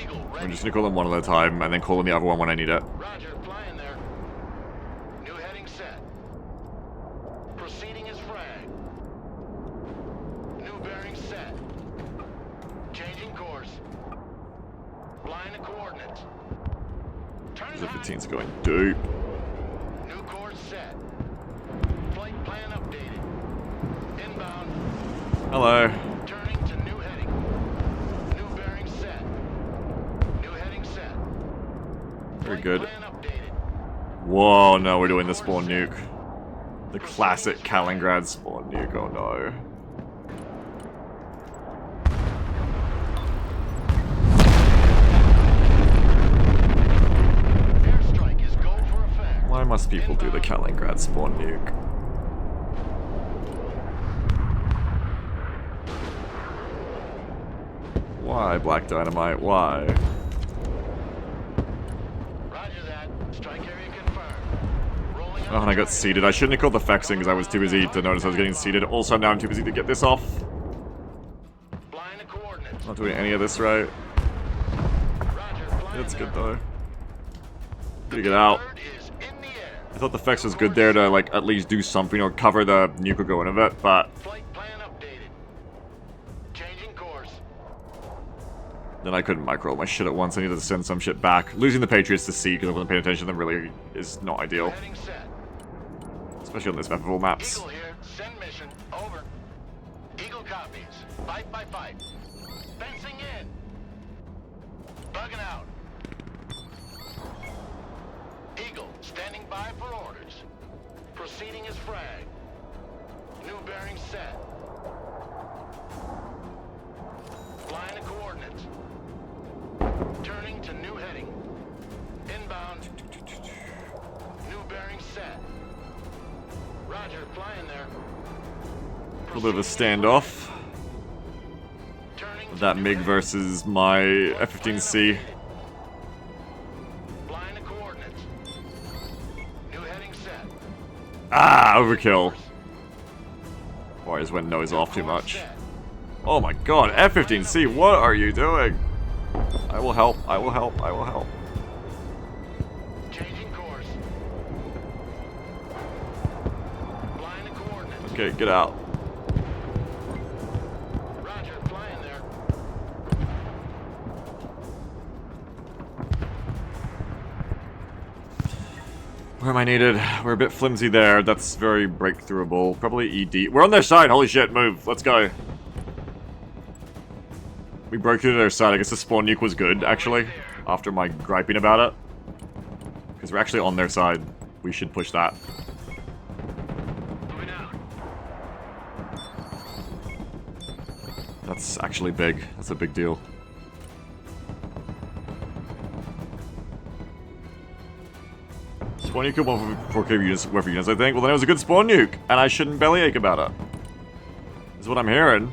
Eagle, ready. I'm just gonna call in 1 at a time and then call in the other one when I need it. Roger, flying there. New heading set. Proceeding as frag. New bearing set. Changing course. Flying the coordinates. The 15's going deep. New course set. Flight plan updated. Inbound. Hello. Turning to new heading. New bearing set. New heading set. Very Flight good. plan updated. Whoa, no, we're doing the spawn nuke. The classic Kaliningrad spawn nuke, oh no. Airstrike is go for effect. Why must people do the Kaliningrad spawn nuke? Why, Black Dynamite? Why? Roger that. Strike area confirmed. Rolling Oh, and I got seated. I shouldn't have called the Fexing because I was too busy to notice I was getting seated. Also, now I'm too busy to get this off. Flying the coordinates. Not doing any of this right. Roger, flying It's good there. though. Gotta get out. Bird is in the air. I thought the Fex was good there to, like, at least do something or cover the nuke or go in of it, but Flight plan updated. Changing course. then I couldn't micro my shit at once. I needed to send some shit back. Losing the Patriots to sea because I wasn't paying attention to them really is not ideal. Heading set. Especially on this map of all maps. Eagle here. Send mission. Over. Eagle copies. Fight by fight. Fencing in. Bugging out. Eagle standing by for orders. Proceeding as frag. New bearing set. Flying to coordinates. Turning to new heading. Inbound. New bearing set. Roger, flying there. A little bit of a standoff. Turning to That new MiG heading. versus my F-15C. Flying to coordinates. New heading set. Ah, overkill. Boy, I just went nose off too much. Oh my god, F-15C, what are you doing? I will help, I will help, I will help. Changing course. Flying to coordinates. Okay, get out. Roger, flying there. Where am I needed? We're a bit flimsy there. That's very breakthroughable. Probably ED. We're on their side. Holy shit, move. Let's go. We broke through to their side. I guess the spawn nuke was good, actually, after my griping about it. Because we're actually on their side. We should push that. Moving out. That's actually big. That's a big deal. Spawn nuke one for 4K units, worth of units, I think. Well, then it was a good spawn nuke, and I shouldn't bellyache about it. Is what I'm hearing.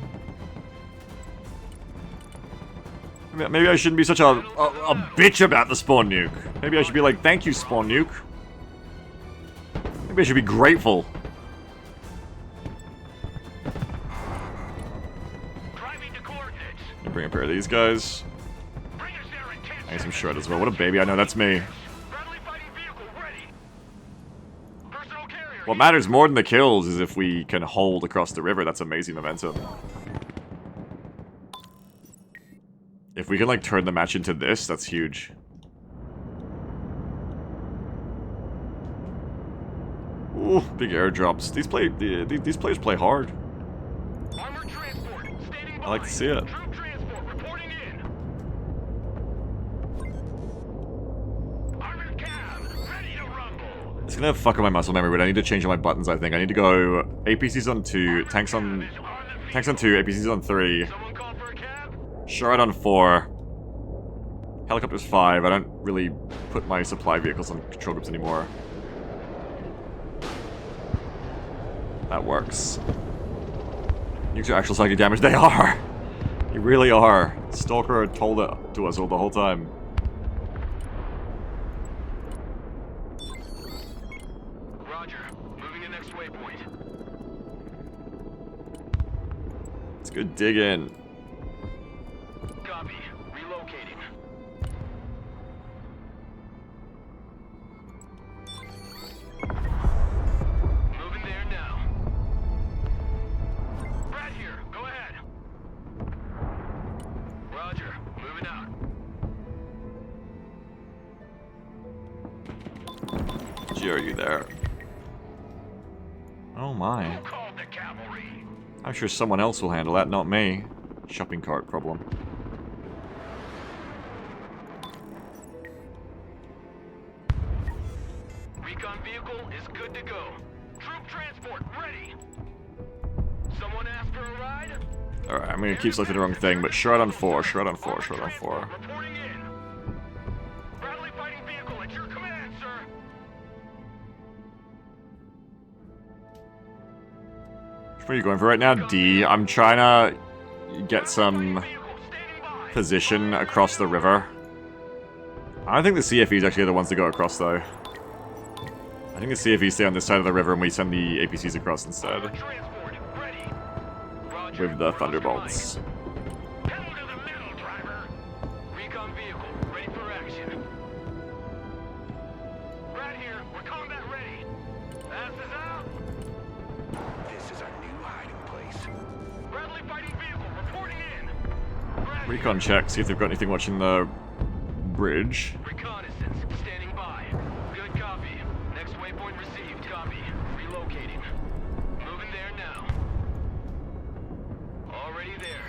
Maybe I shouldn't be such a bitch about the spawn nuke. Maybe I should be like, thank you, spawn nuke. Maybe I should be grateful. Driving to coordinates. Bring a pair of these guys. Bring us there in 10 I need some seconds. shred as well. What a baby. I know that's me. Friendly fighting vehicle ready. Personal carrier. What matters more than the kills is if we can hold across the river. That's amazing momentum. If we can, like, turn the match into this, that's huge. Ooh, big airdrops. These players play hard. Armored transport standing by. I like to see it. Troop transport reporting in. Armored cab ready to rumble. It's gonna fuck up my muscle memory, but I need to change all my buttons, I think. I need to go APCs on 2, tanks on 2, APCs on 3, Someone call for a cab? Shard on 4, helicopters 5. I don't really put my supply vehicles on control groups anymore. That works. Nukes are actual psychic damage. They are! They really are. Stalker told it to us all the whole time. Roger. Moving to next waypoint. Let's go dig in. Copy. Relocating. Moving there now. Brad here. Go ahead. Roger. Moving out. Gee, are you there? Oh my. Who called the cavalry? I'm sure someone else will handle that, not me. Shopping cart problem. Recon vehicle is good to go. Troop transport ready. Someone asked for a ride? Alright, I'm gonna keep selecting the wrong thing, but Shard on 4, Shard on 4, Shard on 4. Reporting in. Bradley fighting vehicle at your command, sir. What are you going for right now? D. I'm trying to get some Vehicle standing by. position across the river. I don't think the CFEs actually are the ones to go across, though. I think the CFEs stay on this side of the river and we send the APCs across instead. Transport ready. Roger. With the Thunderbolts. Pedal to the middle, driver. Recon vehicle ready for action. Brad here. We're combat ready. Recon check, see if they've got anything watching the bridge. Reconnaissance, standing by. Good copy. Next waypoint received. Copy. Relocating. Moving there now. Already there.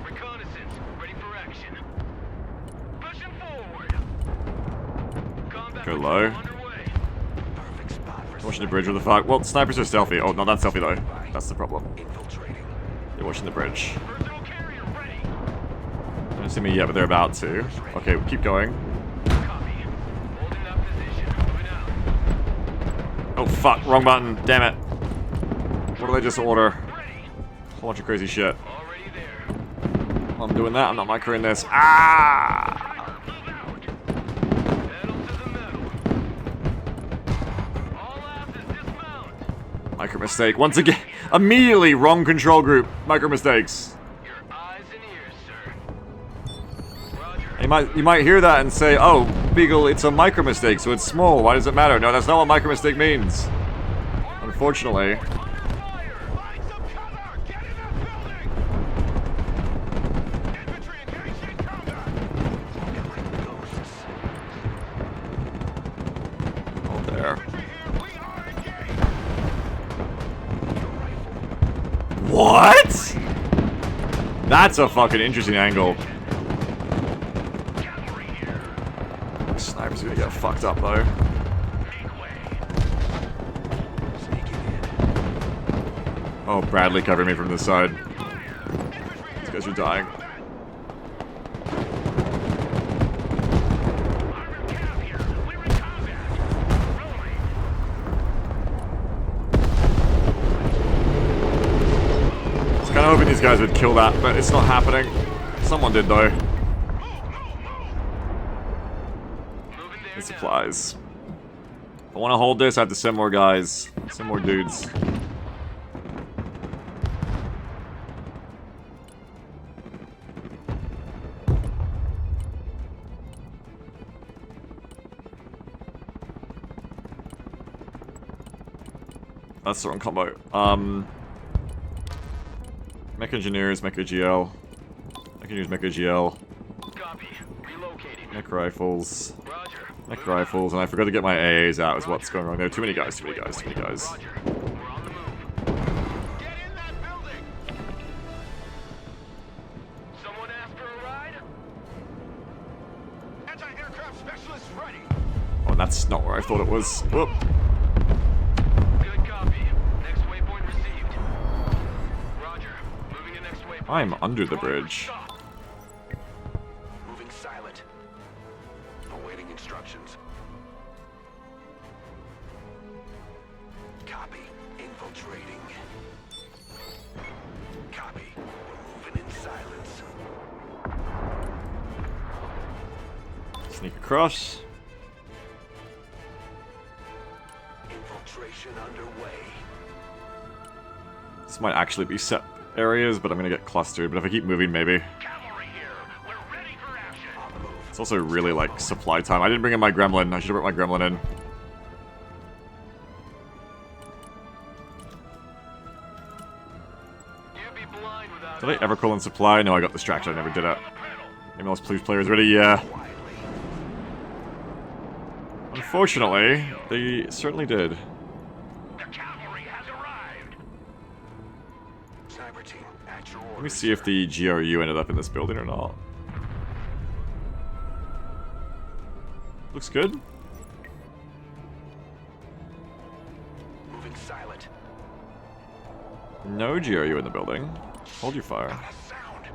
Reconnaissance, ready for action. Pushing forward. Combat Go patrol low. underway. Perfect spot for Watching the bridge with the fuck. Well, snipers are stealthy. Oh, no, that's stealthy though. That's the problem. infiltrating. They're watching the bridge. Personal carrier ready. They don't see me yet, but they're about to. Okay, we keep going. Copy. Holding that position. Moving out. Oh fuck, wrong button. Damn it. What did I just order? Ready. Whole bunch of crazy shit. Already there. I'm doing that. I'm not microing this. Ah! Move out. Pedal to the metal. All asses dismount. Micro mistake. Once again, immediately wrong control group. Micro mistakes. Your eyes and ears, sir. Roger. You might hear that and say, "Oh, Beagle, it's a micro mistake, so it's small. Why does it matter?" No, that's not what micro mistake means. Unfortunately. Under fire. Find some cover. Get in that building. Infantry engaged in combat. Looking like ghosts. Oh, there. Infantry here. We are engaged. What? That's a fucking interesting angle. Cavalry here. Sniper's gonna get fucked up though. Make way. Sneaking in. Oh, Bradley covering me from this side. Fire. Infantry These here. guys are dying. Armored cav here. We're in combat. Rolling. I was kind of hoping these guys would kill that, but it's not happening. Someone did though. Moving there Need now. supplies. If I want to hold this, I have to send more guys. Send more dudes. That's the wrong combo. Mech Engineers, Mecha GL. I can use Mecha GL. Copy. Relocating. Mech Rifles. Roger. Mech Rifles, and I forgot to get my AAs out is what's going wrong there. Too many guys, too many guys, too many guys. Roger. We're on the move. Get in that building. Someone asked for a ride? Anti-aircraft specialist ready. Oh, and that's not where I thought it was. Whoop. Good copy. Next waypoint received. Roger. Moving to next waypoint. I'm under the bridge. Stop. Moving silent. Awaiting instructions. Copy. Infiltrating. Copy. We're moving in silence. Sneak across. Infiltration underway. This might actually be set areas, but I'm gonna get clustered. But if I keep moving, maybe. Cavalry here. We're ready for action. On the move. It's also really like supply time. I didn't bring in my gremlin. I should have brought my gremlin in. You'd be blind without Did I ever call in supply? No, I got distracted. I never did it. Maybe those Blues players ready? Yeah. Quietly. Unfortunately, they certainly did. The cavalry has arrived. Sniper team, at your Let me orders. see if the GRU ended up in this building or not. Looks good. Moving silent. No GRU in the building. Hold your fire. A sound.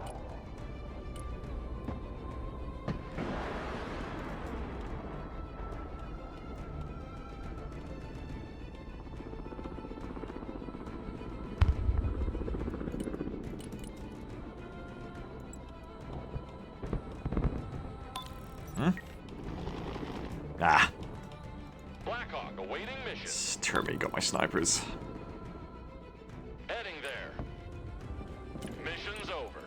Ah. Blackhawk awaiting mission. Termy got my snipers. Heading there. Mission's over.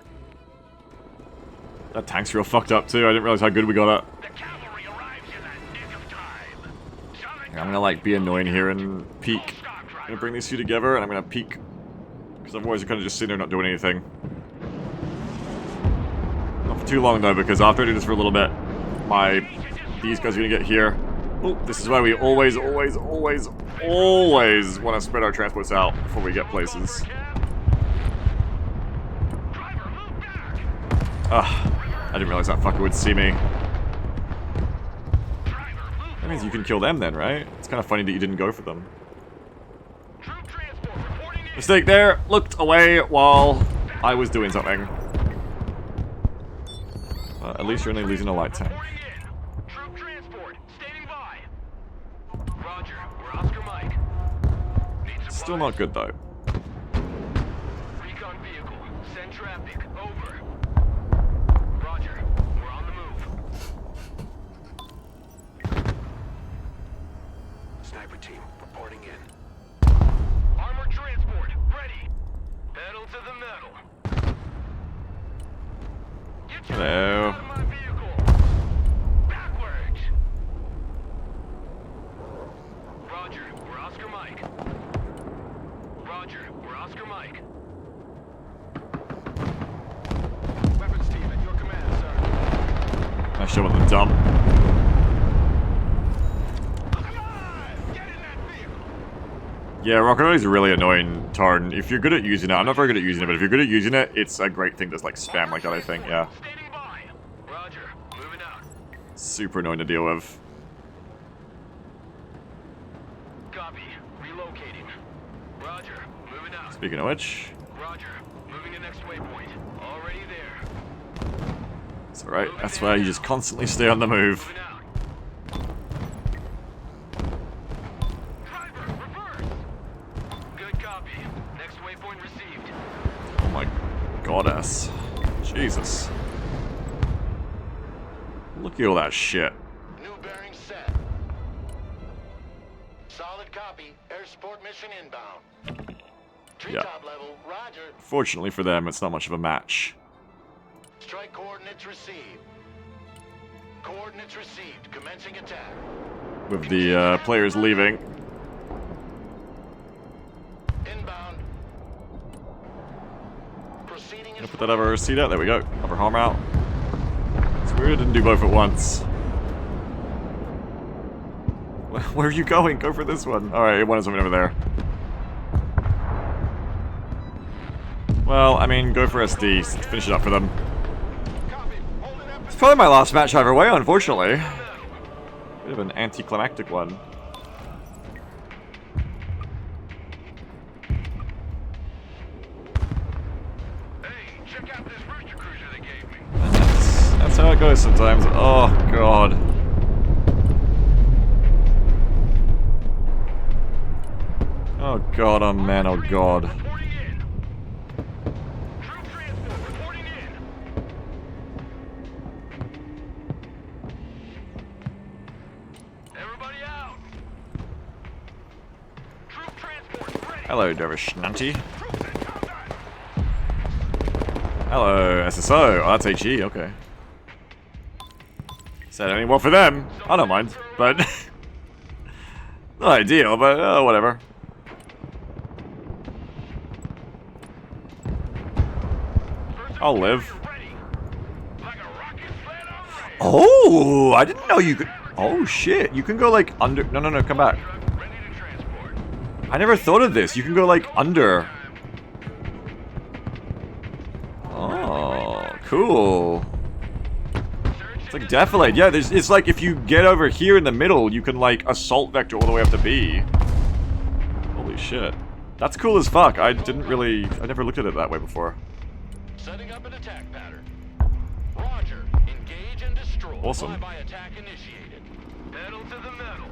That tank's real fucked up too. I didn't realize how good we got it. The cavalry arrives in the nick of time. Summon I'm gonna like be annoying here and peek. Stop I'm driver. gonna bring these two together and I'm gonna peek. Because otherwise you're kind of just sitting there not doing anything. for too long though, because after I do this for a little bit, these guys are gonna get here. Oh, this is why we always want to spread our transports out before we get places. Ugh, I didn't realize that fucker would see me. That means you can kill them then, right? It's kind of funny that you didn't go for them. Mistake there. Looked away while I was doing something. At least you're only losing a light tank. Troop transport, standing by. Roger, we're Oscar Mike. Need Still not good though. Recon vehicle, send traffic, over. Roger, we're on the move. Sniper team reporting in. Armored transport, ready. Pedal to the metal. Get your Hello. out of my vehicle. Backwards. Roger, we're Oscar Mike. Roger, we're Oscar Mike. Weapons team at your command, sir. I show them the dump. Come on! Get in that vehicle! Yeah, Rocket Army is really annoying, Tarn. If you're good at using it, I'm not very good at using it, but if you're good at using it, it's a great thing to like spam like that, I think, yeah. Standing by. Roger, moving out. Super annoying to deal with. Copy. Relocating. Roger, moving out. Speaking of which, Roger, moving to next waypoint. Already there. it's alright. That's why you just constantly stay on the move. Moving out. Driver, reverse. Good copy. Next waypoint received. Oh my goddess. Jesus. Look at all that shit. New bearing set. Solid copy. Air support mission inbound. Treetop level, roger. Fortunately for them, it's not much of a match. Strike coordinates received. Coordinates received. Commencing attack. With the players leaving. Inbound. Proceeding Gonna as put that other seat out. There we go. Upper arm out. It's weird I didn't do both at once. Where are you going? Go for this one. Alright, one is over there. Well, I mean, go for SD. Finish it up for them. It's probably my last match either way, unfortunately. Bit of an anticlimactic one. Hey, check out this rooster cruiser they gave me. That's how it goes sometimes. Oh, God. Oh, God, oh, man, oh, God. Reporting in. Troop transport reporting in. Everybody out. Troop transport ready. Hello, Dervish Nunty. Troops in combat. Hello, SSO. Oh, that's HE, okay. Said any more for them? I don't mind, but... not ideal, but whatever. I'll live. Ready. Like a rocket sled on rails. Oh, I didn't know you could... Oh, shit. You can go, like, under... No, no, no, come back. Ready to transport. I never thought of this. You can go, like, under. Oh, cool. It's like Defilade. Yeah, it's like if you get over here in the middle, you can, like, assault vector all the way up to B. Holy shit. That's cool as fuck. I never looked at it that way before. setting up an attack pattern. Roger. Engage and destroy. Awesome. Flyby attack initiated. Pedal to the metal.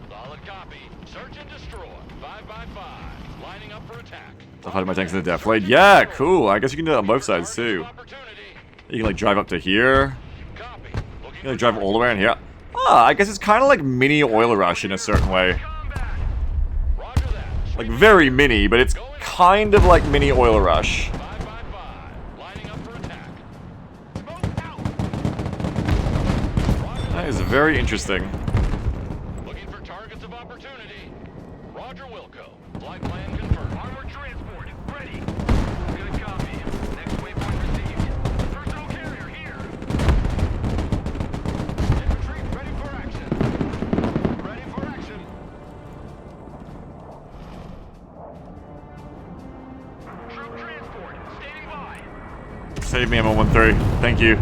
Solid copy. Search and destroy. 5x5. Lining up for attack. I've had my tanks in the Defilade. Yeah, cool. I guess you can do that on both sides, too. Opportunity. You can, like, drive up to here. Copy. You Looking can, like, drive all the way in here. Ah, I guess it's kind of like mini Oil Rush in a certain way. Combat. Roger that. Like, very mini, but it's kind of like mini Oil Rush. 5x5. Lining up for attack. Smoke out. Roger That is very interesting. Looking for targets of opportunity. Roger Wilco. Flight plan confirmed. Armored transport ready. Good copy. Next waypoint received. Personal care Save me, M113. Thank you.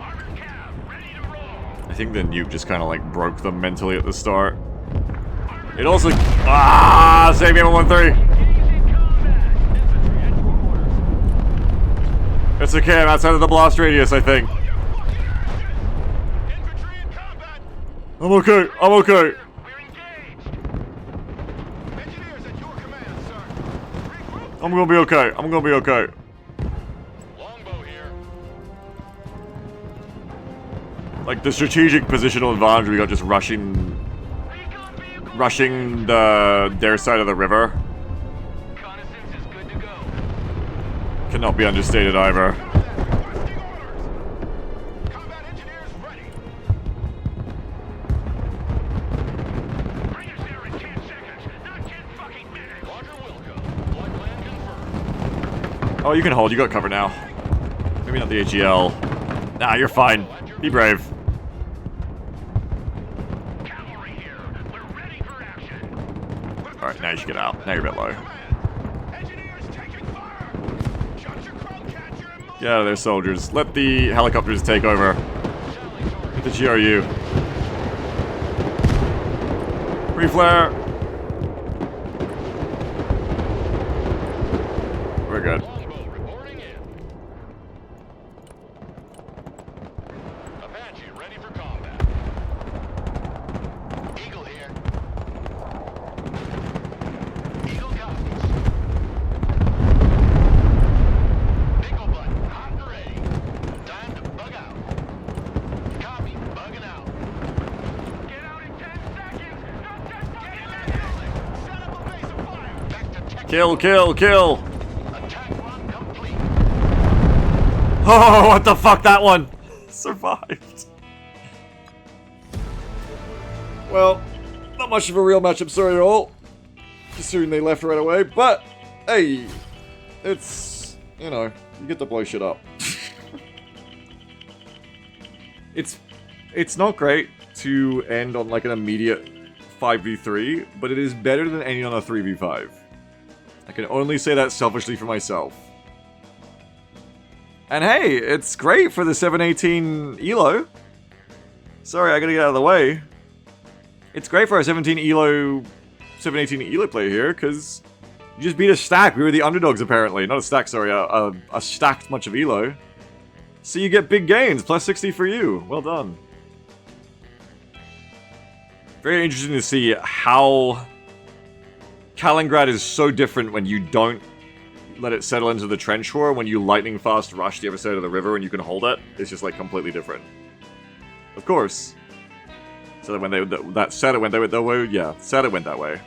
Armored cab, ready to roll. I think the nuke just kind of like broke them mentally at the start. It also... Ah! Save me, M113! Engaging combat. Infantry at your orders. It's okay, I'm outside of the blast radius, I think. Infantry in combat. I'm okay, I'm okay. We're engaged. Engineers at your command, sir. Regroup. I'm gonna be okay, I'm gonna be okay. Longbow here. Like, the strategic positional advantage we got just rushing their side of the river Reconnaissance is good to go. cannot be understated either. Requesting orders. Combat engineers ready. Bring us there in 10 seconds, not 10 fucking minutes. Roger Wilco. Flight plan confirmed. Oh, you can hold, you got cover now. Maybe not the AGL. Nah, you're fine. Be brave. Cavalry here. We're ready for action. Alright, now you should get out. Now you're a bit low. Engineers taking fire. Shut your crow catcher and move. Get out of there, soldiers. Let the helicopters take over. Get the GRU. Reflare. We're good. Longbow reporting in. Apache ready for combat. Eagle here. Eagle copies. Eagle button hot and ready. Time to bug out. Copy, bugging out. Get out in 10 seconds, not 10 fucking Get in that minutes. building. Set up a base of fire. Back to tech. Kill, kill, kill! Attack run complete. Oh, what the fuck, that one survived. Well, not much of a real matchup story at all, considering they left right away, but, hey, it's, you know, you get to blow shit up. It's not great to end on, like, an immediate 5v3, but it is better than ending on a 3v5. I can only say that selfishly for myself. And hey, it's great for the 718 ELO. Sorry, I gotta get out of the way. It's great for our 718 ELO player here, because you just beat a stack. We were the underdogs, apparently. Not a stack, sorry, a stacked bunch of ELO. So you get big gains, plus 60 for you. Well done. Very interesting to see how Kaliningrad is so different when you don't let it settle into the trench war. When you lightning fast rush the other side of the river and you can hold it, it's just like completely different. Of course. So that when that said it went that way, yeah, said it went that way.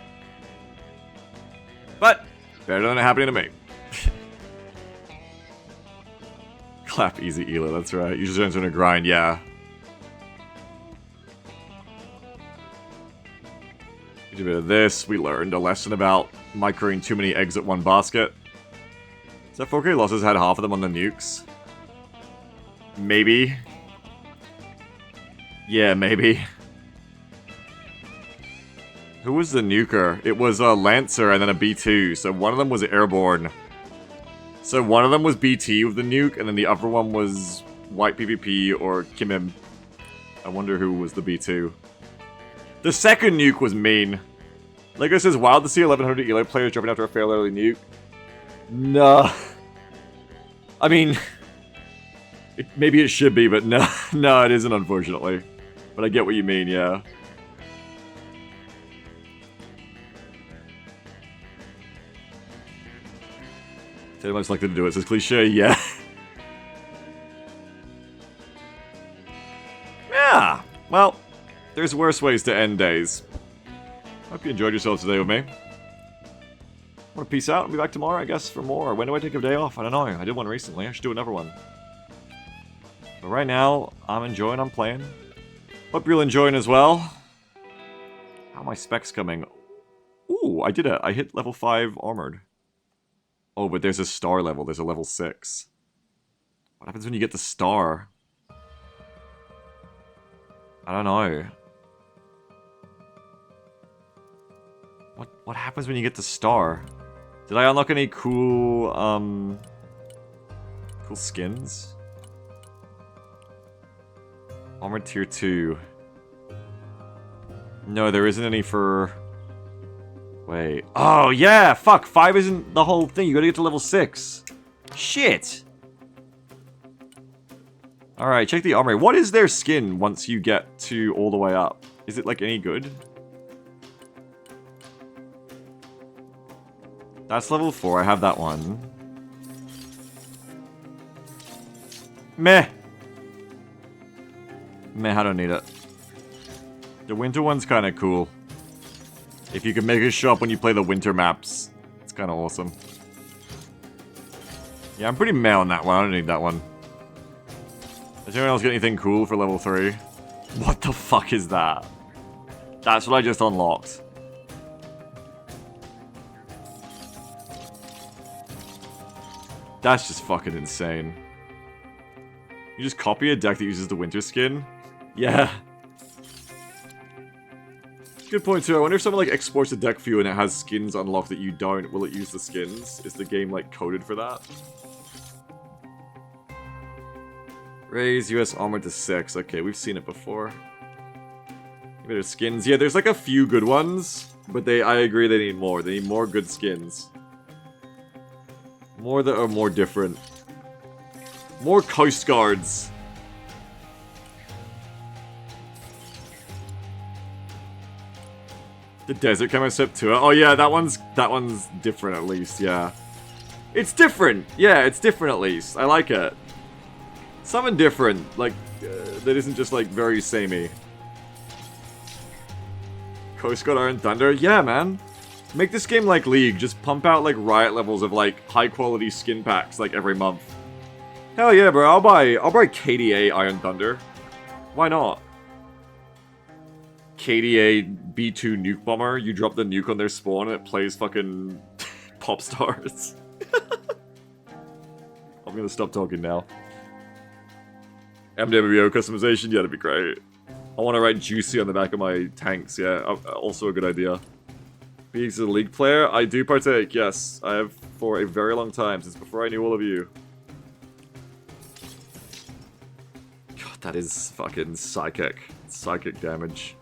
But better than it happening to me. Clap easy, Ela. That's right. You just enter in a grind, yeah. We did a bit of this. We learned a lesson about microing too many eggs at one basket. So 4K losses had half of them on the nukes. Maybe. Yeah, maybe. Who was the nuker? It was a Lancer and then a B2. So one of them was airborne. So one of them was BT with the nuke, and then the other one was White PvP or Kimim. I wonder who was the B2. The second nuke was mean. Lego says, wild to see 1100 ELO players dropping after a fairly early nuke. Nah. I mean, maybe it should be, but no, no, it isn't, unfortunately. But I get what you mean, yeah. Taylor most likely to do it, says cliche, yeah. Yeah, well, there's worse ways to end days. Hope you enjoyed yourselves today with me. Want to peace out and be back tomorrow, I guess, for more. When do I take a day off? I don't know. I did one recently. I should do another one. But right now, I'm enjoying, I'm playing. Hope you're enjoying as well. How are my specs coming? Ooh, I did it. I hit level 5 armored. Oh, but there's a star level. There's a level 6. What happens when you get the star? I don't know. What What happens when you get the star? Did I unlock any cool, cool skins? Armored tier 2. No, there isn't any for... Wait. Oh, yeah! Fuck! 5 isn't the whole thing. You gotta get to level 6. Shit! Alright, check the armory. What is their skin once you get to all the way up? Is it, like, any good? That's level 4. I have that one. Meh! Meh, I don't need it. The winter one's kind of cool. If you can make it show up when you play the winter maps, it's kind of awesome. Yeah, I'm pretty meh on that one. I don't need that one. Does anyone else get anything cool for level 3? What the fuck is that? That's what I just unlocked. That's just fucking insane. You just copy a deck that uses the winter skin? Yeah. Good point too. I wonder if someone like exports a deck for you and it has skins unlocked that you don't, will it use the skins? Is the game like coded for that? Raise US armor to 6. Okay, we've seen it before. Better skins. Yeah, there's like a few good ones, but I agree they need more. They need more good skins. More that are more different. More Coast Guards. The desert camo step to it. Oh yeah, that one's different at least, yeah. It's different! Yeah, it's different at least. I like it. Something different, like, that isn't just like very samey. Coast Guard Iron Thunder? Yeah, man. Make this game like League. Just pump out like riot levels of like high quality skin packs like every month. Hell yeah, bro. I'll buy KDA Iron Thunder. Why not? KDA B2 nuke bomber. You drop the nuke on their spawn and it plays fucking pop stars. I'm gonna stop talking now. MWO customization? Yeah, that'd be great. I want to write Juicy on the back of my tanks, yeah. Also a good idea. Being a League player, I do partake, yes. I have for a very long time, since before I knew all of you. God, that is fucking psychic. Psychic damage.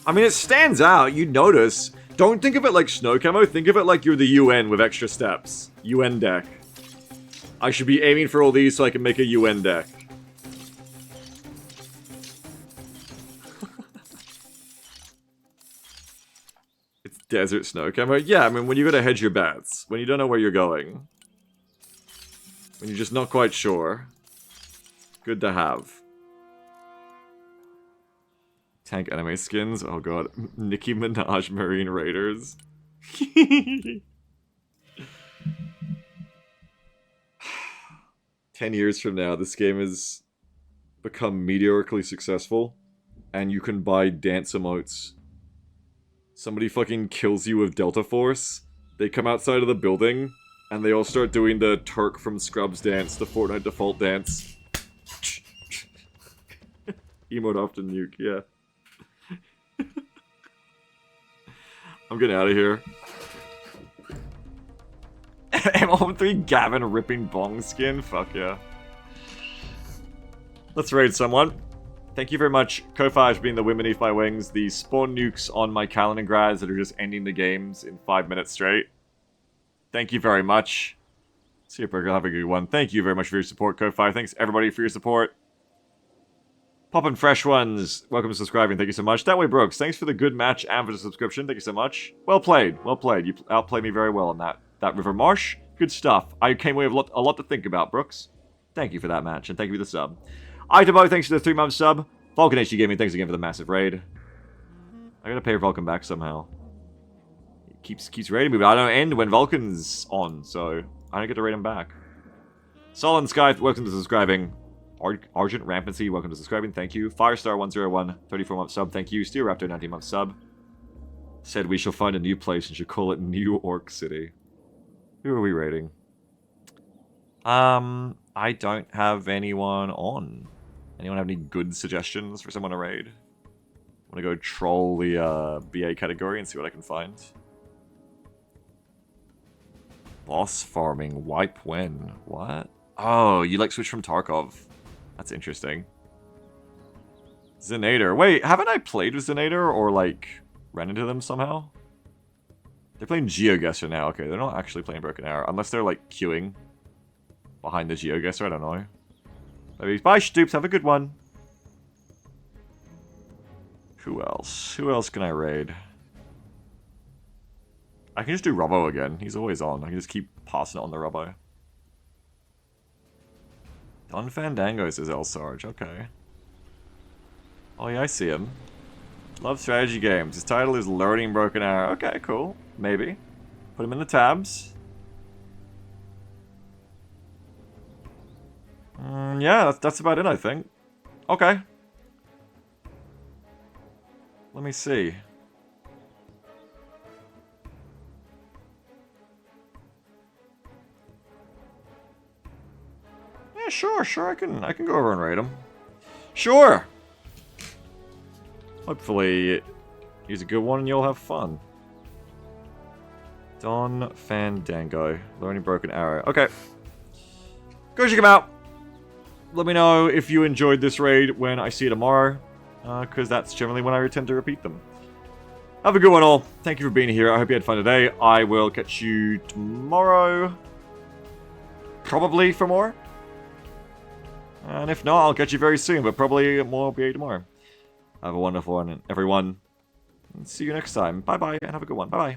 I mean, it stands out, you notice. Don't think of it like snow camo, think of it like you're the UN with extra steps. UN deck. I should be aiming for all these so I can make a UN deck. It's desert snow camo. Yeah, I mean, when you gotta hedge your bets. When you don't know where you're going. When you're just not quite sure. Good to have. Tank anime skins. Oh god. Nicki Minaj Marine Raiders. 10 years from now, this game has become meteorically successful, and you can buy dance emotes. Somebody fucking kills you with Delta Force, they come outside of the building, and they all start doing the Turk from Scrubs dance, the Fortnite default dance. Emote often nuke, yeah. I'm getting out of here. M3 Gavin ripping bong skin? Fuck yeah. Let's raid someone. Thank you very much, Kofaj being the wind beneath my wings, the spawn nukes on my Kaliningrads that are just ending the games in 5 minutes straight. Thank you very much. See you, Burger. Have a good one. Thank you very much for your support, Kofaj. Thanks everybody for your support. Poppin' Fresh Ones, welcome to subscribing. Thank you so much. That Way Brooks, thanks for the good match and for the subscription. Thank you so much. Well played. Well played. You outplayed me very well on that. That River Marsh, good stuff. I came away with a lot to think about, Brooks. Thank you for that match, and thank you for the sub. Itabo, thanks for the 3-month sub. Vulcan HD Gaming, thanks again for the massive raid. I gotta pay Vulcan back somehow. He keeps raiding me, but I don't end when Vulcan's on, so I don't get to raid him back. Solon Sky, welcome to subscribing. Argent Rampancy, welcome to subscribing, thank you. Firestar101, 34-month sub, thank you. Steel Raptor, 19-month sub. Said we shall find a new place and should call it New York City. Who are we raiding? I don't have anyone on. Anyone have any good suggestions for someone to raid? Want to go troll the BA category and see what I can find. Boss farming, wipe when? What? Oh, you like switch from Tarkov. That's interesting. Zenator. Wait, haven't I played with Zenator or like ran into them somehow? They're playing GeoGuessr now. Okay, they're not actually playing Broken Arrow. Unless they're like queuing behind the GeoGuessr, I don't know. Maybe. Bye, Stoops. Have a good one. Who else? Who else can I raid? I can just do Robbo again. He's always on. I can just keep passing it on the Robbo. Don Fandango says El Sarge. Okay. Oh yeah, I see him. Love strategy games. His title is Learning Broken Arrow. Okay, cool. Maybe. Put him in the tabs. Yeah, that's about it, I think. Okay. Let me see. Yeah, sure, I can go over and raid him. Sure! Hopefully, he's a good one and you'll have fun. Don Fandango. Learning Broken Arrow. Okay. Go check him out. Let me know if you enjoyed this raid when I see you tomorrow. Because that's generally when I tend to repeat them. Have a good one all. Thank you for being here. I hope you had fun today. I will catch you tomorrow. Probably for more. And if not, I'll catch you very soon. But probably more BA tomorrow. Have a wonderful one, everyone. And see you next time. Bye-bye, and have a good one. Bye-bye.